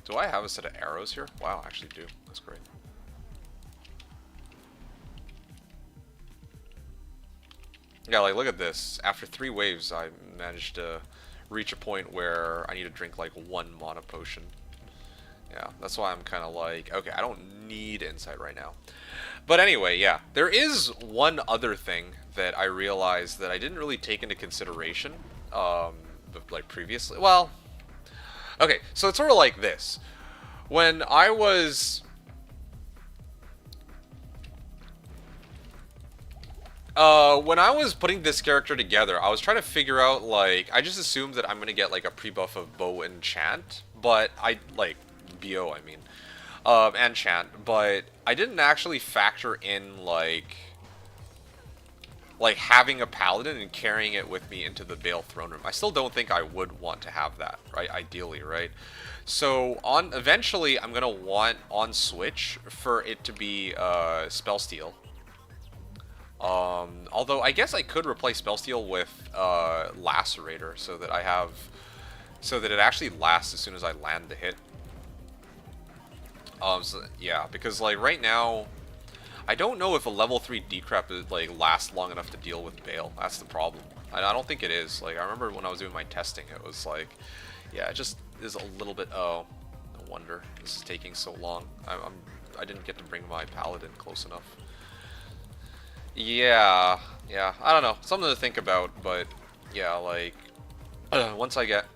Do I have a set of arrows here? Wow, I actually do. That's great. Yeah, like look at this. After 3 waves, I managed to reach a point where I need to drink like 1 mana potion. Yeah, that's why I'm kind of like, okay, I don't need insight right now. But anyway, yeah, there is one other thing that I realized that I didn't really take into consideration, like previously. Well, okay, so it's sort of like this. When I was... when I was putting this character together, I was trying to figure out, like, I just assumed that I'm going to get, like, a pre-buff of Bow Enchant, but BO, I mean, enchant, but I didn't actually factor in, like having a paladin and carrying it with me into the Baal throne room. I still don't think I would want to have that, right? Ideally, right? So, eventually, I'm gonna want, on Switch, for it to be, Spellsteal. Although, I guess I could replace Spellsteal with, Lacerator, so that it actually lasts as soon as I land the hit. So, yeah, because, like, right now, I don't know if a level 3 Decrep, like, lasts long enough to deal with Baal. That's the problem. I don't think it is. Like, I remember when I was doing my testing, it was like, yeah, it just is a little bit, oh, no wonder this is taking so long. I didn't get to bring my paladin close enough. Yeah, I don't know, something to think about, but yeah, like, once I get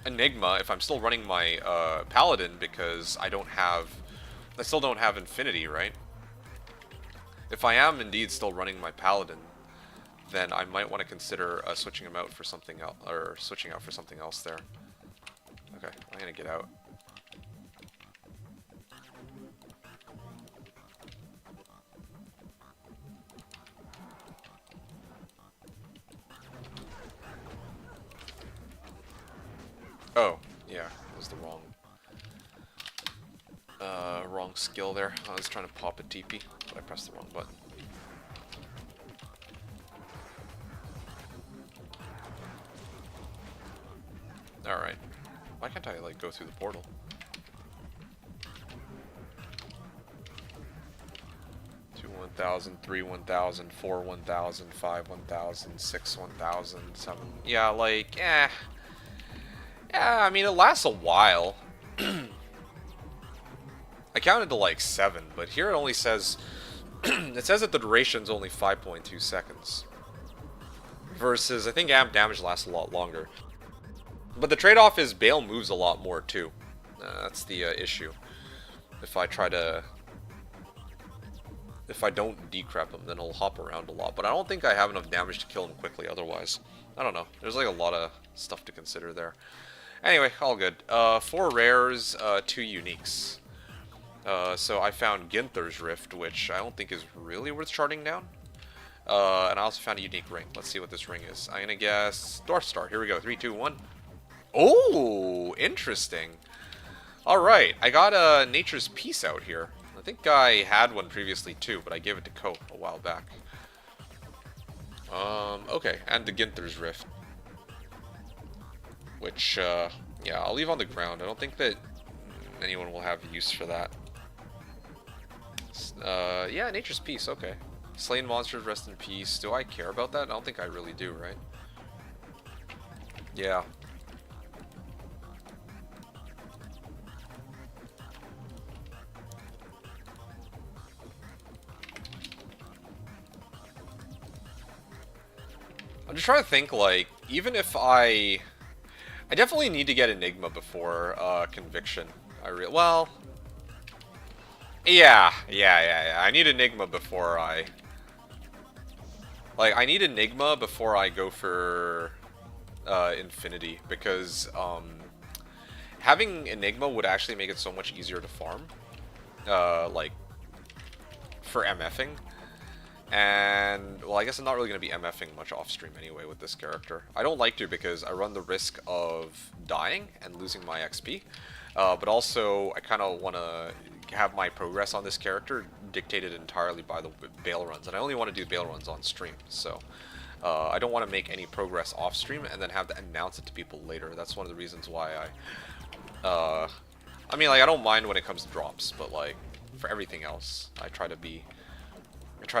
Enigma, if I'm still running my paladin, because I still don't have Infinity, right? If I am indeed still running my paladin, then I might want to consider switching him out for something else, or switching out for something else there. Okay, I'm gonna get out. Oh, yeah, that was the wrong skill there. I was trying to pop a TP, but I pressed the wrong button. Alright. Why can't I, like, go through the portal? Two 1,000, 3 1,000, 4 1,000, 5 1,000, 6 1,000, 7... Yeah, like, eh. Yeah, I mean, it lasts a while. I counted to like 7, but here it only says... it says that the duration's only 5.2 seconds. Versus, I think amp damage lasts a lot longer. But the trade-off is Baal moves a lot more, too. That's the issue. If I don't decrep him, then he'll hop around a lot. But I don't think I have enough damage to kill him quickly otherwise. I don't know. There's like a lot of stuff to consider there. Anyway, all good. 4 rares, 2 uniques. So I found Ginther's Rift, which I don't think is really worth charting down. And I also found a unique ring. Let's see what this ring is. I'm gonna guess Dwarf Star. Here we go. 3, 2, 1. Oh, interesting. Alright, I got Nature's Peace out here. I think I had one previously too, but I gave it to Cope a while back. Okay, and the Ginther's Rift. Which, yeah, I'll leave on the ground. I don't think that anyone will have use for that. Yeah, Nature's Peace, okay. Slain monsters, rest in peace. Do I care about that? I don't think I really do, right? Yeah. I'm just trying to think, like, even if I definitely need to get Enigma before Conviction. Well, yeah. I need Enigma before I need Enigma before I go for Infinity, because having Enigma would actually make it so much easier to farm, like for MFing. And, well, I guess I'm not really going to be MFing much off-stream anyway with this character. I don't like to because I run the risk of dying and losing my XP. But also, I kind of want to have my progress on this character dictated entirely by the Baal runs. And I only want to do Baal runs on stream, so... I don't want to make any progress off-stream and then have to announce it to people later. That's one of the reasons why I mean, like, I don't mind when it comes to drops, but, like, for everything else, I try to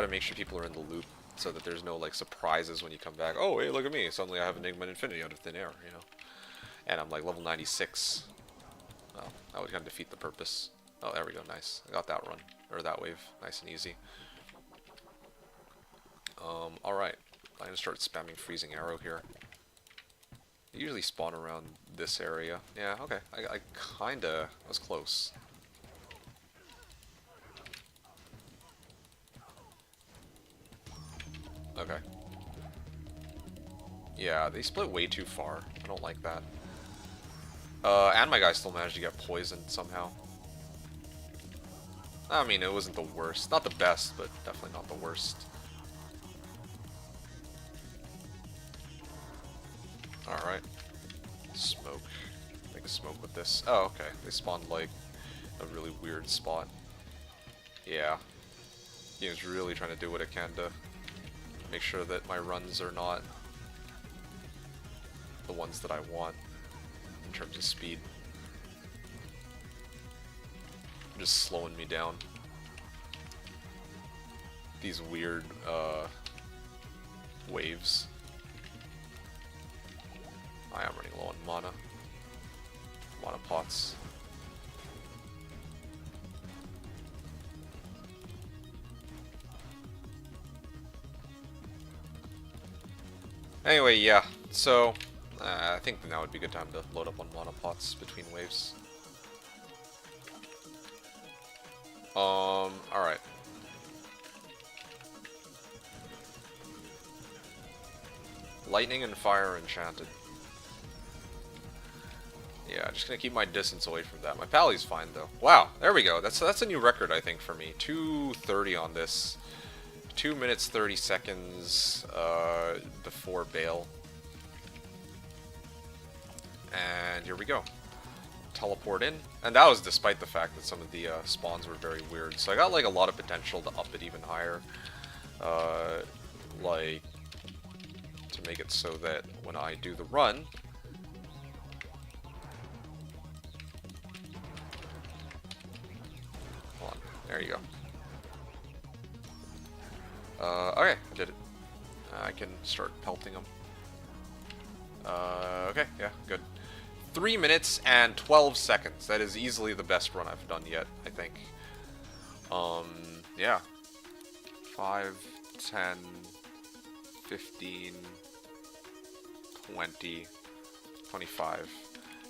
make sure people are in the loop so that there's no, like, surprises when you come back. Oh, hey, look at me. Suddenly I have Enigma and Infinity out of thin air, you know. And I'm, like, level 96. Well, that would kind of defeat the purpose. Oh, there we go. Nice. I got that run. Or that wave. Nice and easy. Alright. I'm going to start spamming Freezing Arrow here. They usually spawn around this area. Yeah, okay. I kinda was close. Okay. Yeah, they split way too far. I don't like that. And my guy still managed to get poisoned somehow. I mean, it wasn't the worst. Not the best, but definitely not the worst. Alright. Smoke. Make a smoke with this. Oh, okay. They spawned, like, a really weird spot. Yeah. Game's really trying to do what it can to make sure that my runs are not the ones that I want in terms of speed. Just slowing me down. These weird waves. I am running low on mana. Mana pots. Anyway, yeah. So I think now would be a good time to load up on monopots between waves. Alright. Lightning and fire enchanted. Yeah, just gonna keep my distance away from that. My pally's fine though. Wow, there we go. That's a new record I think for me. 2:30 on this. 2 minutes 30 seconds before Baal. And here we go. Teleport in, and that was despite the fact that some of the spawns were very weird. So I got like a lot of potential to up it even higher, like to make it so that when I do the run, hold on, there you go. Okay, I did it. I can start pelting them. Okay, yeah, good. 3 minutes and 12 seconds. That is easily the best run I've done yet, I think. Yeah. 5, 10, 15, 20, 25.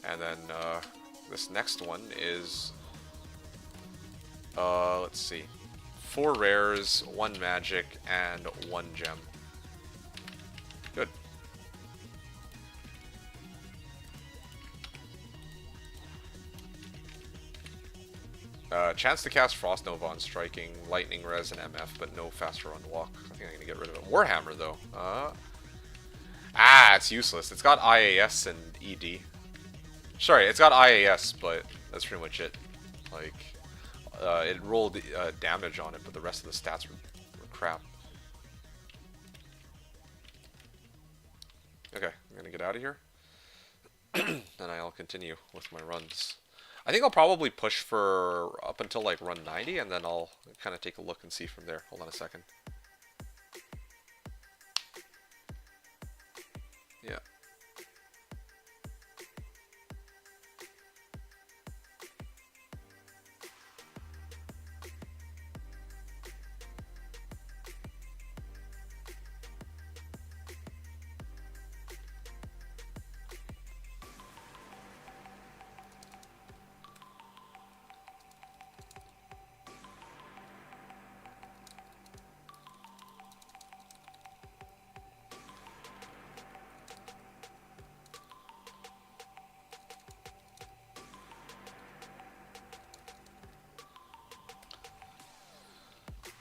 And then, this next one is, let's see. 4 rares, 1 magic, and 1 gem. Good. Chance to cast Frost Nova on striking, Lightning Res, and MF, but no faster on walk. I think I'm gonna get rid of it. Warhammer, though. It's useless. It's got IAS and ED. Sorry, it's got IAS, but that's pretty much it. Like, it rolled damage on it, but the rest of the stats were crap. Okay, I'm gonna get out of here. Then I'll continue with my runs. I think I'll probably push for up until like run 90, and then I'll kind of take a look and see from there. Hold on a second. Yeah.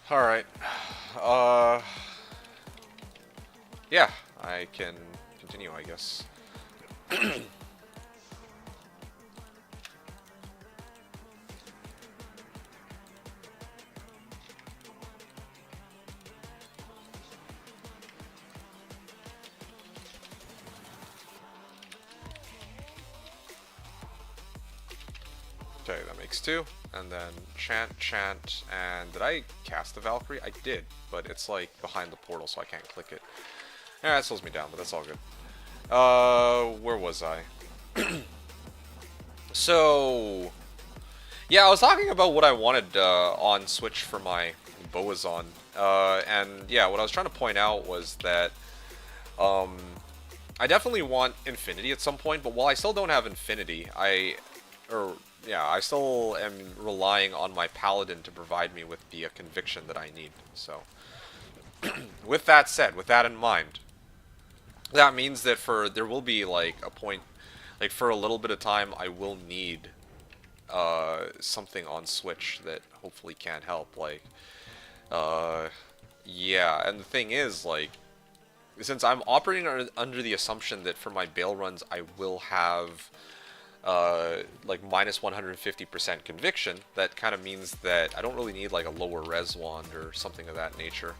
Alright. Yeah, I can continue, I guess. Okay, that makes 2. And then chant, and did I cast the Valkyrie? I did, but it's like behind the portal, so I can't click it. Yeah, that slows me down, but that's all good. Where was I? So, yeah, I was talking about what I wanted on Switch for my Bowazon. And yeah, what I was trying to point out was that I definitely want Infinity at some point, but while I still don't have Infinity, I still am relying on my Paladin to provide me with the conviction that I need. So, with that said, with that in mind, that means that there will be like a point, like for a little bit of time, I will need something on Switch that hopefully can help. Like, yeah, and the thing is, like, since I'm operating under the assumption that for my Baal runs, I will have like minus 150% conviction, that kind of means that I don't really need like a lower res wand or something of that nature.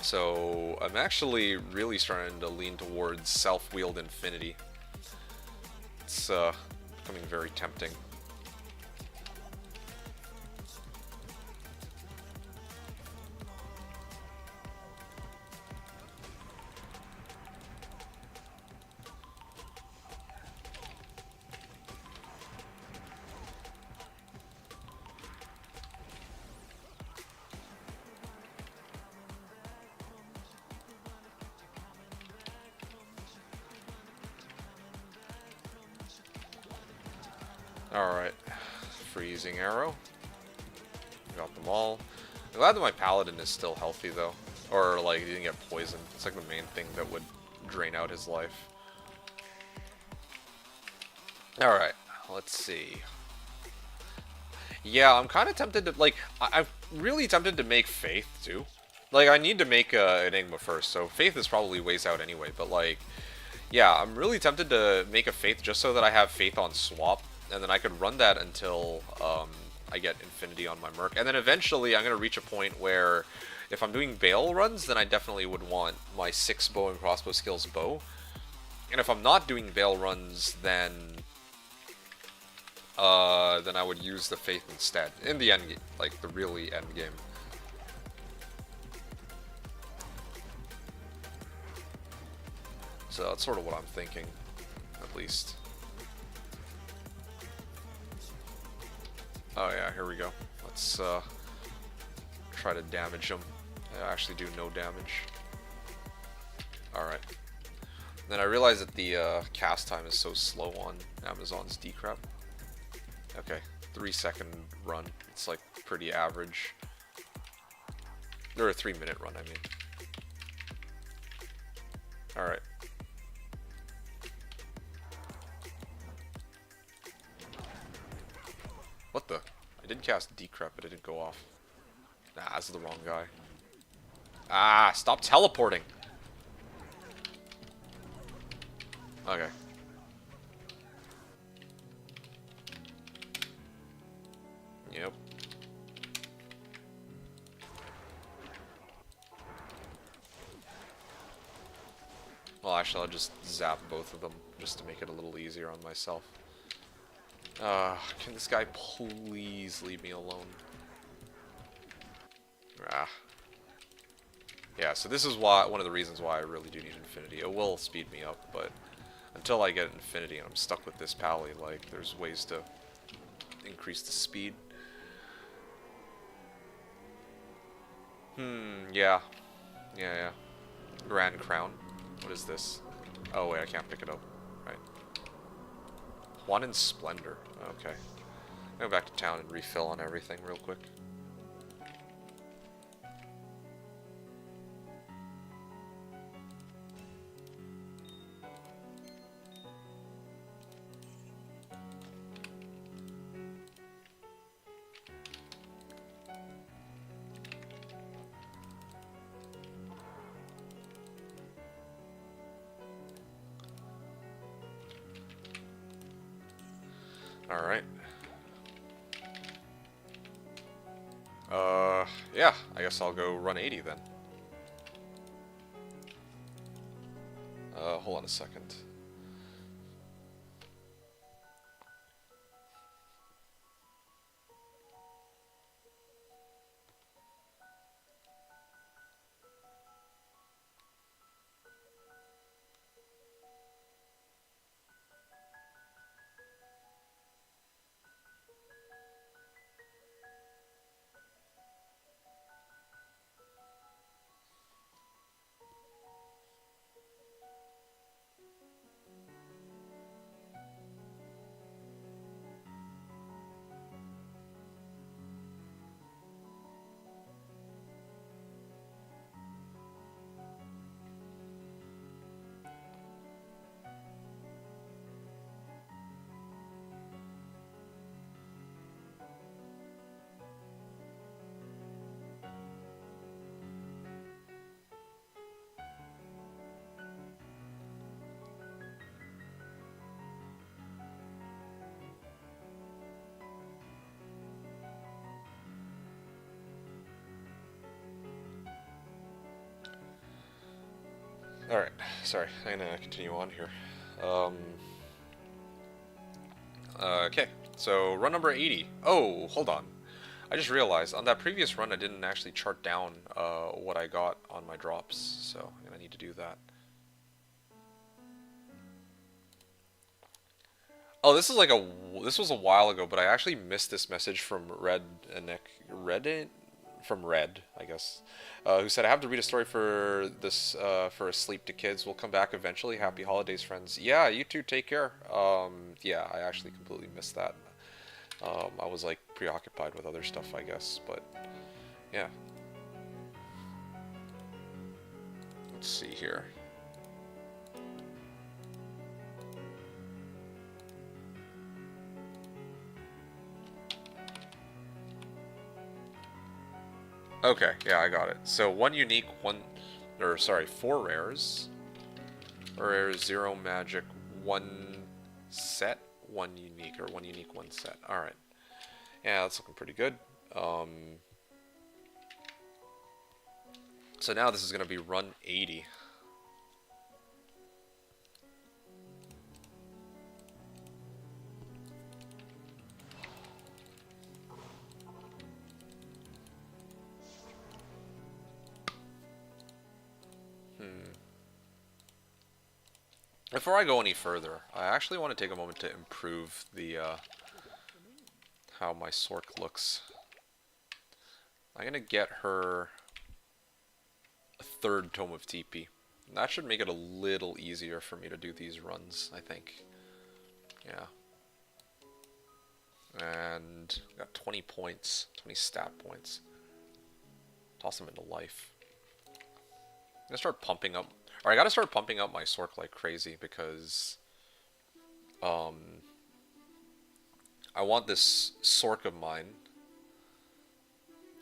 So I'm actually really starting to lean towards self-wheeled Infinity. It's becoming very tempting. Alright. Freezing arrow. Got them all. I'm glad that my paladin is still healthy though. Or like he didn't get poisoned. It's like the main thing that would drain out his life. Alright, let's see. Yeah, I'm kind of tempted to, like, I'm really tempted to make Faith, too. Like, I need to make Enigma first, so Faith is probably ways out anyway, but, like, yeah, I'm really tempted to make a Faith just so that I have Faith on swap, and then I could run that until I get Infinity on my Merc. And then eventually I'm going to reach a point where if I'm doing Baal runs, then I definitely would want my 6 bow and crossbow skills bow. And if I'm not doing Baal runs, then I would use the Faith instead. In the end, like, the really end game. So that's sort of what I'm thinking, at least. Oh yeah, here we go. Let's try to damage him. I actually do no damage. Alright. Then I realize that the cast time is so slow on Amazon's decrep. Okay, 3-second run. It's like pretty average. Or a 3-minute run, I mean. Alright. What the? I did cast decrep, but it didn't go off. Nah, that's the wrong guy. Ah, stop teleporting! Okay. Yep. Well, actually, I'll just zap both of them, just to make it a little easier on myself. Can this guy please leave me alone? Ah. Yeah, so this is why one of the reasons why I really do need Infinity. It will speed me up, but until I get Infinity and I'm stuck with this pally, like, there's ways to increase the speed. Yeah. Yeah. Grand Crown. What is this? Oh, wait, I can't pick it up. Right. Juan in Splendor. Okay. Go back to town and refill on everything real quick. Alright. Yeah, I guess I'll go run 80 then. Hold on a second. Alright, sorry, I'm gonna continue on here. Okay, so run number 80. Oh, hold on. I just realized, on that previous run I didn't actually chart down what I got on my drops, so I'm gonna need to do that. Oh, this was a while ago, but I actually missed this message from from Red, I guess, who said, I have to read a story for this, for Asleep to Kids. We'll come back eventually. Happy holidays, friends. Yeah, you too. Take care. Yeah, I actually completely missed that. I was like preoccupied with other stuff, I guess, but yeah. Let's see here. Okay, yeah, I got it. So one unique, four rares. 4 rares, 0 magic, 1 set, 1 unique, or 1 unique, 1 set. Alright. Yeah, that's looking pretty good. So now this is going to be run 80. Before I go any further, I actually want to take a moment to improve the, how my Sork looks. I'm going to get her a 3rd Tome of TP. That should make it a little easier for me to do these runs, I think. Yeah. And got 20 points, 20 stat points. Toss them into life. I'm gonna start pumping up. Or I gotta start pumping up my Sork like crazy because I want this Sork of mine.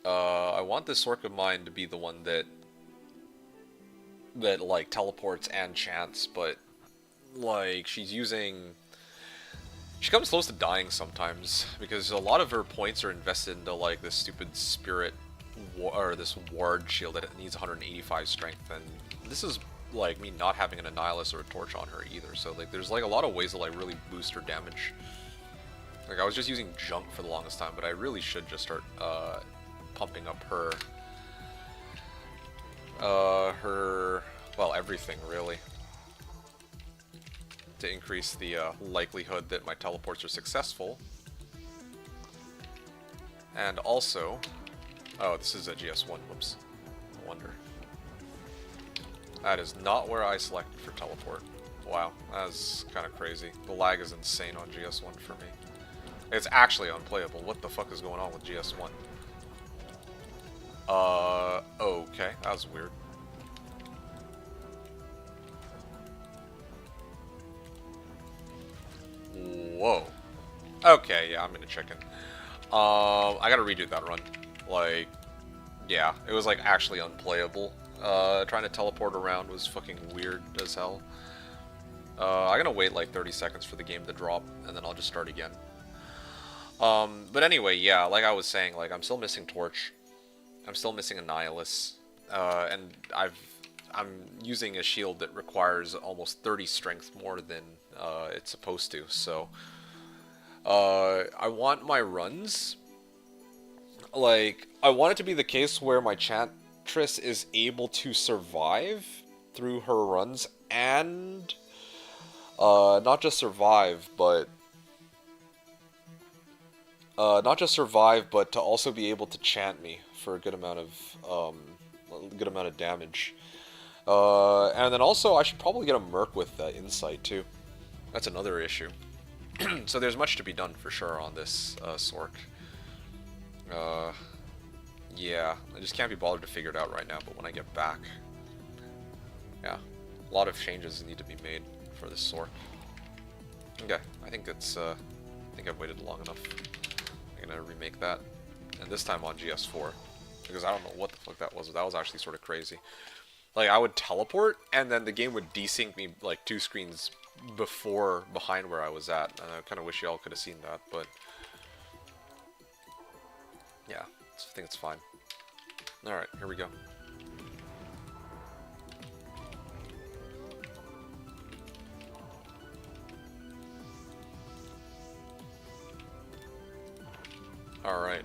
I want this Sork of mine to be the one that like teleports and chants, but like she comes close to dying sometimes because a lot of her points are invested into like this stupid spirit or this ward shield that it needs 185 strength, and this is like me not having an Annihilus or a torch on her either, so like there's like a lot of ways to like really boost her damage. Like I was just using junk for the longest time, but I really should just start pumping up her well, everything really, to increase the likelihood that my teleports are successful. And also, oh, this is a GS1, whoops, no wonder. That is not where I selected for teleport. Wow, that's kind of crazy. The lag is insane on GS1 for me. It's actually unplayable. What the fuck is going on with GS1? Okay, that was weird. Whoa. Okay, yeah, I'm gonna check in. I gotta redo that run. Like, yeah, it was like actually unplayable. Trying to teleport around was fucking weird as hell. I'm gonna wait like 30 seconds for the game to drop, and then I'll just start again. But anyway, yeah, like I was saying, like I'm still missing Torch. I'm still missing Annihilus. And I'm using a shield that requires almost 30 strength more than it's supposed to, so I want my runs, like, I want it to be the case where my Chantress is able to survive through her runs, and not just survive, but to also be able to chant me for a good amount of damage. And then also, I should probably get a Merc with Insight, too. That's another issue. So there's much to be done, for sure, on this Sork. Yeah, I just can't be bothered to figure it out right now, but when I get back... Yeah, a lot of changes need to be made for this Sork. Okay, I think it's, I think I've waited long enough. I'm gonna remake that. And this time on GS4. Because I don't know what the fuck that was. That was actually sort of crazy. Like, I would teleport, and then the game would desync me, like, 2 screens behind where I was at. And I kind of wish y'all could have seen that, but... Yeah, I think it's fine. Alright, here we go. Alright.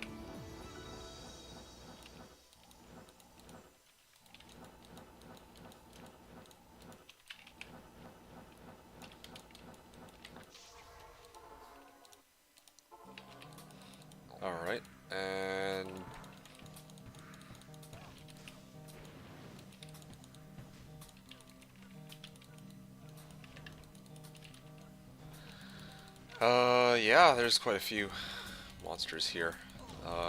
Alright, and... yeah, there's quite a few monsters here.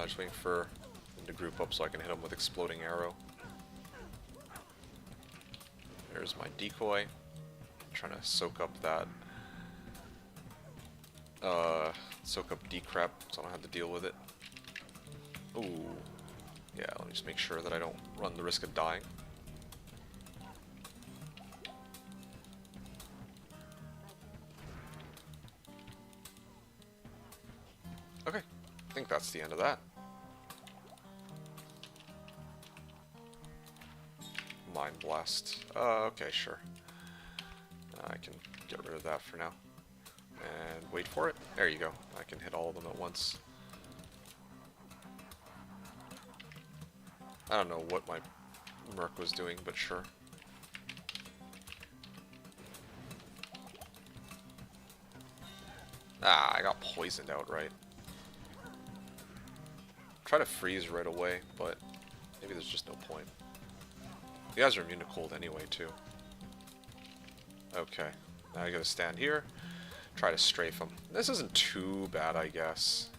Just waiting for them to group up so I can hit them with Exploding Arrow. There's my decoy. I'm trying to soak up that. Soak up decrep so I don't have to deal with it. Ooh. Yeah, let me just make sure that I don't run the risk of dying. Okay, I think that's the end of that. Mind Blast. Okay, sure. I can get rid of that for now. And wait for it. There you go. I can hit all of them at once. I don't know what my Merc was doing, but sure. Ah, I got poisoned outright. Try to freeze right away, but maybe there's just no point. You guys are immune to cold anyway, too. Okay, now I gotta stand here, try to strafe him. This isn't too bad, I guess.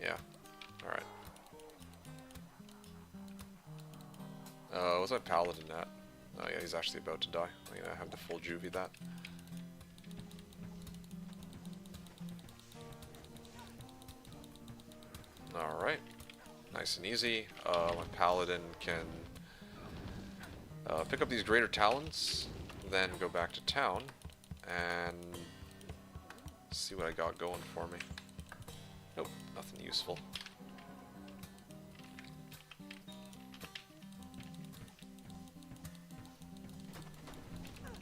Yeah, alright. What's my paladin at? Oh yeah, he's actually about to die. I'm gonna have to full juvie that. Alright, nice and easy. My paladin can pick up these greater talons, then go back to town and see what I got going for me. Nope, nothing useful.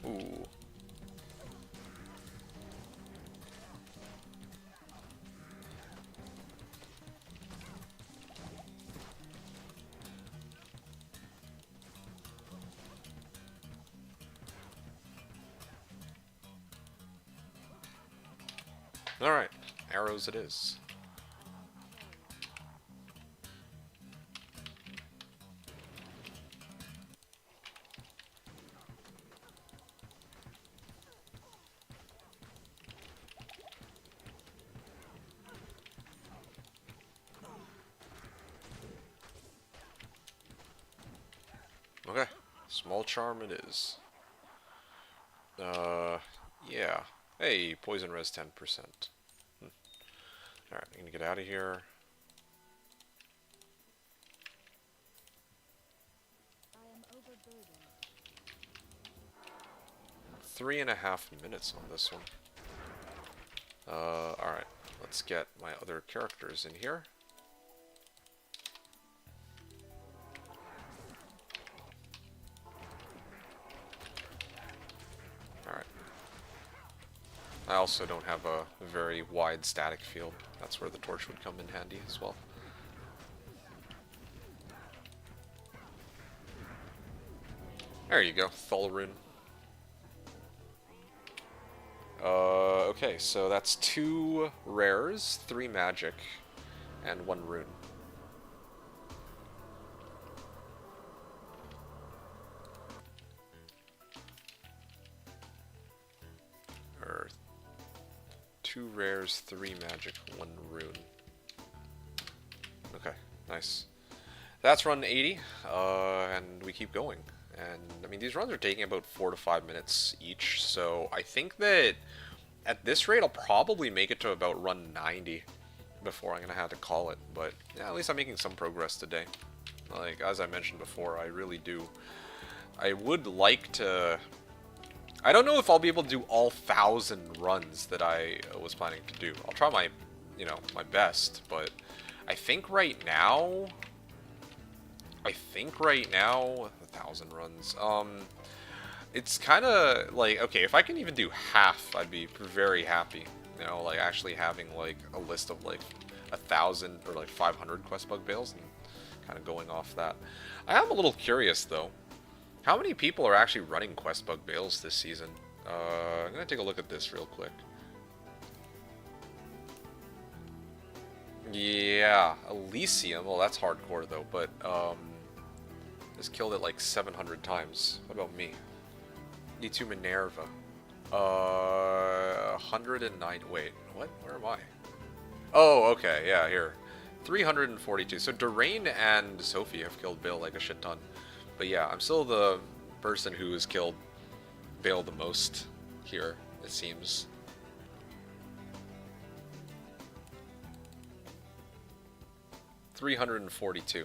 Ooh. Alright, arrows it is. Okay, small charm it is. Yeah. Hey, poison res 10%. Alright, I'm gonna get out of here. I am overburdened. 3.5 minutes on this one. Alright, let's get my other characters in here. Alright. I also don't have a very wide static field. That's where the torch would come in handy as well. There you go, Thulrune. Okay, so that's 2 rares, 3 magic, and 1 rune. Or 2 rares, 3 magic, 1 rune. Okay, nice. That's run 80, and we keep going. And, I mean, these runs are taking about 4 to 5 minutes each, so I think that at this rate, I'll probably make it to about run 90 before I'm going to have to call it. But, yeah, at least I'm making some progress today. Like, as I mentioned before, I really do. I would like to... I don't know if I'll be able to do all 1,000 runs that I was planning to do. I'll try my, my best, but I think right now... 1,000 runs. It's kind of like, okay, if I can even do half, I'd be very happy. Like actually having like a list of like 1,000 or like 500 Qbug Baals and kind of going off that. I am a little curious though. How many people are actually running Qbug Baals this season? I'm gonna take a look at this real quick. Yeah, Elysium. Well, that's hardcore though, but just killed it like 700 times. What about me? D2 Minerva. 109. Wait, what? Where am I? Oh, okay, yeah, here. 342. So Durain and Sophie have killed Bale like a shit ton. But yeah, I'm still the person who has killed Bale the most here, it seems. $342.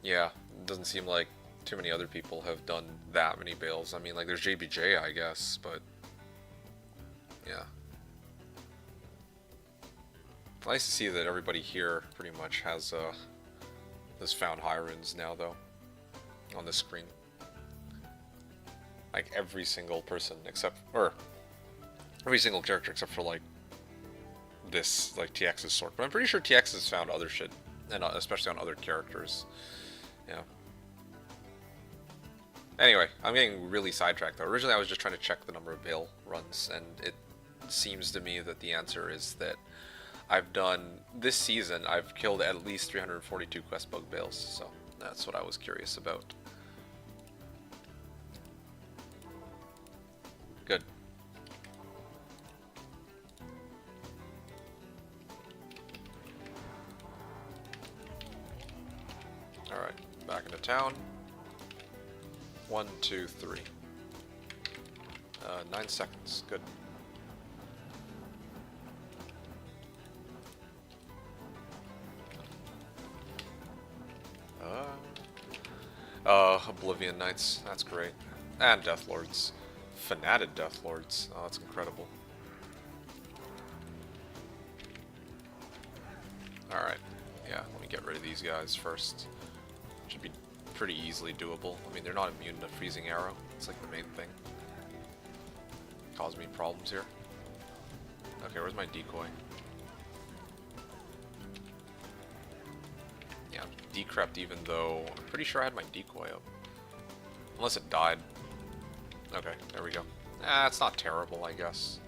Yeah, it doesn't seem like too many other people have done that many Bales. I mean, like, there's JBJ, I guess, but yeah. Nice to see that everybody here pretty much has found high runes now, though, on the screen. Like, every single person except, or every single character except for, like, this, like, TX's sort. But I'm pretty sure TX has found other shit, and especially on other characters. Yeah. Anyway, I'm getting really sidetracked, though. Originally, I was just trying to check the number of Bale runs, and it seems to me that the answer is that I've done, this season, I've killed at least 342 Qbug Baals, so that's what I was curious about. Good. Alright, back into town. 1, 2, 3. 9 seconds, good. Oblivion Knights, that's great. And Deathlords. Fanated Deathlords, oh, that's incredible. Alright, yeah, let me get rid of these guys first. Should be pretty easily doable. I mean, they're not immune to Freezing Arrow, it's like the main thing. Cause me problems here. Okay, where's my decoy? Yeah, I'm decrept even though I'm pretty sure I had my decoy up. Unless it died. Okay, there we go. Ah, it's not terrible, I guess.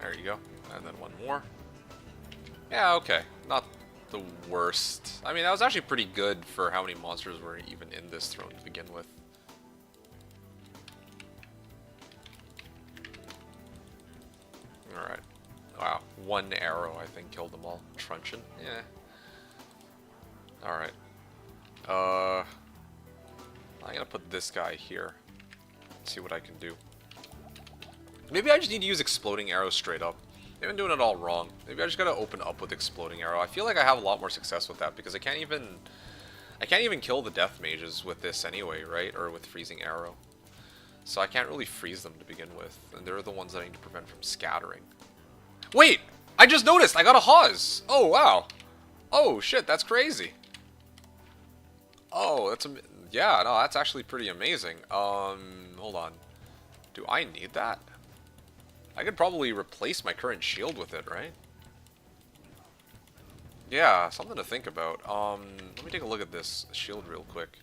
There you go. And then one more. Yeah, okay. Not the worst. I mean, that was actually pretty good for how many monsters were even in this throne to begin with. Alright. Wow. One arrow, I think, killed them all. Truncheon? Yeah. Alright. I'm gonna put this guy here. See what I can do. Maybe I just need to use Exploding Arrow straight up. I've been doing it all wrong. Maybe I just gotta open up with Exploding Arrow. I feel like I have a lot more success with that because I can't even kill the Death Mages with this anyway, right? Or with Freezing Arrow. So I can't really freeze them to begin with, and they're the ones that I need to prevent from scattering. Wait! I just noticed! I got a Hawes! Oh, wow! Oh, shit, that's crazy! Oh, that's yeah, no, that's actually pretty amazing. Hold on. Do I need that? I could probably replace my current shield with it, right? Yeah, something to think about. Let me take a look at this shield real quick.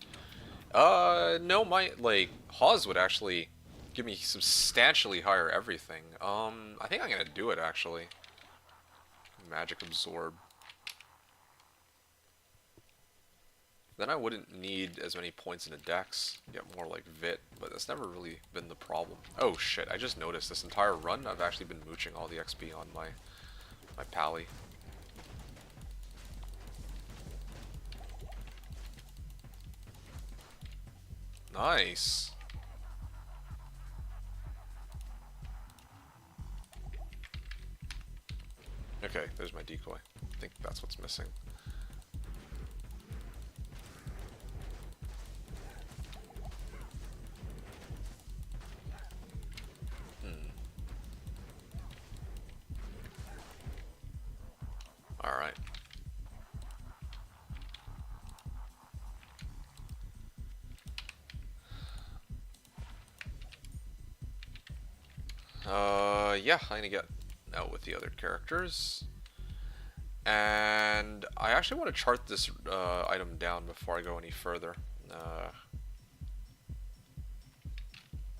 No, my, like, Hawes would actually give me substantially higher everything. I think I'm gonna do it, actually. Magic Absorb. Then I wouldn't need as many points in a dex, get more like Vit, but that's never really been the problem. Oh shit, I just noticed this entire run I've actually been mooching all the XP on my pally. Nice. Okay, there's my decoy. I think that's what's missing. Alright. Yeah, I'm gonna get out with the other characters. And I actually want to chart this item down before I go any further.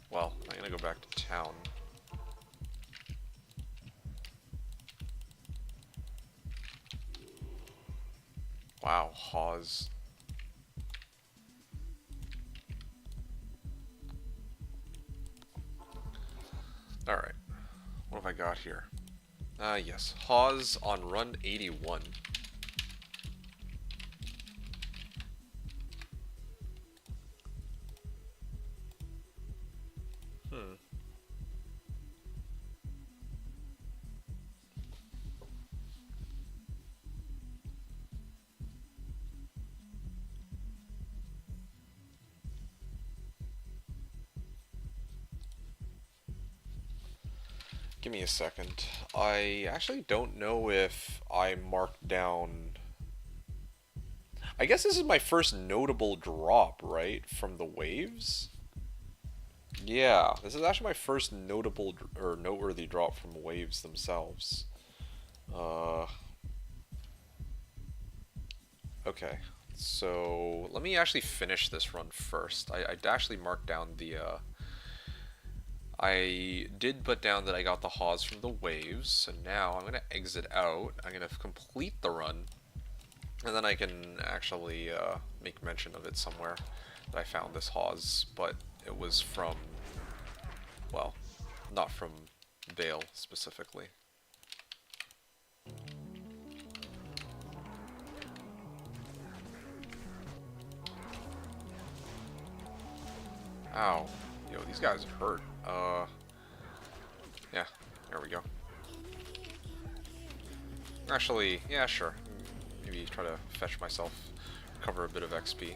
Well, I'm gonna go back to town. Wow, Hawes. Alright. What have I got here? Yes. Hawes on run 81. Hmm. Give me a second. I actually don't know if I marked down... I guess this is my first notable drop, right? From the waves? Yeah, this is actually my first notable or noteworthy drop from waves themselves. Uh, okay, so let me actually finish this run first. I actually marked down the I did put down that I got the Hawes from the waves, so now I'm going to exit out. I'm going to complete the run, and then I can actually make mention of it somewhere that I found this Hawes, but it was from, well, not from Baal specifically. Ow. Yo, these guys hurt. Yeah, there we go. Actually, yeah, sure. Maybe try to fetch myself, recover a bit of XP.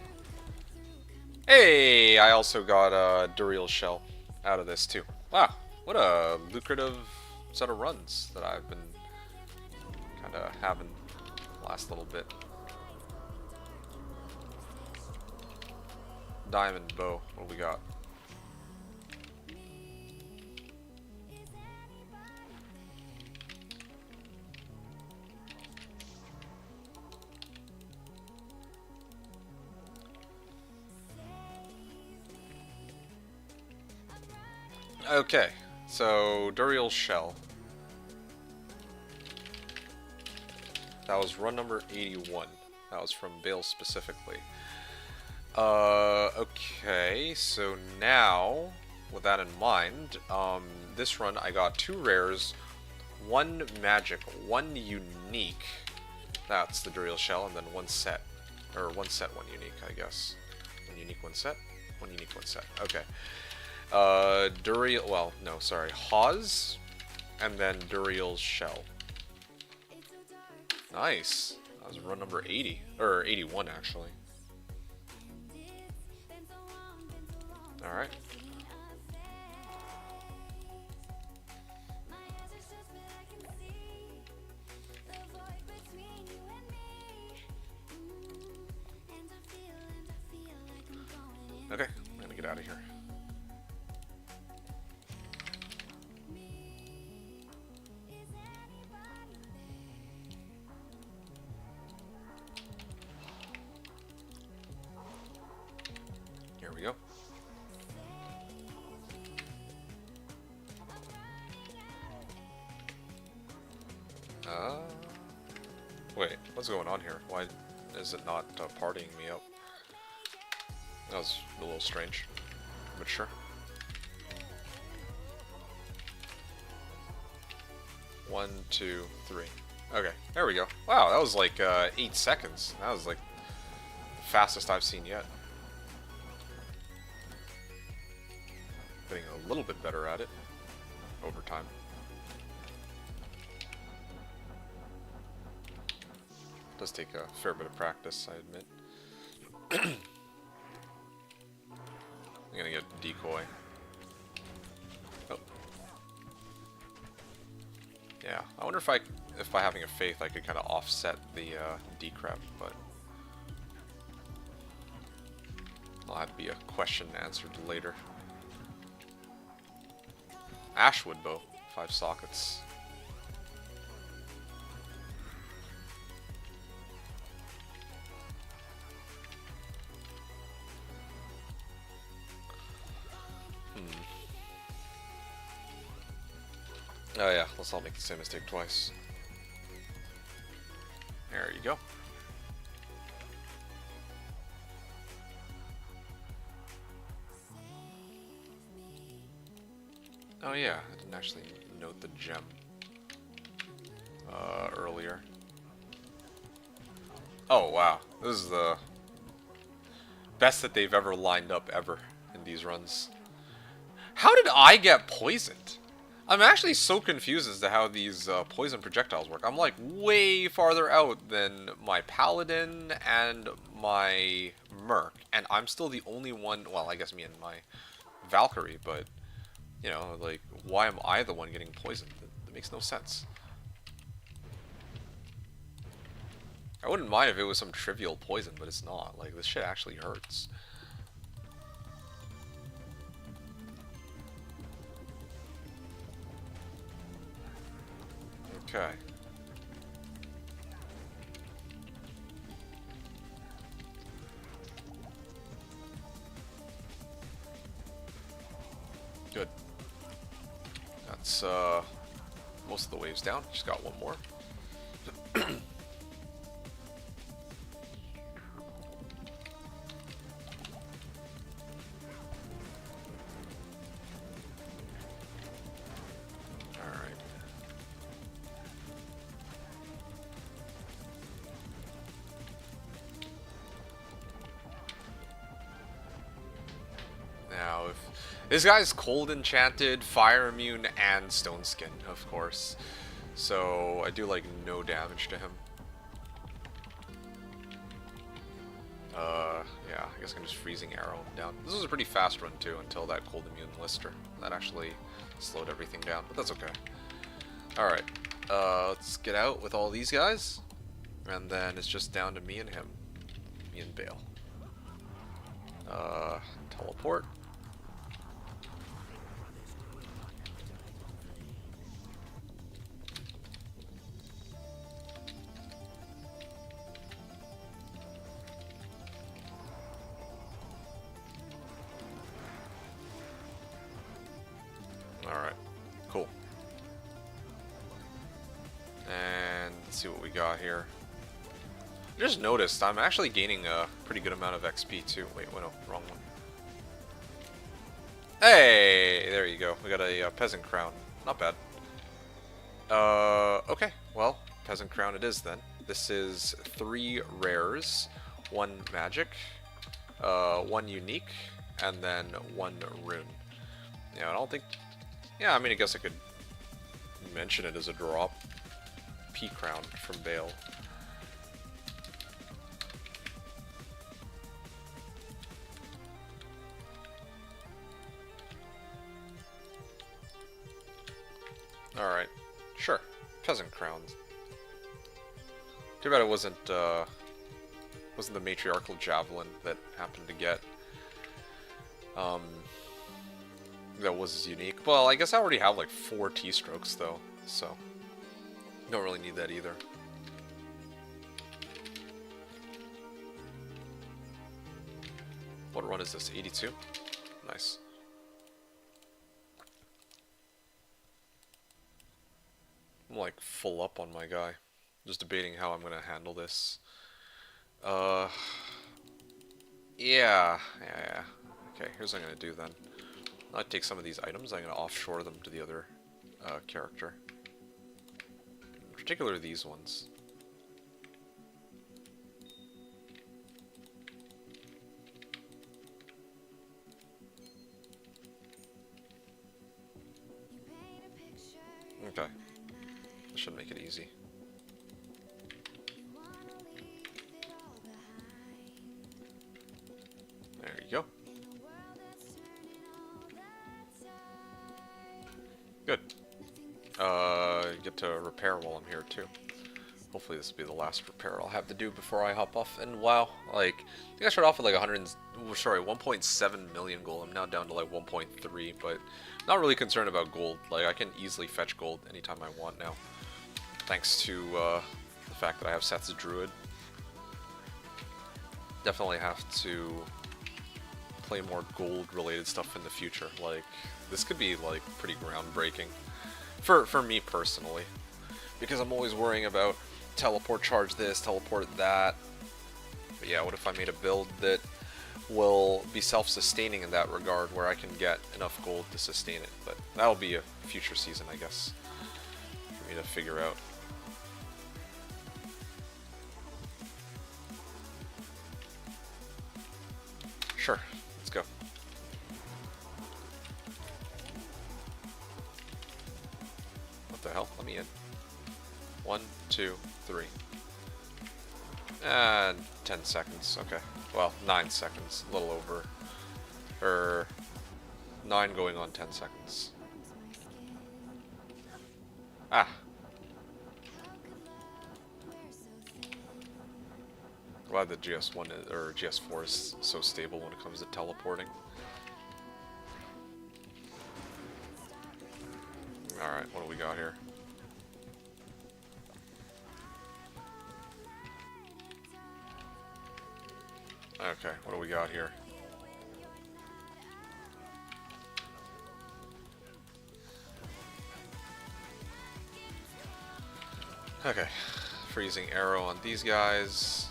Hey, I also got a Duriel Shell out of this too. Wow, what a lucrative set of runs that I've been kind of having the last little bit. Diamond bow, what do we got? Okay, so Duriel Shell. That was run number 81. That was from Baal specifically. Okay, so now, with that in mind, this run I got 2 rares, 1 magic, 1 unique. That's the Duriel Shell, and then 1 set. Or 1 set, 1 unique, I guess. 1 unique, 1 set? 1 unique, 1 set. Okay. Duriel, well, no, sorry, Hawes, and then Duriel's Shell. Nice. That was run number 80, or 81 actually. Alright. Okay, I'm gonna get out of here. Here we go. Wait, what's going on here? Why is it not partying me up? That was a little strange, but sure. 1, 2, 3. Okay, there we go. Wow, that was like 8 seconds. That was like the fastest I've seen yet. Getting a little bit better at it over time. Does take a fair bit of practice, I admit. I'm gonna get decoy. Oh. Yeah, I wonder if by having a faith I could kind of offset the decrep, but I'll have to be a question answered later. Ashwood bow, 5 sockets. Oh yeah, let's not make the same mistake twice. There you go. Oh yeah, I didn't actually note the gem earlier. Oh wow, this is the best that they've ever lined up ever in these runs. How did I get poisoned? I'm actually so confused as to how these poison projectiles work. I'm like way farther out than my paladin and my merc, and I'm still the only one, well, I guess me and my Valkyrie, but, you know, like, why am I the one getting poisoned? That makes no sense. I wouldn't mind if it was some trivial poison, but it's not. Like, this shit actually hurts. Okay. Good. That's most of the waves down. Just got one more. Alright. Now, if this guy's cold enchanted, fire immune, and stone skin, of course. So I do like no damage to him. Yeah, I guess I can just freezing arrow him down. This was a pretty fast run too until that cold immune lister. That actually slowed everything down, but that's okay. Alright, let's get out with all these guys. And then it's just down to me and him. Me and Baal. Teleport. Alright, cool. And let's see what we got here. I just noticed I'm actually gaining a pretty good amount of XP too. Wait, no, wrong one. Hey, there you go. We got a peasant crown. Not bad. Okay. Well, peasant crown it is then. This is 3 rares, 1 magic, 1 unique, and then 1 rune. Yeah, I don't think... Yeah, I mean, I guess I could mention it as a drop. P crown from Baal. Alright, sure. Peasant crowns. Too bad it wasn't the matriarchal javelin that happened to get. That was unique. Well, I guess I already have like 4 T-strokes though, so don't really need that either. What run is this? 82? Nice. I'm like full up on my guy. Just debating how I'm gonna handle this. Yeah. Okay, here's what I'm gonna do then. I'll take some of these items, I'm gonna offshore them to the other character. In particular these ones. Okay. That should make it easy. There you go. Good. Get to repair while I'm here too. Hopefully this will be the last repair I'll have to do before I hop off. And wow, like, I think I started off with like 1.7 million gold. I'm now down to like 1.3, but not really concerned about gold. Like, I can easily fetch gold anytime I want now, thanks to the fact that I have Seth's Druid. Definitely have to play more gold-related stuff in the future. Like, this could be like pretty groundbreaking for me personally, because I'm always worrying about teleport charge this, teleport that. But yeah, what if I made a build that will be self-sustaining in that regard, where I can get enough gold to sustain it. But that'll be a future season, I guess, for me to figure out. Sure, let's go. What the hell? Let me in. 1, 2, 3. And 10 seconds, okay. Well, 9 seconds, a little over. Or 9 going on 10 seconds. Ah. Glad that GS1 or GS4 is so stable when it comes to teleporting. Alright, what do we got here? Okay, what do we got here? Okay, freezing arrow on these guys.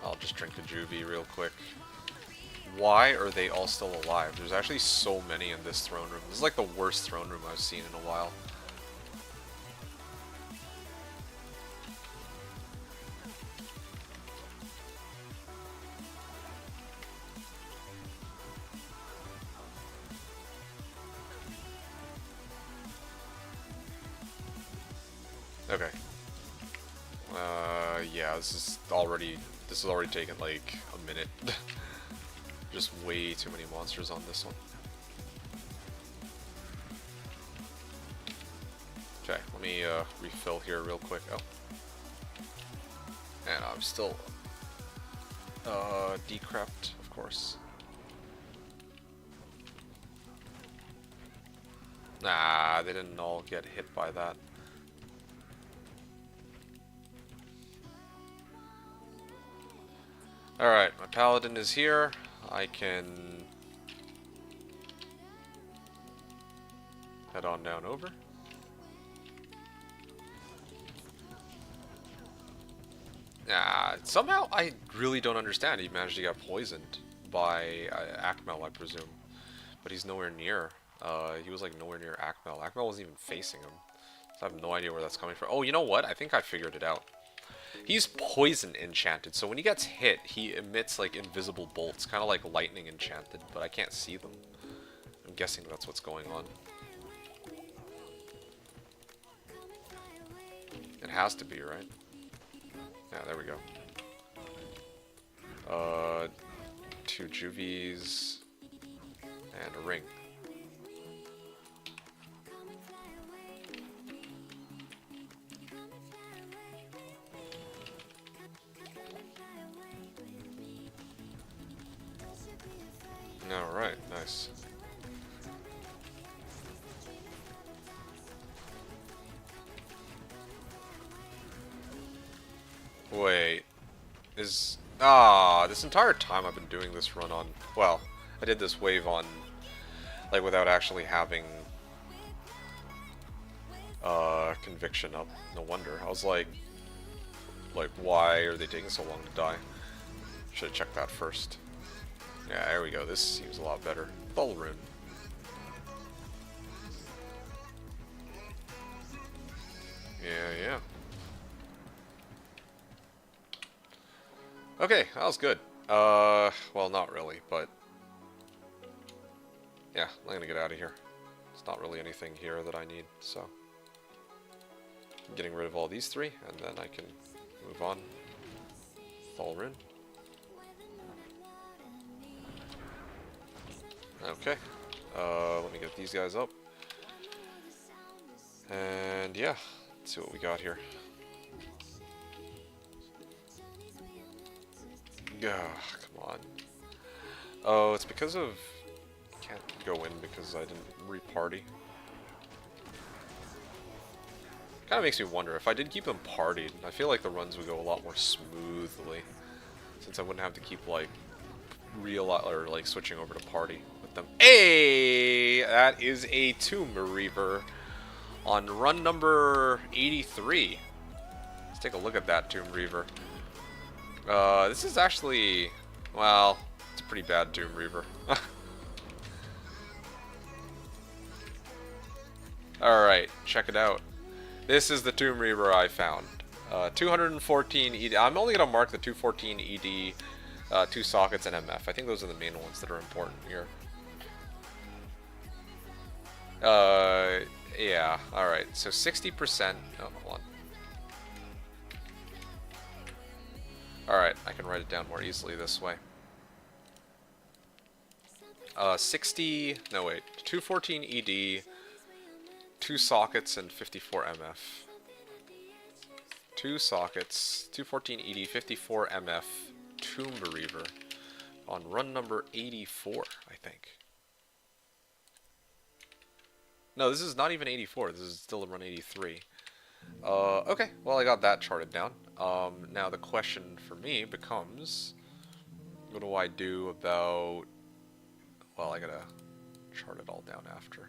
I'll just drink a juvie real quick. Why are they all still alive? There's actually so many in this throne room. This is like the worst throne room I've seen in a while. Okay. Yeah, this is already taken like a minute. Just way too many monsters on this one. Okay, let me refill here real quick. Oh. And I'm still decrept, of course. Nah, they didn't all get hit by that. Alright, my paladin is here. I can head on down over. Somehow I really don't understand. He managed to get poisoned by Akmel, I presume. But he's nowhere near. He was like nowhere near Akmel. Akmel wasn't even facing him. So I have no idea where that's coming from. Oh, you know what? I think I figured it out. He's poison enchanted, so when he gets hit, he emits like invisible bolts, kind of like lightning enchanted, but I can't see them. I'm guessing that's what's going on. It has to be, right? Yeah, there we go. 2 juvies and a ring. Alright, nice. Wait. This entire time I've been doing this run on... Well, I did this wave on... Like, without actually having... Conviction up. No wonder. I was like... why are they taking so long to die? Should have checked that first. Yeah, there we go. This seems a lot better. Full rune. Yeah. Okay, that was good. Well, not really, but... Yeah, I'm gonna get out of here. There's not really anything here that I need, so... Getting rid of all these 3, and then I can move on. Full rune. Okay, let me get these guys up. And yeah, let's see what we got here. Come on. Oh, it's because of... Can't go in because I didn't re-party. Kind of makes me wonder, if I did keep them partied, I feel like the runs would go a lot more smoothly. Since I wouldn't have to keep, like, switching over to party with them. Hey! That is a Tomb Reaver on run number 83. Let's take a look at that Tomb Reaver. This is actually Well, it's a pretty bad Doom Reaver. Alright, check it out. This is the Tomb Reaver I found. 214 ED. I'm only going to mark the 214 ED, 2 sockets, and MF. I think those are the main ones that are important here. Yeah, alright. So 60%. Oh, hold on. Alright, I can write it down more easily this way. 60. No, wait. 214 ED, 2 sockets, and 54 MF. 2 sockets, 214 ED, 54 MF, Tomb Reaver on run number 84, I think. No, this is not even 84. This is still run 83. Okay, well, I got that charted down. Now the question for me becomes, what do I do about... Well, I gotta chart it all down after.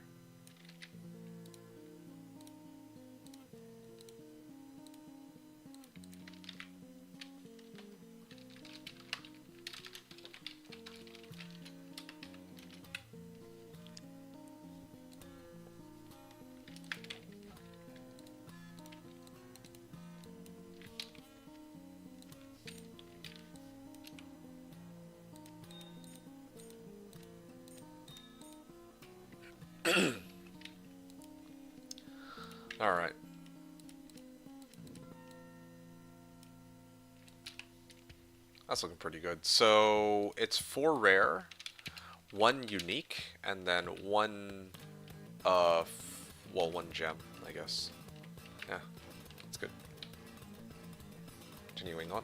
Alright. That's looking pretty good. So, it's 4 rare, 1 unique, and then 1, well, 1 gem, I guess. Yeah, that's good. Continuing on.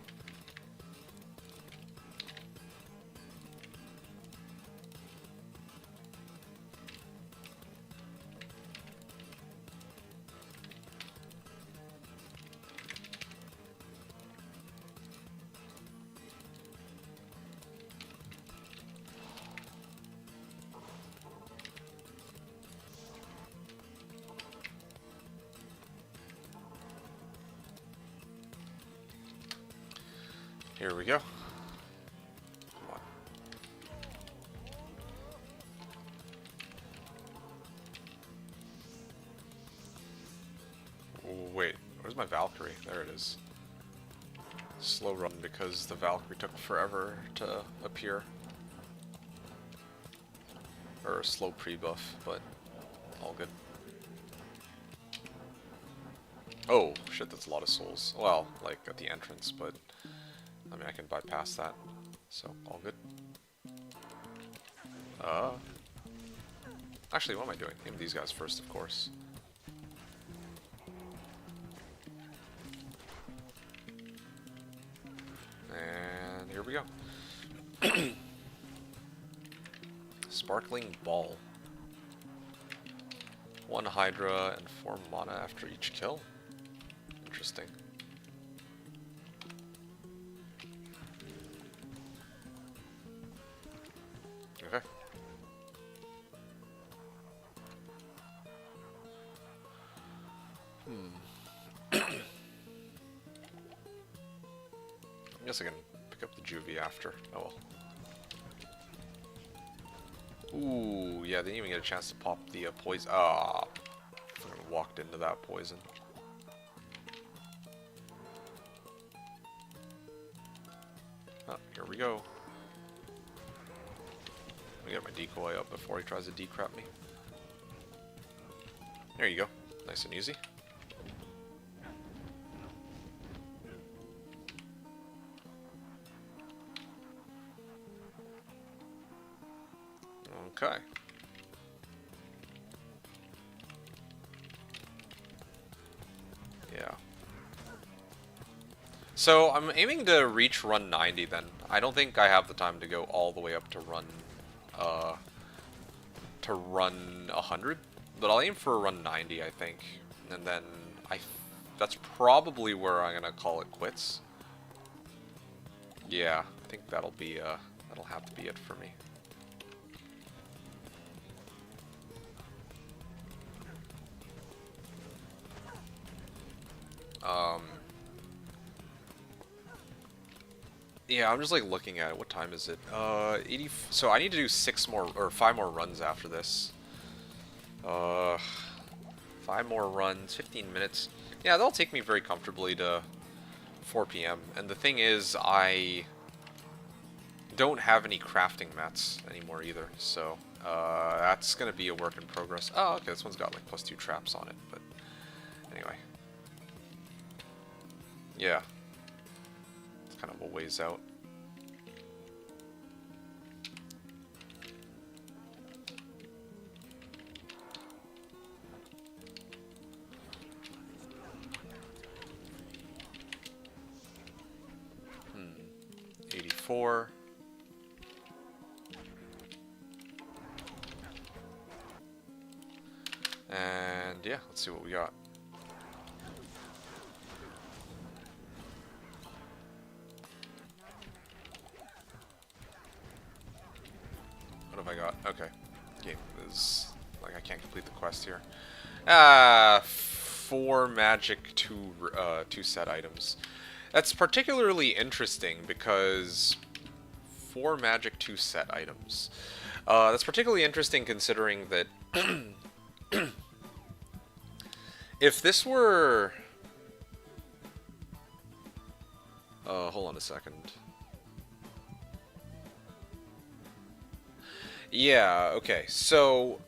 Here we go. Come on. Wait, where's my Valkyrie? There it is. Slow run because the Valkyrie took forever to appear. Or a slow pre-buff, but all good. Oh, shit, that's a lot of souls. Well, like, at the entrance, but... I mean, I can bypass that, so all good. Actually, what am I doing? Aim these guys first, of course. And here we go. Sparkling Ball. 1 Hydra and 4 mana after each kill. Interesting. Okay. I guess I can pick up the Juvie after. Oh well. Ooh, yeah, didn't even get a chance to pop the poison. Ah, I walked into that poison. Ah, here we go. Let me get my decoy up before he tries to decrap me. There you go. Nice and easy. Okay. Yeah. So I'm aiming to reach run 90 then. I don't think I have the time to go all the way up to run 100, but I'll aim for run 90, I think. And then that's probably where I'm gonna call it quits. Yeah, I think that'll be that'll have to be it for me. Yeah, I'm just like looking at it. What time is it? 80. So I need to do 6 more or 5 more runs after this. Uh, 5 more runs, 15 minutes. Yeah, that'll take me very comfortably to 4 p.m. And the thing is, I don't have any crafting mats anymore either, so that's gonna be a work in progress. Oh, okay, this one's got like +2 traps on it, but anyway. Yeah, it's kind of a ways out. Hmm, 84. And yeah, let's see what we got. What have I got? Okay. Game is like I can't complete the quest here. 4 magic, 2 set items. That's particularly interesting because 4 magic, 2 set items. That's particularly interesting considering that if this were... hold on a second. Yeah, okay, so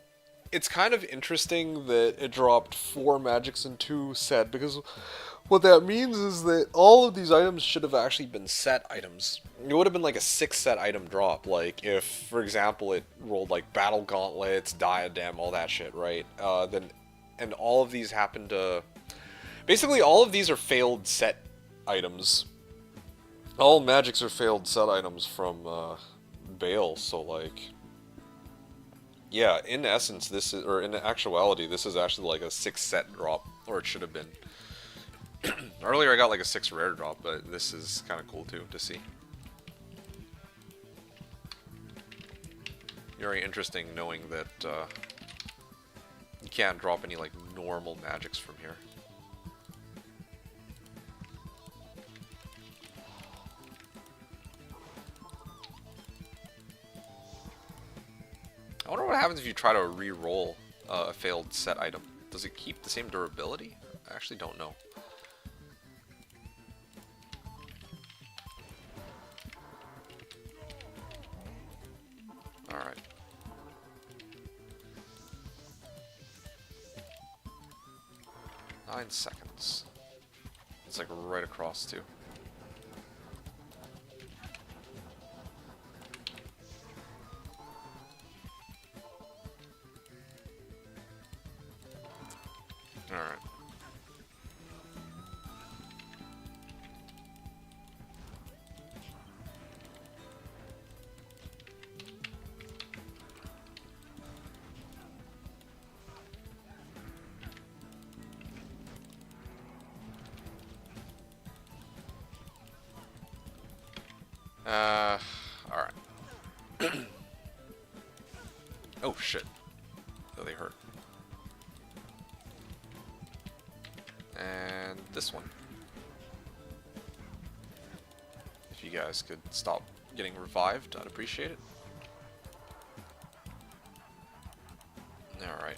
it's kind of interesting that it dropped 4 magics and 2 set, because what that means is that all of these items should have actually been set items. It would have been like a 6 set item drop, like if, for example, it rolled like battle gauntlets, diadem, all that shit, right? And all of these happen to... Basically, all of these are failed set items. All magics are failed set items from Baal, so like... Yeah, in essence, this is, or in actuality, this is actually like a 6 set drop, or it should have been. Earlier I got like a 6 rare drop, but this is kind of cool too, to see. Very interesting knowing that you can't drop any like normal magics from here. I wonder what happens if you try to re-roll a failed set item. Does it keep the same durability? I actually don't know. Alright. Nine seconds. It's like right across too. Alright. Alright. Oh shit. Oh, they hurt. And this one. If you guys could stop getting revived, I'd appreciate it. Alright.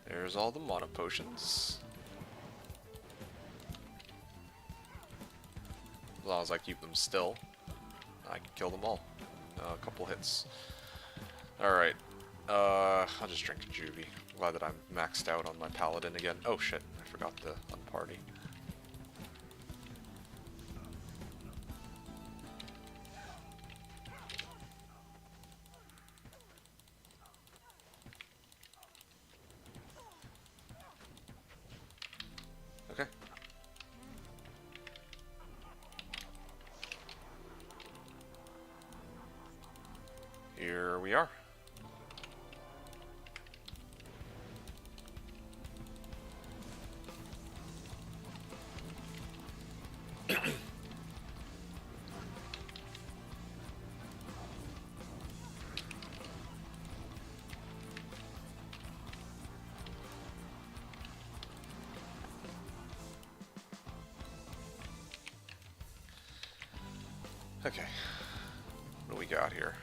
There's all the mana potions. As long as I keep them still, I can kill them all. A couple hits. Alright. I'll just drink a juvie. Glad that I'm maxed out on my paladin again. Oh shit, I forgot to unparty. Okay. Here we are. Okay. What do we got here?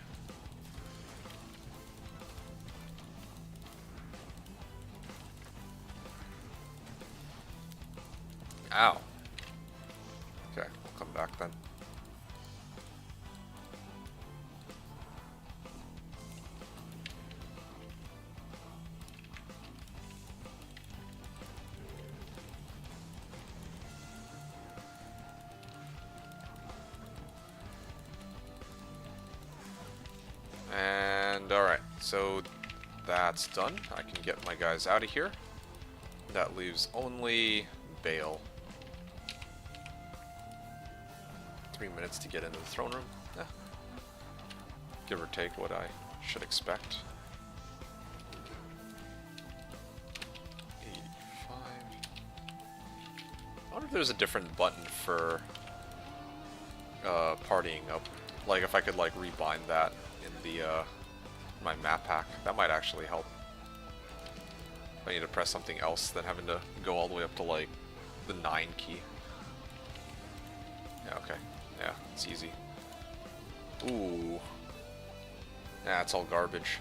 Ow. Okay, we'll come back then. And alright, so that's done. I can get my guys out of here. That leaves only Baal. 3 minutes to get into the throne room. Eh. Give or take what I should expect. 85. I wonder if there's a different button for partying up. Like if I could like rebind that in the my map pack. That might actually help. If I need to press something else than having to go all the way up to like the 9 key. Yeah, okay. Yeah, it's easy. Ooh. Nah, it's all garbage.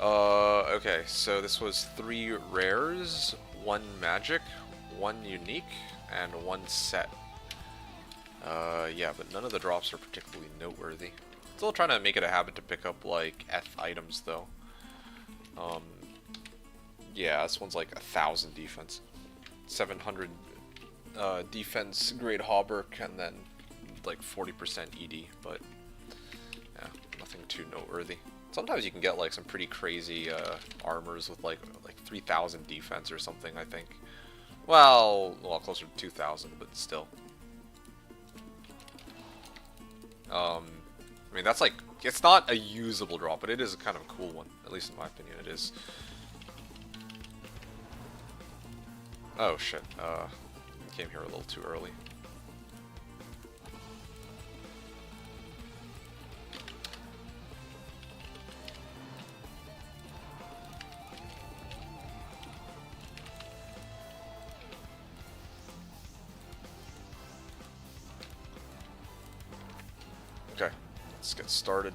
Okay, so this was 3 rares, 1 magic, 1 unique, and 1 set. Yeah, but none of the drops are particularly noteworthy. Still trying to make it a habit to pick up, like, F items, though. Yeah, this one's like 1,000 defense. 700 defense, Great Hauberk, and then like 40% ED, but yeah, nothing too noteworthy. Sometimes you can get like some pretty crazy armors with like 3,000 defense or something, I think. Well, closer to 2,000, but still. I mean, that's like, it's not a usable drop, but it is a kind of a cool one. At least in my opinion, it is. Oh shit, came here a little too early. Okay, let's get started.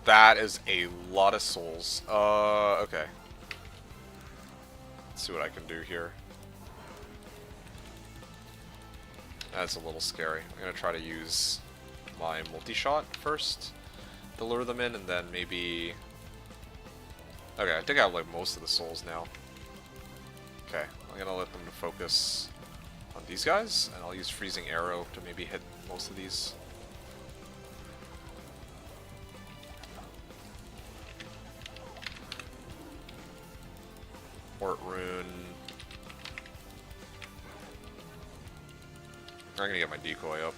That is a lot of souls. Okay. Let's see what I can do here. That's a little scary. I'm gonna try to use my multi-shot first to lure them in, and then maybe... Okay, I think I have like most of the souls now. Okay, I'm gonna let them focus on these guys, and I'll use Freezing Arrow to maybe hit most of these. Port Rune. I'm gonna get my decoy up.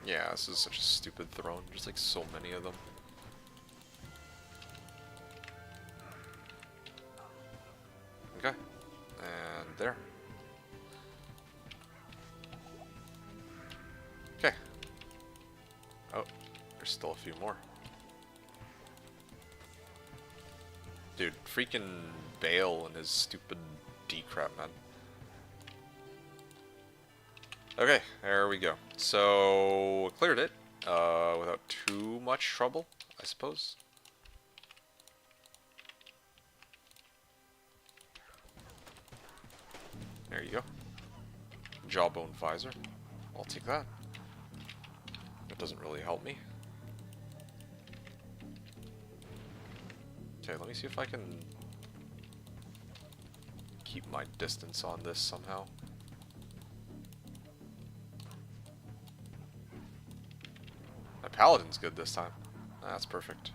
Yeah, this is such a stupid throne. There's like so many of them. Okay. And there. Okay. Oh, there's still a few more. Dude, freaking Baal and his stupid D-crap, man. Okay, there we go. So, cleared it without too much trouble, I suppose. There you go. Jawbone visor. I'll take that. That doesn't really help me. Okay, let me see if I can keep my distance on this somehow. My paladin's good this time. That's perfect.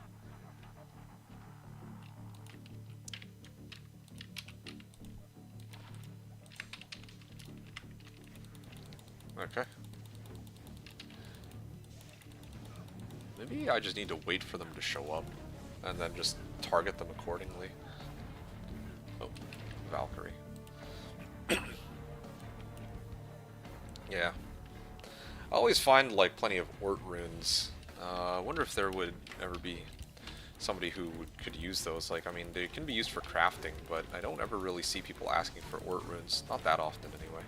Okay. Maybe I just need to wait for them to show up, and then just target them accordingly. Oh, Valkyrie. Yeah. I always find like plenty of Ort runes. I wonder if there would ever be somebody who could use those. Like, I mean, they can be used for crafting, but I don't ever really see people asking for Ort runes. Not that often, anyway.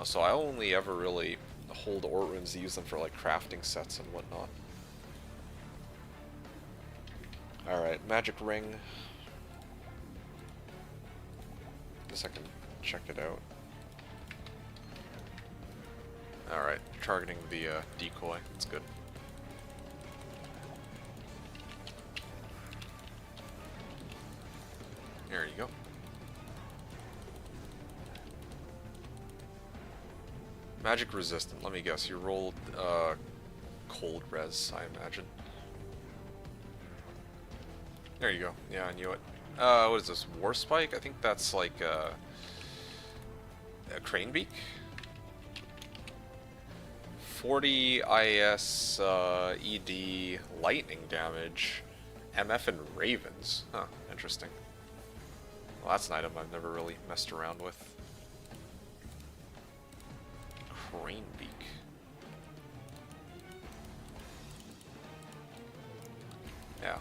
So I only ever really hold Ort runes to use them for like crafting sets and whatnot. Alright, magic ring. Guess I can check it out. Alright, targeting the decoy. That's good. There you go. Magic resistant. Let me guess. You rolled cold res, I imagine. There you go. Yeah, I knew it. What is this? War Spike? I think that's like a crane beak. 40 IS ED lightning damage. MF and Ravens. Huh, interesting. Well, that's an item I've never really messed around with. Crane beak. Yeah.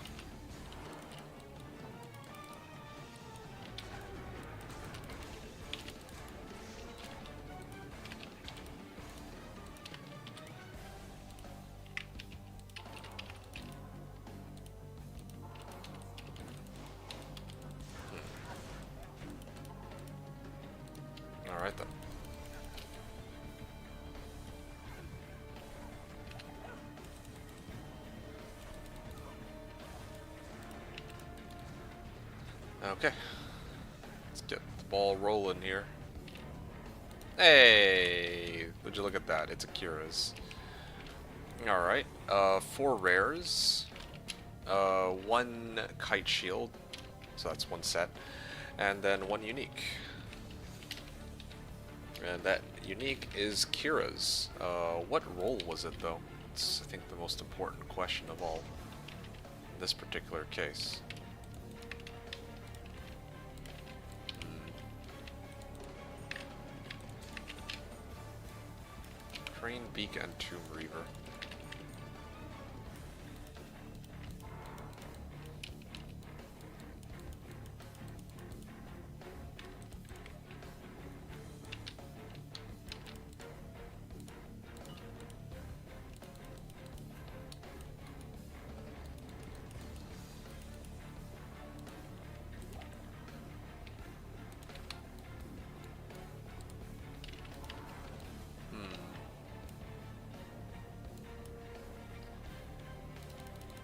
Alright then. Okay. Let's get the ball rolling here. Hey! Would you look at that? It's Akira's. Alright. 4 rares. 1 kite shield. So that's 1 set. And then 1 unique. And that unique is Kira's. What role was it, though? It's, I think, the most important question of all in this particular case. Crane, Beak, and Tomb Reaver.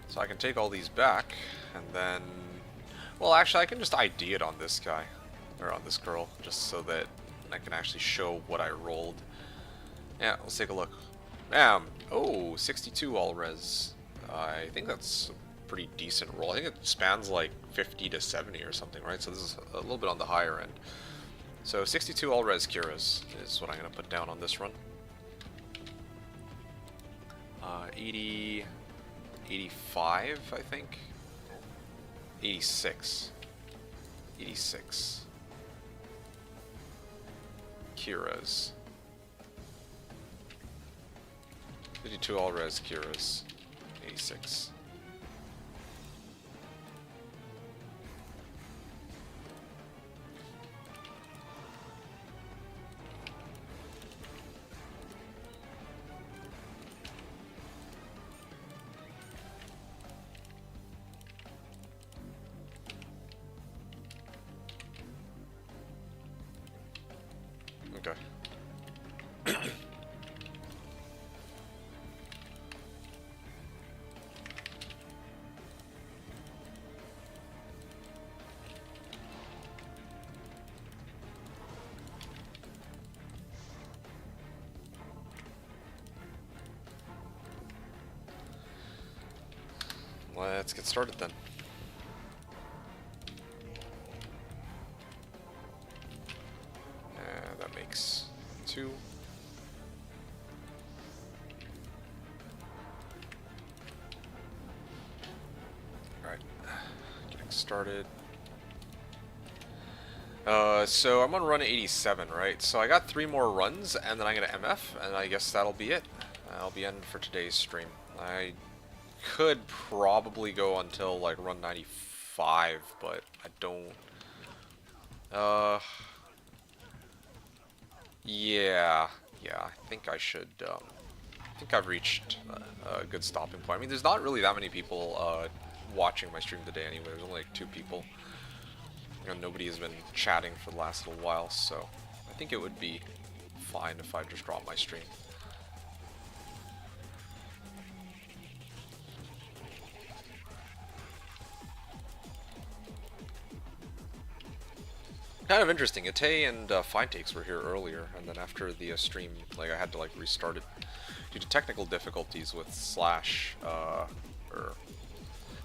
So I can take all these back, and then... Well, actually, I can just ID it on this guy. Or on this girl, just so that I can actually show what I rolled. Yeah, let's take a look. Bam! Oh, 62 all res. I think that's a pretty decent roll. I think it spans like 50 to 70 or something, right? So this is a little bit on the higher end. So 62 all res Kira's is what I'm going to put down on this run. 80... 85, I think. 86. 86. Kira's. 52 all res Kira's. 86. Okay. Let's get started then. That makes 2. Alright, getting started. So I'm on run 87, right? So I got 3 more runs, and then I'm gonna MF, and I guess that'll be it. That'll be end for today's stream. I could probably go until like run 95, but I don't. Uh, yeah, I think I should. I think I've reached a good stopping point. I mean, there's not really that many people watching my stream today anyway. There's only like 2 people. And nobody has been chatting for the last little while, so I think it would be fine if I just drop my stream. Kind of interesting. Ate and Fine Takes were here earlier, and then after the stream, like I had to like restart it due to technical difficulties with Slash, or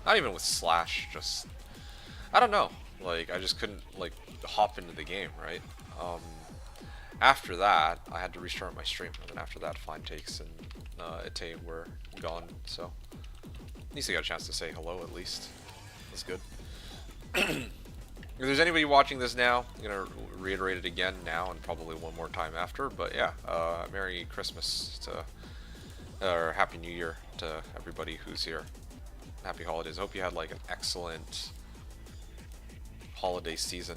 not even with Slash, just I don't know. Like I just couldn't like hop into the game, right? After that, I had to restart my stream, and then after that, Fine Takes and Ate were gone. So at least I got a chance to say hello. At least that's good. If there's anybody watching this now, I'm gonna reiterate it again now and probably one more time after. But yeah, Merry Christmas to, or Happy New Year to everybody who's here. Happy holidays. Hope you had like an excellent holiday season.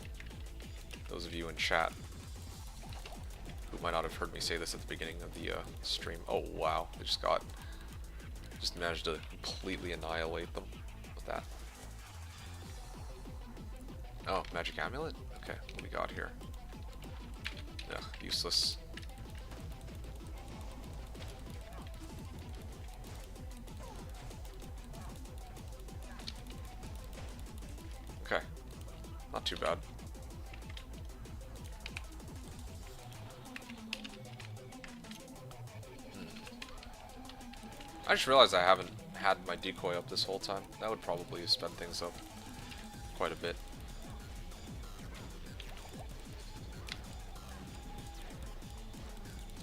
Those of you in chat who might not have heard me say this at the beginning of the stream. Oh wow, I just managed to completely annihilate them with that. Oh, magic amulet? Okay, what do we got here? Ugh, useless. Okay, not too bad. I just realized I haven't had my decoy up this whole time. That would probably sped things up quite a bit.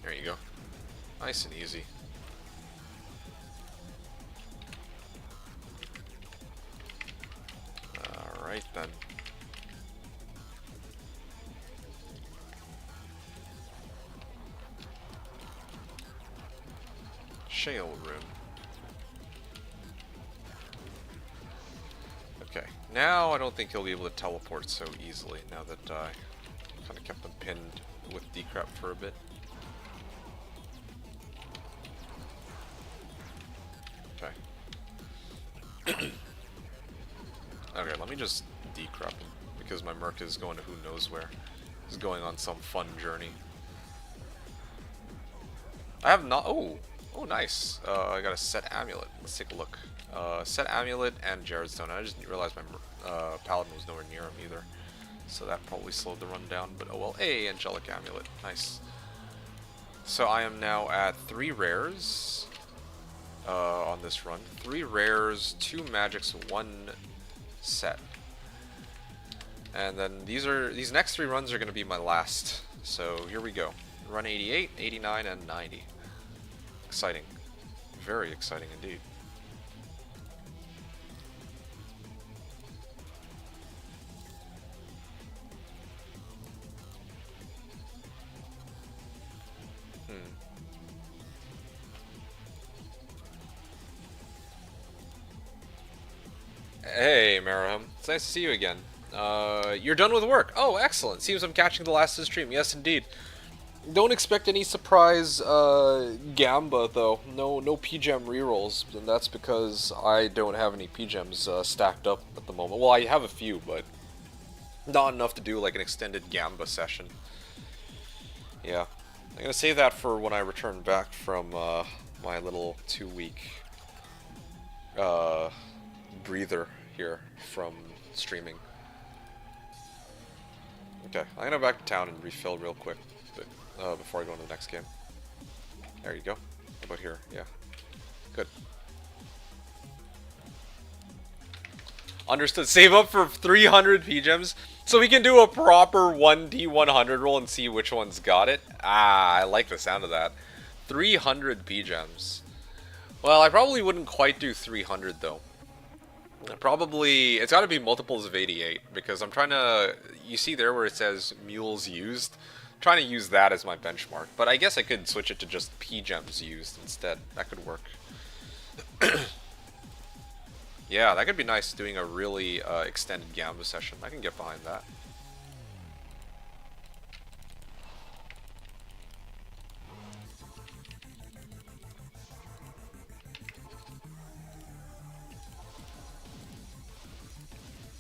There you go. Nice and easy. Alright then. Shale room. Okay, now I don't think he'll be able to teleport so easily now that I kind of kept him pinned with decrep for a bit. Okay. Okay, let me just decrep him because my Merc is going to who knows where. He's going on some fun journey. I have not. Oh, nice. I got a set amulet. Let's take a look. Set amulet and Jared Stone. I just didn't realize my paladin was nowhere near him either, so that probably slowed the run down. But oh well. A angelic amulet. Nice. So I am now at 3 rares on this run. 3 rares, 2 magics, 1 set. And then these next 3 runs are going to be my last. So here we go. Run 88, 89, and 90. Exciting. Very exciting indeed. Hey, Maraham. It's nice to see you again. You're done with work. Oh, excellent. Seems I'm catching the last of the stream. Yes, indeed. Don't expect any surprise Gamba, though. No PGEM rerolls, and that's because I don't have any PGEMs stacked up at the moment. Well, I have a few, but not enough to do like an extended Gamba session. Yeah. I'm gonna save that for when I return back from my little 2-week breather here from streaming. Okay, I'm gonna go back to town and refill real quick before I go into the next game. There you go. How about here? Yeah. Good. Understood. Save up for 300 PGEMs so we can do a proper 1D100 roll and see which one's got it. Ah, I like the sound of that. 300 PGEMs. Well, I probably wouldn't quite do 300 though. Probably, it's got to be multiples of 88, because I'm trying to, you see there where it says mules used? I'm trying to use that as my benchmark, but I guess I could switch it to just P-gems used instead. That could work. Yeah, that could be nice, doing a really extended Gamba session. I can get behind that.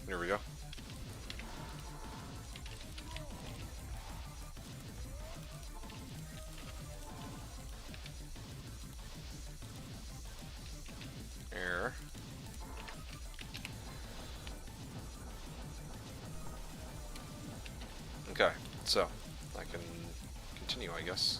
Here we go. There. Okay, so I can continue, I guess.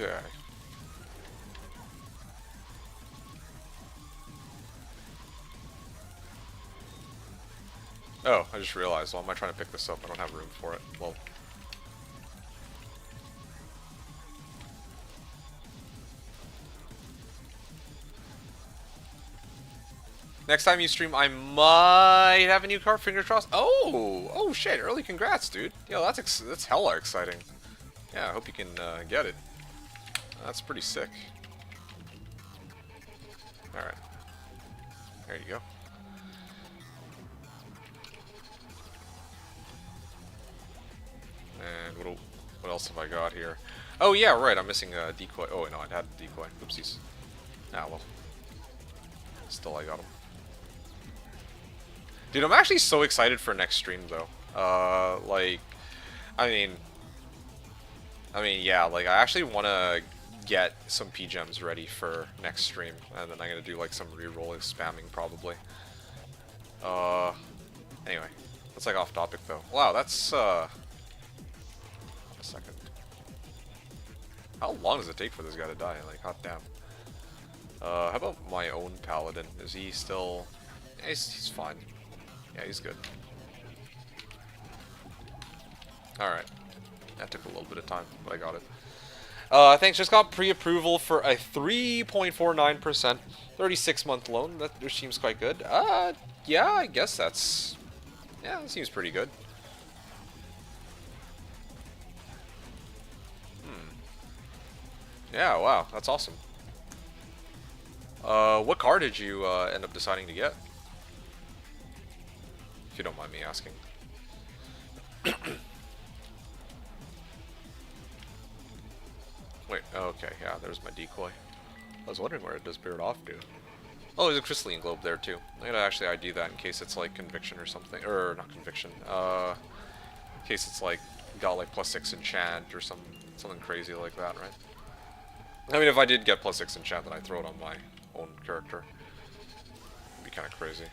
Okay. Oh, I just realized, why am I trying to pick this up? I don't have room for it. Well. Next time you stream, I might have a new car. Fingers crossed. Oh shit! Early congrats, dude. Yo, that's hella exciting. Yeah, I hope you can get it. That's pretty sick. All right, there you go. And what else have I got here? Oh yeah, right. I'm missing a decoy. Oh no, I had a decoy. Oopsies. Ah well. Still, I got him. Dude, I'm actually so excited for next stream though. Like, I mean, yeah, like I actually want to get some P-gems ready for next stream, and then I'm gonna do like some re-rolling spamming probably. Anyway, that's like off topic though. Wow, that's a second. How long does it take for this guy to die? Like, hot damn. How about my own paladin? Is he still? Yeah, he's fine. Yeah, he's good. Alright. That took a little bit of time, but I got it. Thanks, just got pre-approval for a 3.49%, 36-month loan. That seems quite good. Yeah, I guess that's... Yeah, that seems pretty good. Yeah, wow, that's awesome. What car did you end up deciding to get? If you don't mind me asking. Wait, okay, yeah, there's my decoy. I was wondering where it disappeared off to. Oh, there's a crystalline globe there too. I gotta actually ID that in case it's like conviction or something. Or, not conviction. In case it's like, got like +6 enchant or something crazy like that, right? I mean, if I did get +6 enchant, then I'd throw it on my own character. It'd be kind of crazy.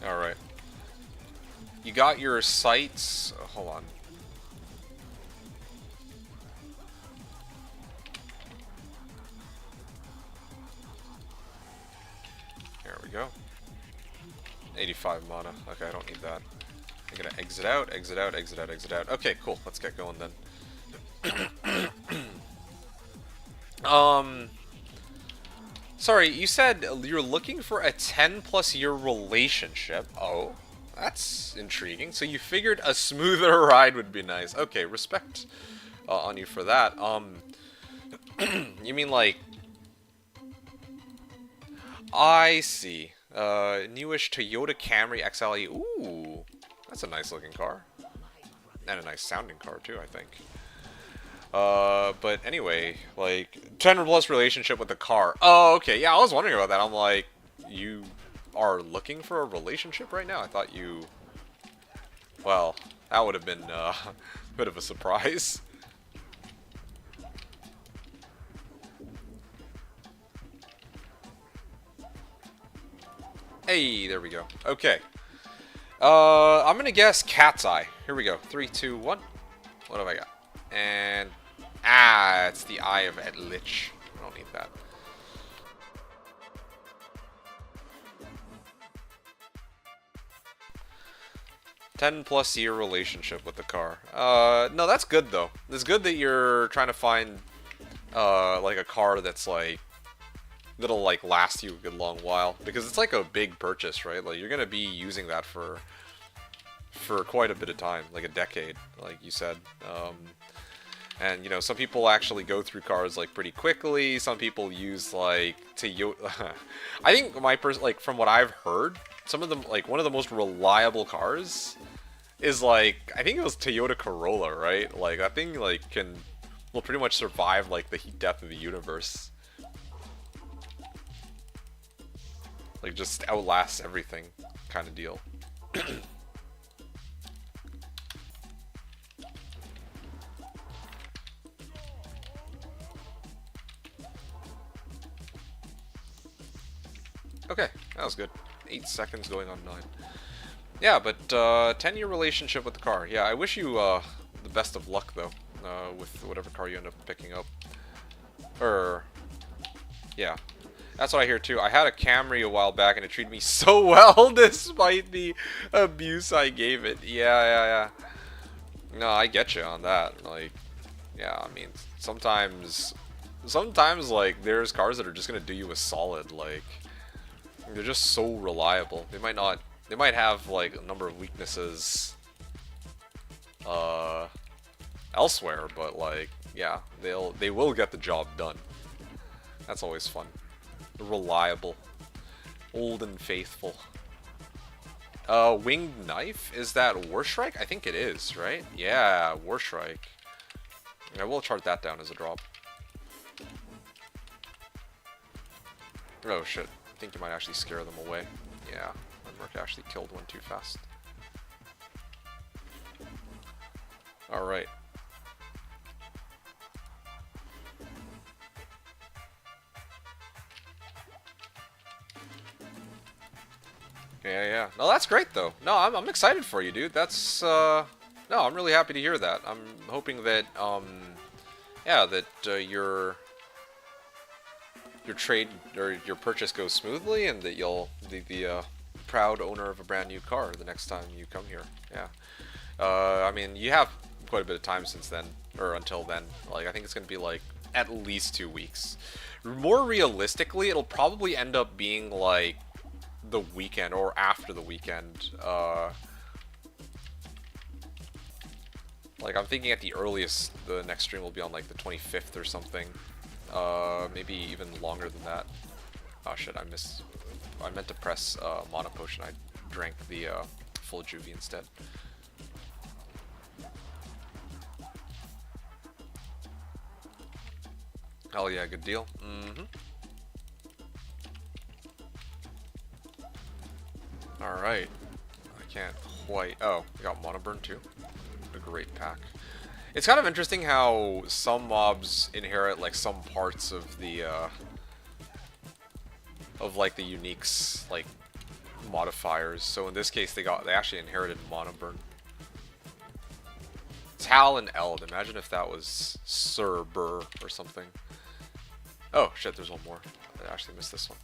Alright. You got your sights. Hold on. There we go. 85 mana. Okay, I don't need that. I'm gonna exit out, exit out, exit out, exit out. Okay, cool. Let's get going then. Sorry, you said you're looking for a 10+ year relationship. Oh, that's intriguing. So you figured a smoother ride would be nice. Okay, respect on you for that. You mean like... I see. Newish Toyota Camry XLE. Ooh, that's a nice looking car. And a nice sounding car too, I think. But anyway, like, 10+ relationship with the car. Oh, okay, yeah, I was wondering about that. I'm like, you are looking for a relationship right now? I thought you... Well, that would have been a bit of a surprise. Hey, there we go. Okay. I'm gonna guess Cat's Eye. Here we go. 3, 2, 1. What have I got? And it's the Eye of Lich. I don't need that. +10 year relationship with the car. No, that's good though. It's good that you're trying to find like a car that's like that'll like last you a good long while, because it's like a big purchase, right? Like you're gonna be using that for quite a bit of time, like a decade, like you said. And you know, some people actually go through cars like pretty quickly. Some people use like Toyota. I think like from what I've heard, some of them, like one of the most reliable cars is like, I think it was Toyota Corolla, right? Like that thing like will pretty much survive like the heat death of the universe. Like just outlasts everything kind of deal. Okay, that was good. 8 seconds going on 9. Yeah, but 10-year relationship with the car. Yeah, I wish you the best of luck though, with whatever car you end up picking up. Yeah, that's what I hear too. I had a Camry a while back and it treated me so well despite the abuse I gave it. Yeah. No, I get you on that. Like, yeah, I mean, sometimes like there's cars that are just gonna do you a solid. Like, they're just so reliable. They might have like a number of weaknesses elsewhere, but like, yeah, they will get the job done. That's always fun. Reliable, old and faithful. Winged Knife, is that Warstrike? I think it is, right? Yeah, Warstrike. I will chart that down as a drop. Oh shit, I think you might actually scare them away. Yeah, my Merc actually killed one too fast. Alright. Yeah. No, that's great though. No, I'm excited for you, dude. That's no, I'm really happy to hear that. I'm hoping that yeah, that your trade or your purchase goes smoothly, and that you'll be the proud owner of a brand new car the next time you come here. Yeah. I mean, you have quite a bit of time since then, or until then. Like, I think it's gonna be like at least 2 weeks. More realistically, it'll probably end up being like the weekend or after the weekend. Like, I'm thinking at the earliest the next stream will be on like the 25th or something. Maybe even longer than that. Oh shit, I meant to press Mana Potion. I drank the full Juvie instead. Hell yeah, good deal. Alright. I can't quite... Oh, we got Mana Burn too. A great pack. It's kind of interesting how some mobs inherit like some parts of the like the uniques, like modifiers. So in this case they actually inherited Mana Burn. Tal and Eld. Imagine if that was Sir Burr or something. Oh shit, there's one more. I actually missed this one.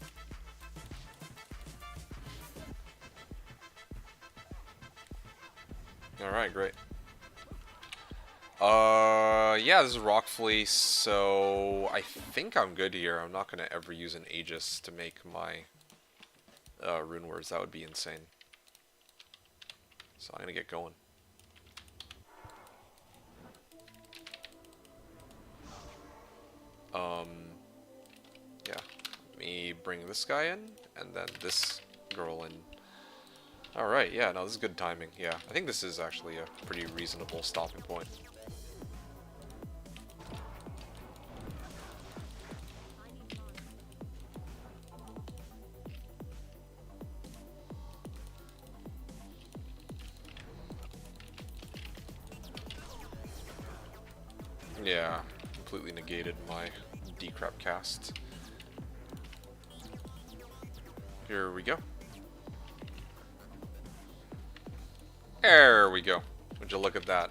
Alright, great. Yeah, this is Rock Fleece, so I think I'm good here. I'm not gonna ever use an Aegis to make my rune words. That would be insane. So I'm gonna get going. Yeah. Let me bring this guy in, and then this girl in. Alright, yeah, no, this is good timing. Yeah, I think this is actually a pretty reasonable stopping point. Yeah, completely negated my decrep cast. Here we go. There we go. Would you look at that?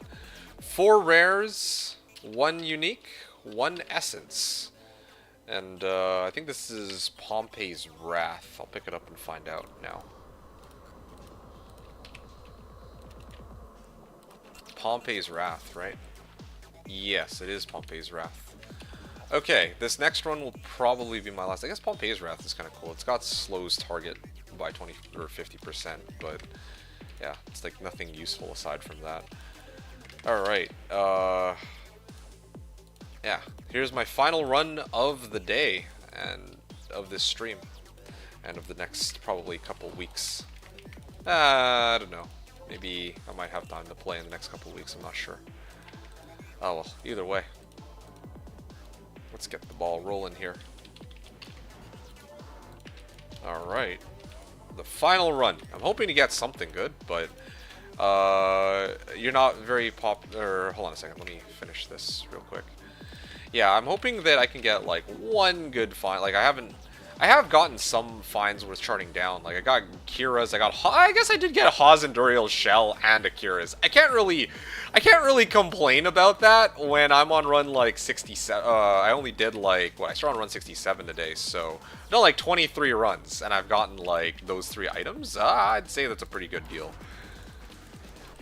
4 rares, 1 unique, 1 essence. And I think this is Pompey's Wrath. I'll pick it up and find out now. Pompey's Wrath, right? Yes, it is Pompey's Wrath. Okay, this next run will probably be my last. I guess Pompey's Wrath is kind of cool. It's got slows target by 20 or 50%, but yeah, it's like nothing useful aside from that. Alright, yeah, here's my final run of the day, and of this stream, and of the next probably couple weeks. I don't know. Maybe I might have time to play in the next couple weeks, I'm not sure. Oh well, either way. Let's get the ball rolling here. Alright. The final run. I'm hoping to get something good, but you're not very popular. Hold on a second, let me finish this real quick. Yeah, I'm hoping that I can get like one good find. Like I have gotten some finds worth charting down. Like I got Kira's, I guess I did get a Haas and Duriel's shell and a Kira's. I can't really complain about that when I'm on run like 67. I only did like, I started on run 67 today, so I've done like 23 runs and I've gotten like those 3 items. I'd say that's a pretty good deal.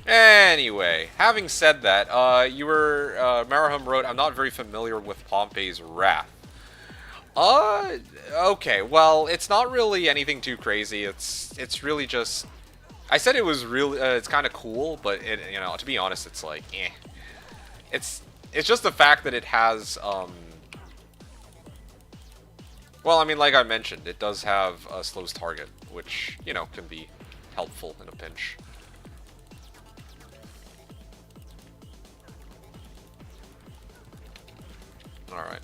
Anyway, having said that, Marahum wrote, I'm not very familiar with Pompey's Wrath. Okay, well, it's not really anything too crazy. It's really just, I said it was really, it's kind of cool, but you know, to be honest, it's like, eh. It's just the fact that it has, well, I mean, like I mentioned, it does have a slows target, which, you know, can be helpful in a pinch. Alright.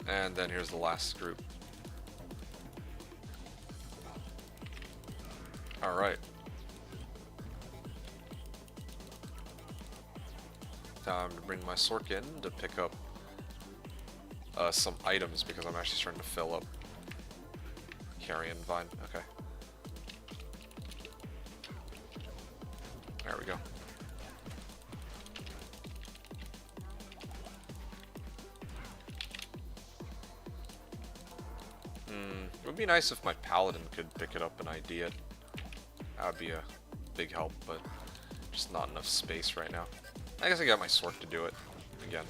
And then here's the last group. Alright. Time to bring my Sork in to pick up some items because I'm actually starting to fill up Carrion Vine. Okay. There we go. It would be nice if my Paladin could pick it up and ID it. That would be a big help, but just not enough space right now. I guess I got my Sork to do it again.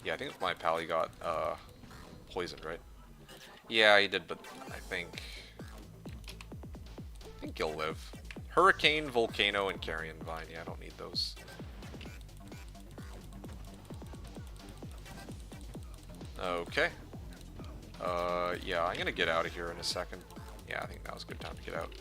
Yeah, I think my Pally got poisoned, right? Yeah, he did, but I think he'll live. Hurricane, Volcano, and Carrion Vine. Yeah, I don't need those. Okay. Yeah, I'm gonna get out of here in a second. Yeah, I think that was a good time to get out.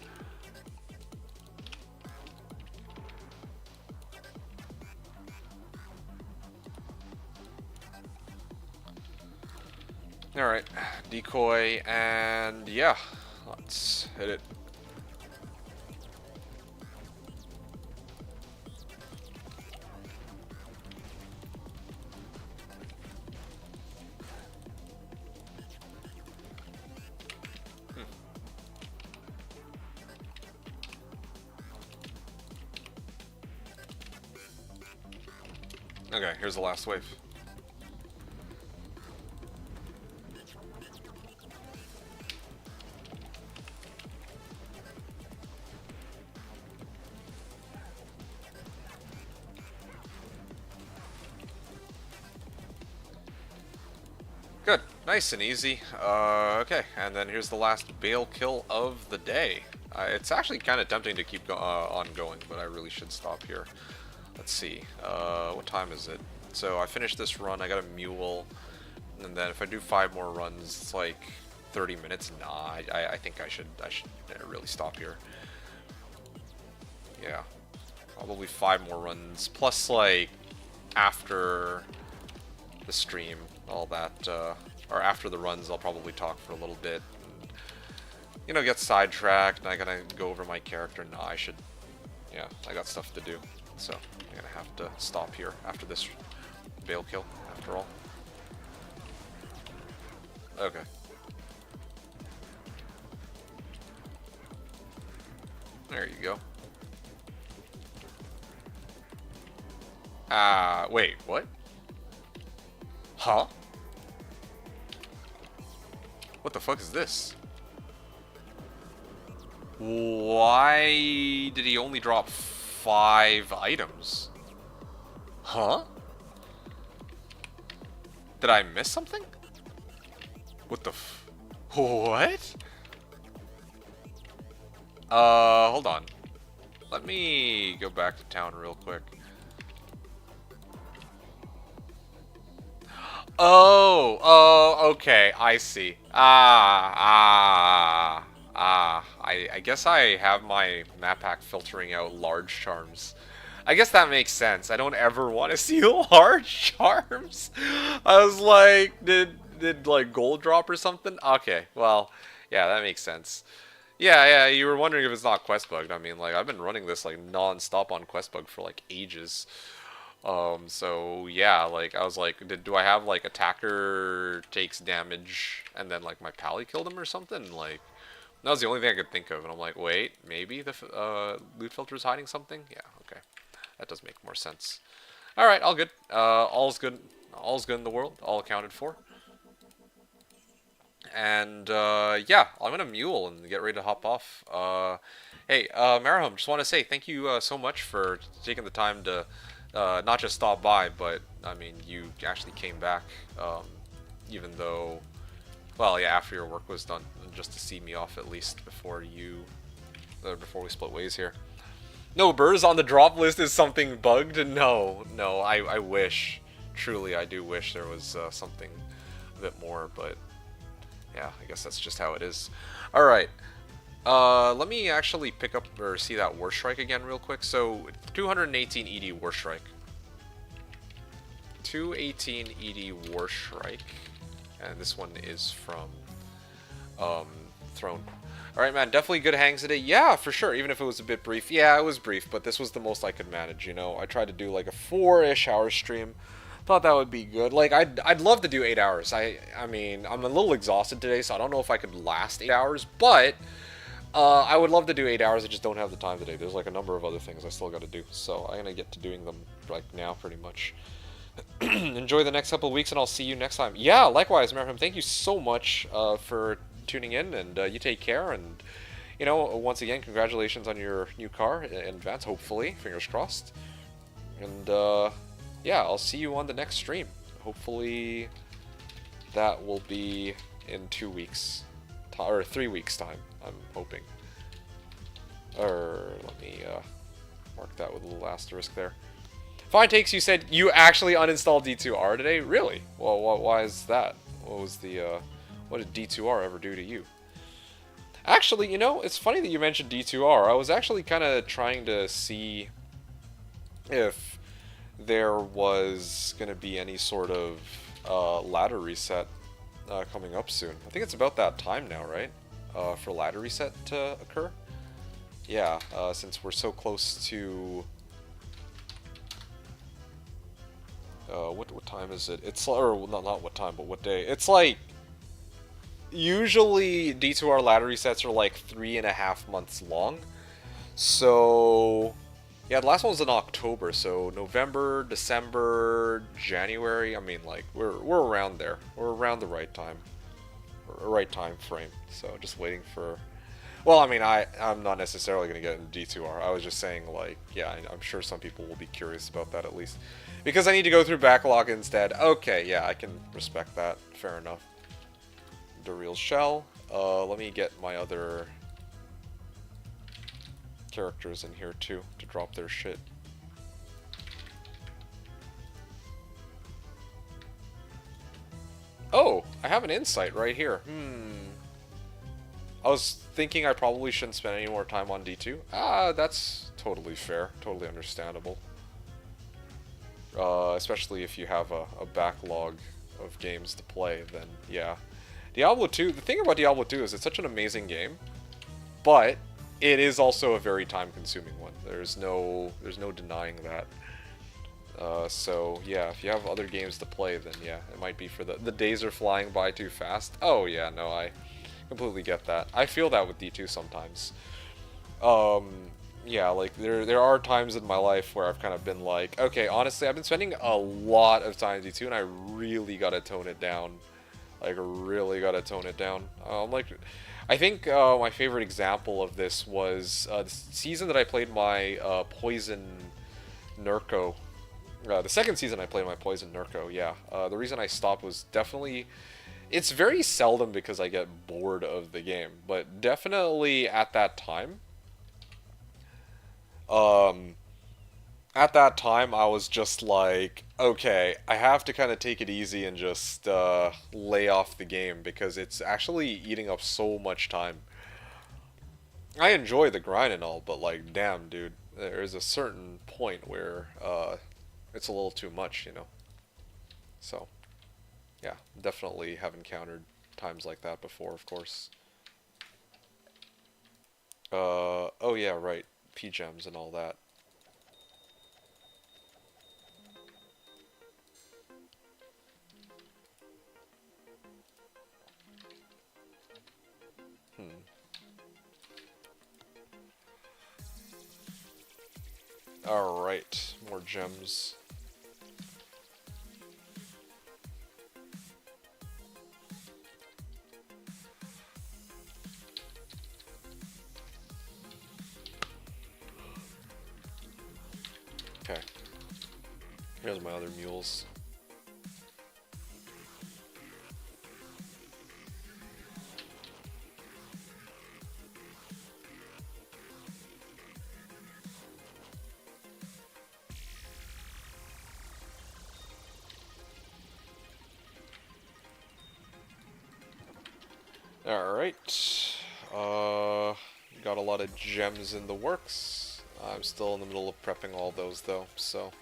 Alright, decoy, and yeah, let's hit it. Okay, here's the last wave. Good, nice and easy. Okay, and then here's the last Baal kill of the day. It's actually kind of tempting to keep on going, but I really should stop here. Let's see, what time is it? So I finished this run, I got a mule, and then if I do 5 more runs, it's like 30 minutes. Nah, I think I should really stop here. Yeah, probably 5 more runs, plus like after the stream, all that, or after the runs, I'll probably talk for a little bit, and, you know, get sidetracked, and I gotta go over my character. Nah, yeah, I got stuff to do, so I'm gonna have to stop here after this Baal kill, after all. Okay. There you go. Wait, what? Huh? What the fuck is this? Why did he only drop 5 items? Huh? Did I miss something? What the f... What? Hold on. Let me go back to town real quick. Oh, okay, I see. I guess I have my map pack filtering out large charms. I guess that makes sense. I don't ever want to see large charms. I was like, did like gold drop or something? Okay, well, yeah, that makes sense. Yeah, you were wondering if it's not quest bugged. I mean, like, I've been running this like non-stop on quest bug for like ages. So yeah, like I was like, do I have like attacker takes damage and then like my pally killed him or something? Like that was the only thing I could think of, and I'm like, wait, maybe the loot filter is hiding something? Yeah, okay, that does make more sense. All right, all good. All's good. All's good in the world. All accounted for. And yeah, I'm gonna mule and get ready to hop off. Hey, Marahome, just want to say thank you so much for taking the time to not just stop by, but I mean, you actually came back, even though, well, yeah, after your work was done, just to see me off at least before before we split ways here. No, Burrs on the drop list is something bugged? No, I wish. Truly, I do wish there was something a bit more, but yeah, I guess that's just how it is. Alright, let me actually pick up or see that War Strike again real quick. So, 218 ED War Strike. 218 ED War Strike. And this one is from Throne. Alright, man, definitely good hangs today. Yeah, for sure, even if it was a bit brief. Yeah, it was brief, but this was the most I could manage, you know. I tried to do like a 4-ish hour stream. Thought that would be good. Like, I'd love to do 8 hours. I mean, I'm a little exhausted today, so I don't know if I could last 8 hours, but I would love to do 8 hours. I just don't have the time today. There's like a number of other things I still got to do, so I'm gonna get to doing them like now, pretty much. Enjoy the next couple of weeks, and I'll see you next time. Yeah, likewise, Marham. Thank you so much for tuning in, and you take care. And you know, once again, congratulations on your new car in advance. Hopefully, fingers crossed. And yeah, I'll see you on the next stream. Hopefully, that will be in 2 weeks, or 3 weeks time. I'm hoping. Or let me mark that with a little asterisk there. Fine Takes, you said you actually uninstalled D2R today? Really? Well, why is that? What was the what did D2R ever do to you? Actually, you know, it's funny that you mentioned D2R. I was actually kind of trying to see if there was going to be any sort of ladder reset coming up soon. I think it's about that time now, right? For ladder reset to occur. Yeah, since we're so close to... what time is it? It's, or not what time, but what day. It's like, usually D2R ladder resets are like 3.5 months long. So... yeah, the last one was in October, so November, December, January. I mean, like we're around there. We're around the right time frame. So just waiting for. Well, I mean, I'm not necessarily gonna get into D2R. I was just saying, like, yeah, I'm sure some people will be curious about that at least, because I need to go through backlog instead. Okay, yeah, I can respect that. Fair enough. The real shell. Let me get my other characters in here too to drop their shit. Oh, I have an insight right here. I was thinking I probably shouldn't spend any more time on D2. That's totally fair, totally understandable. Especially if you have a backlog of games to play, then yeah. Diablo 2, the thing about Diablo 2 is it's such an amazing game, but it is also a very time-consuming one. There's no denying that. So yeah, if you have other games to play, then yeah, it might be for the days are flying by too fast. Oh yeah, no, I completely get that. I feel that with D2 sometimes. Yeah, like there are times in my life where I've kind of been like, okay, honestly, I've been spending a lot of time in D2, and I really gotta tone it down. Like, really gotta tone it down. Like, I think my favorite example of this was the season that I played my Poison Nurko. The second season I played my Poison Nurko, yeah. The reason I stopped was definitely... It's very seldom because I get bored of the game, but definitely um, at that time I was just like, okay, I have to kind of take it easy and just lay off the game because it's actually eating up so much time. I enjoy the grind and all, but like, damn, dude, there's a certain point where it's a little too much, you know. So, yeah, definitely have encountered times like that before, of course. Oh yeah, right, P-gems and all that. Hmm. All right, more gems. Okay, here's my other mules. Alright. Got a lot of gems in the works. I'm still in the middle of prepping all those though, so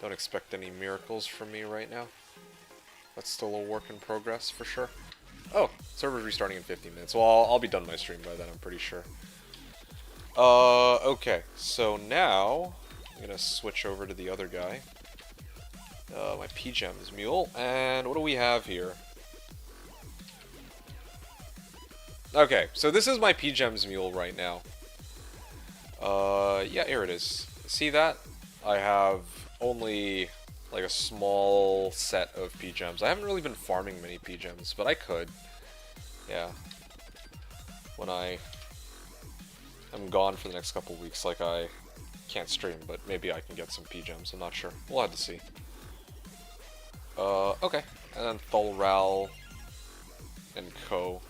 don't expect any miracles from me right now. That's still a work in progress for sure. Oh, server's restarting in 15 minutes. Well, I'll be done my stream by then, I'm pretty sure. Okay. So now, I'm gonna switch over to the other guy. My P-Gems mule. And what do we have here? Okay, so this is my P-Gems mule right now. Yeah, here it is. See that? I have only like a small set of P-Gems. I haven't really been farming many P-Gems, but I could. Yeah. When I am gone for the next couple weeks, like I can't stream, but maybe I can get some P-Gems. I'm not sure. We'll have to see. Okay. And then Thulral and Co.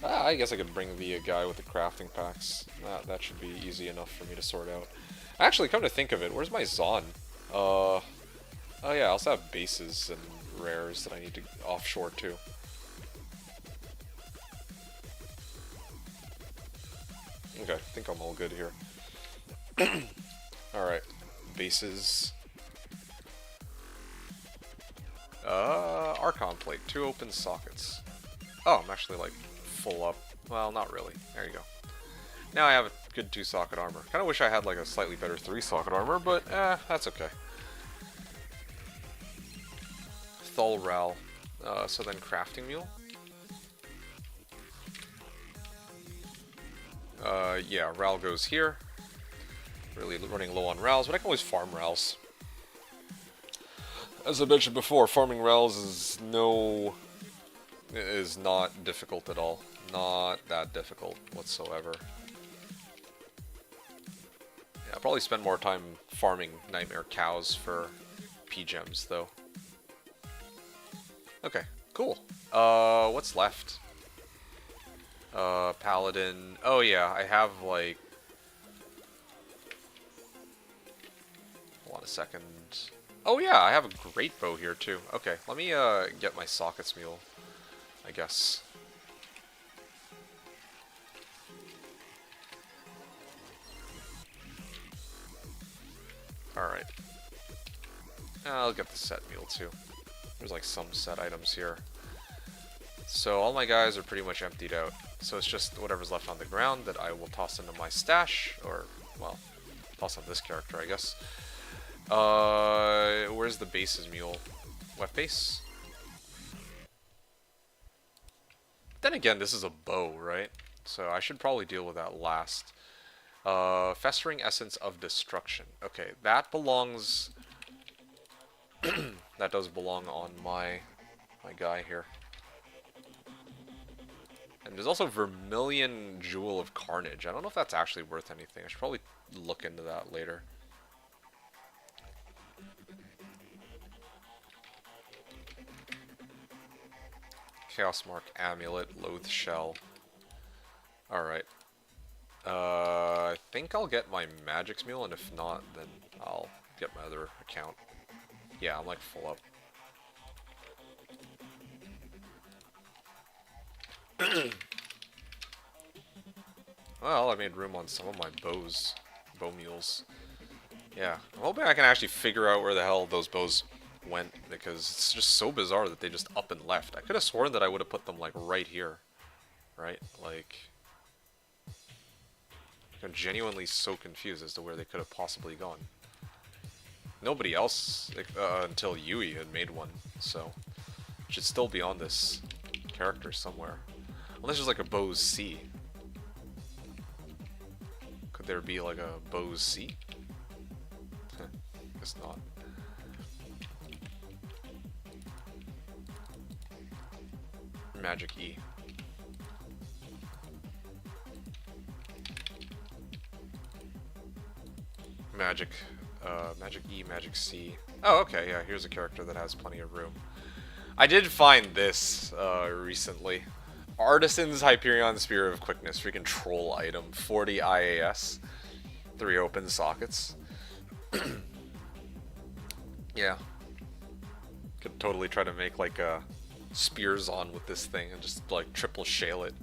I guess I could bring the guy with the crafting packs. That should be easy enough for me to sort out. Actually, come to think of it, where's my Zon? Oh yeah, I also have bases and rares that I need to offshore too. Okay, I think I'm all good here. Alright, bases. Archon plate, 2 open sockets. Oh, I'm actually like full up. Well, not really. There you go. Now I have a good 2-socket armor. Kind of wish I had like a slightly better 3-socket armor, but that's okay. Thulral. So then crafting mule. Yeah, Ral goes here. Really running low on Rals, but I can always farm Rals. As I mentioned before, farming Rals is not difficult at all. Not that difficult whatsoever. Yeah, I'll probably spend more time farming Nightmare Cows for P-Gems, though. Okay, cool. What's left? Paladin. Oh yeah, I have like... Hold on a second. Oh yeah, I have a great bow here too. Okay, let me get my sockets mule, I guess. Alright. I'll get the set mule too. There's like some set items here. So all my guys are pretty much emptied out. So it's just whatever's left on the ground that I will toss into my stash, or, well, toss on this character, I guess. Where's the bases mule? What base? Then again, this is a bow, right? So I should probably deal with that last. Festering Essence of Destruction. Okay, that belongs... that does belong on my guy here. And there's also Vermilion Jewel of Carnage. I don't know if that's actually worth anything. I should probably look into that later. Chaos Mark Amulet, Loath Shell. Alright. I think I'll get my Magic's Mule, and if not, then I'll get my other account. Yeah, I'm like full up. Well, I made room on some of my bow mules. Yeah, I'm hoping I can actually figure out where the hell those bows went, because it's just so bizarre that they just up and left. I could have sworn that I would have put them like right here, right? Like, I'm genuinely so confused as to where they could have possibly gone. Nobody else until Yui had made one, so it should still be on this character somewhere. Unless there's like a Bow's C. Could there be like a Bow's C? Guess not. Magic E. Magic E, Magic C. Oh, okay, yeah, here's a character that has plenty of room. I did find this recently. Artisan's Hyperion Spear of Quickness, freaking troll item, 40 IAS, 3 open sockets. Yeah. Could totally try to make like a spears on with this thing and just like triple shale it.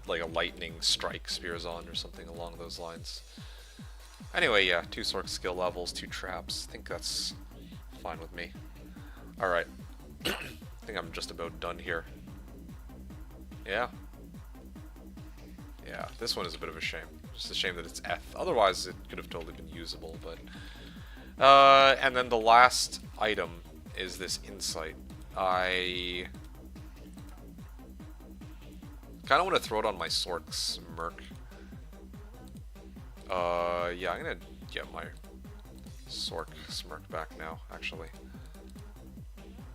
Like a lightning strike spears on or something along those lines. Anyway, yeah, 2 Sork skill levels, 2 traps. I think that's fine with me. Alright. I think I'm just about done here. Yeah. Yeah, this one is a bit of a shame. Just a shame that it's F. Otherwise, it could have totally been usable, but... and then the last item is this Insight. I... kind of want to throw it on my Sork's Merc. Yeah, I'm gonna get my Sork Smirk back now, actually.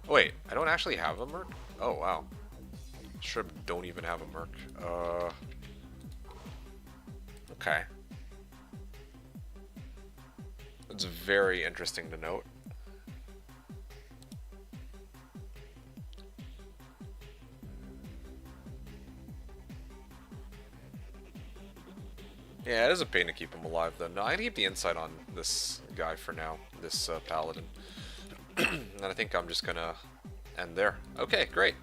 Wait, I don't actually have a Merc? Oh, wow. Shrib don't even have a Merc. Okay. It's very interesting to note. Yeah, it is a pain to keep him alive, though. No, I'm gonna keep the insight on this guy for now, this paladin. And I think I'm just gonna end there. Okay, great.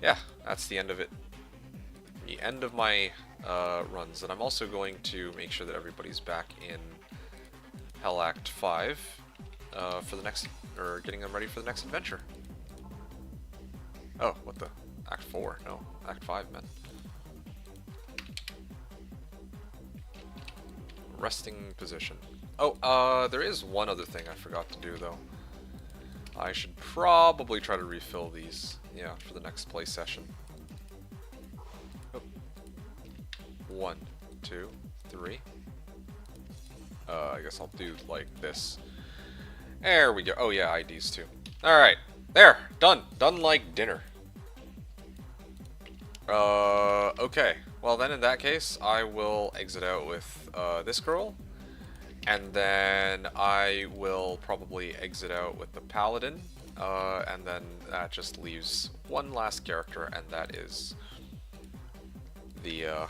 Yeah, that's the end of it. The end of my runs. And I'm also going to make sure that everybody's back in Hell Act 5 for the next, or getting them ready for the next adventure. Oh, what the? Act 4? No, Act 5, man. Resting position. Oh, there is one other thing I forgot to do, though. I should probably try to refill these, yeah, for the next play session. Oh. 1, 2, 3. I guess I'll do like this. There we go. Oh yeah, IDs too. Alright, there, done. Done like dinner. Okay. Well then in that case, I will exit out with this girl. And then I will probably exit out with the paladin. And then that just leaves one last character, and that is the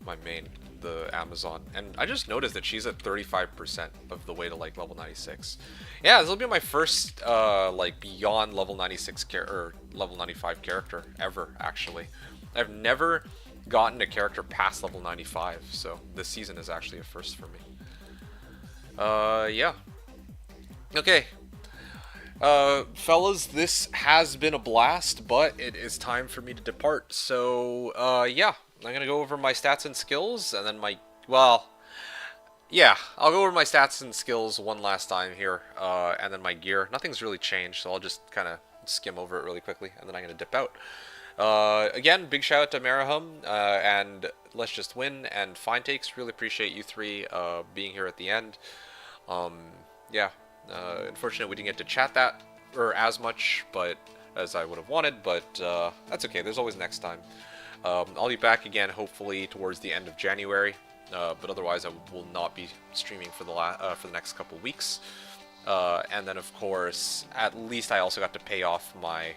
my main, the Amazon. And I just noticed that she's at 35% of the way to like level 96. Yeah, this will be my first like beyond level 96 or level 95 character ever, actually. I've never gotten a character past level 95, so this season is actually a first for me. Yeah. Okay. Fellas, this has been a blast, but it is time for me to depart. So, yeah. I'm gonna go over my stats and skills, and then well, yeah, I'll go over my stats and skills one last time here, and then my gear. Nothing's really changed, so I'll just kind of skim over it really quickly, and then I'm gonna dip out. Again, big shout out to Marahum and Let's Just Win and Fine Takes. Really appreciate you three being here at the end. Um, yeah, unfortunately we didn't get to chat that or as much, but as I would have wanted. But that's okay. There's always next time. I'll be back again, hopefully towards the end of January. But otherwise, I will not be streaming for the next couple weeks. And then, of course, at least I also got to pay off my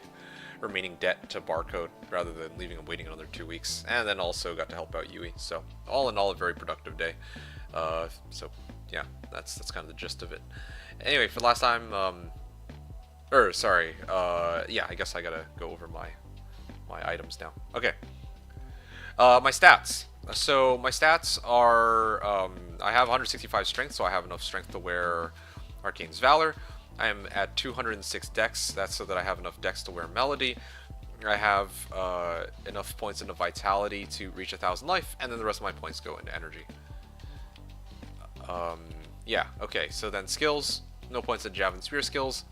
remaining debt to Barcode rather than leaving him waiting another 2 weeks. And then also got to help out Yui. So all in all, a very productive day. So yeah, that's kind of the gist of it. Anyway, for the last time, yeah, I guess I gotta go over my items now. Okay, my stats. So my stats are, I have 165 strength, so I have enough strength to wear Arcane's Valor. I am at 206 dex, that's so that I have enough dex to wear Melody. I have enough points into Vitality to reach 1,000 life, and then the rest of my points go into Energy. Yeah, okay, so then skills, no points into Javelin Spear skills.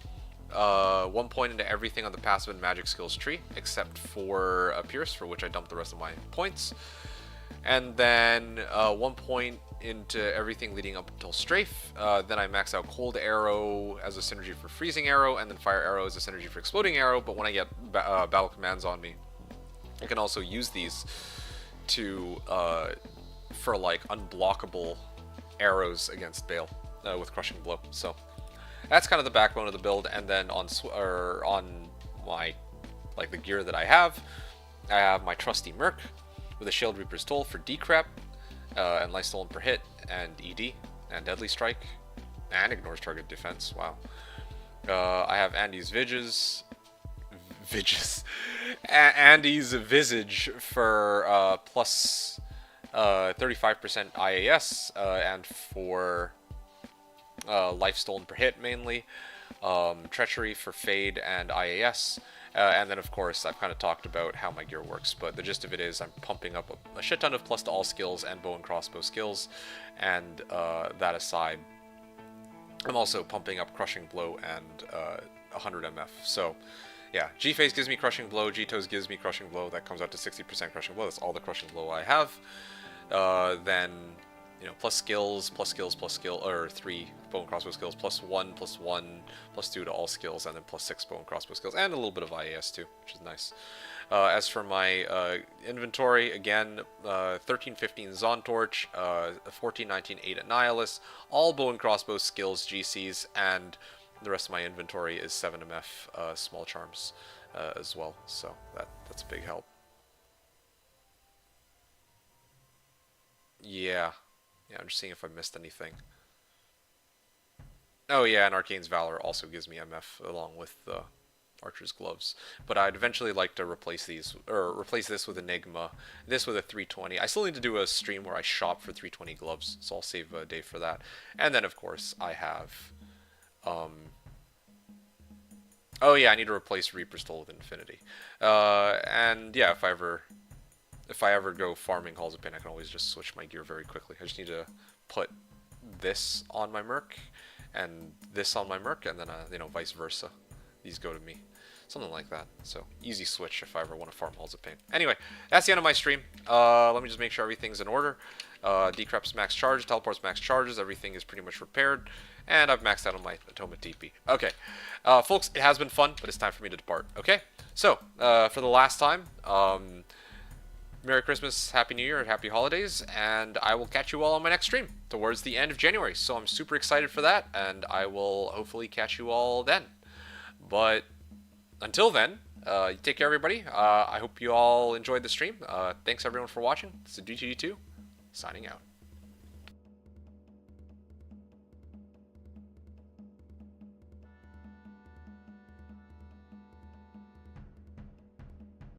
1 point into everything on the passive and magic skills tree, except for Pierce, for which I dumped the rest of my points. And then 1 point into everything leading up until Strafe. Then I max out Cold Arrow as a synergy for Freezing Arrow, and then Fire Arrow as a synergy for Exploding Arrow. But when I get battle commands on me, I can also use these to for like unblockable arrows against Baal with Crushing Blow. So that's kind of the backbone of the build. And then on my the gear that I have my trusty Merc with a Shield Reaper's Toll for decrep, and Life Stolen per hit, and ED, and Deadly Strike, and ignores target defense. Wow. I have Andy's Andy's Visage for plus 35% IAS, and for Life Stolen per hit mainly, Treachery for Fade and IAS. And then, of course, I've kind of talked about how my gear works, but the gist of it is I'm pumping up a shit ton of plus to all skills and bow and crossbow skills, and that aside, I'm also pumping up Crushing Blow and 100 MF. So, yeah, G-Phase gives me Crushing Blow, G-Toes gives me Crushing Blow, that comes out to 60% Crushing Blow, that's all the Crushing Blow I have. Then, you know, plus skills, or 3 bow and crossbow skills, +1, +1, +2 to all skills, and then +6 bow and crossbow skills, and a little bit of IAS too, which is nice. As for my inventory, again, 13, 15 Zon Torch, 14, 19, 8 at Nihilus, all bow and crossbow skills, GCs, and the rest of my inventory is 7 MF small charms as well, so that's a big help. Yeah, I'm just seeing if I missed anything. Oh yeah, and Arcane's Valor also gives me MF along with the Archer's Gloves. But I'd eventually like to replace these, or replace this with Enigma, this with a 320. I still need to do a stream where I shop for 320 gloves, so I'll save a day for that. And then of course I have, oh yeah, I need to replace Reaper's Toll with Infinity. And yeah, if I ever go farming Halls of Pain, I can always just switch my gear very quickly. I just need to put this on my Merc, and this on my Merc, and then, you know, vice versa. These go to me. Something like that. So, easy switch if I ever want to farm Halls of Pain. Anyway, that's the end of my stream. Let me just make sure everything's in order. Decrep's max charge, teleport's max charges, everything is pretty much repaired. And I've maxed out on my Atoma TP. Okay. Folks, it has been fun, but it's time for me to depart. Okay? So, for the last time, Merry Christmas, Happy New Year, and Happy Holidays, and I will catch you all on my next stream towards the end of January. So I'm super excited for that, and I will hopefully catch you all then. But until then, take care, everybody. I hope you all enjoyed the stream. Thanks, everyone, for watching. This is DTD2, signing out.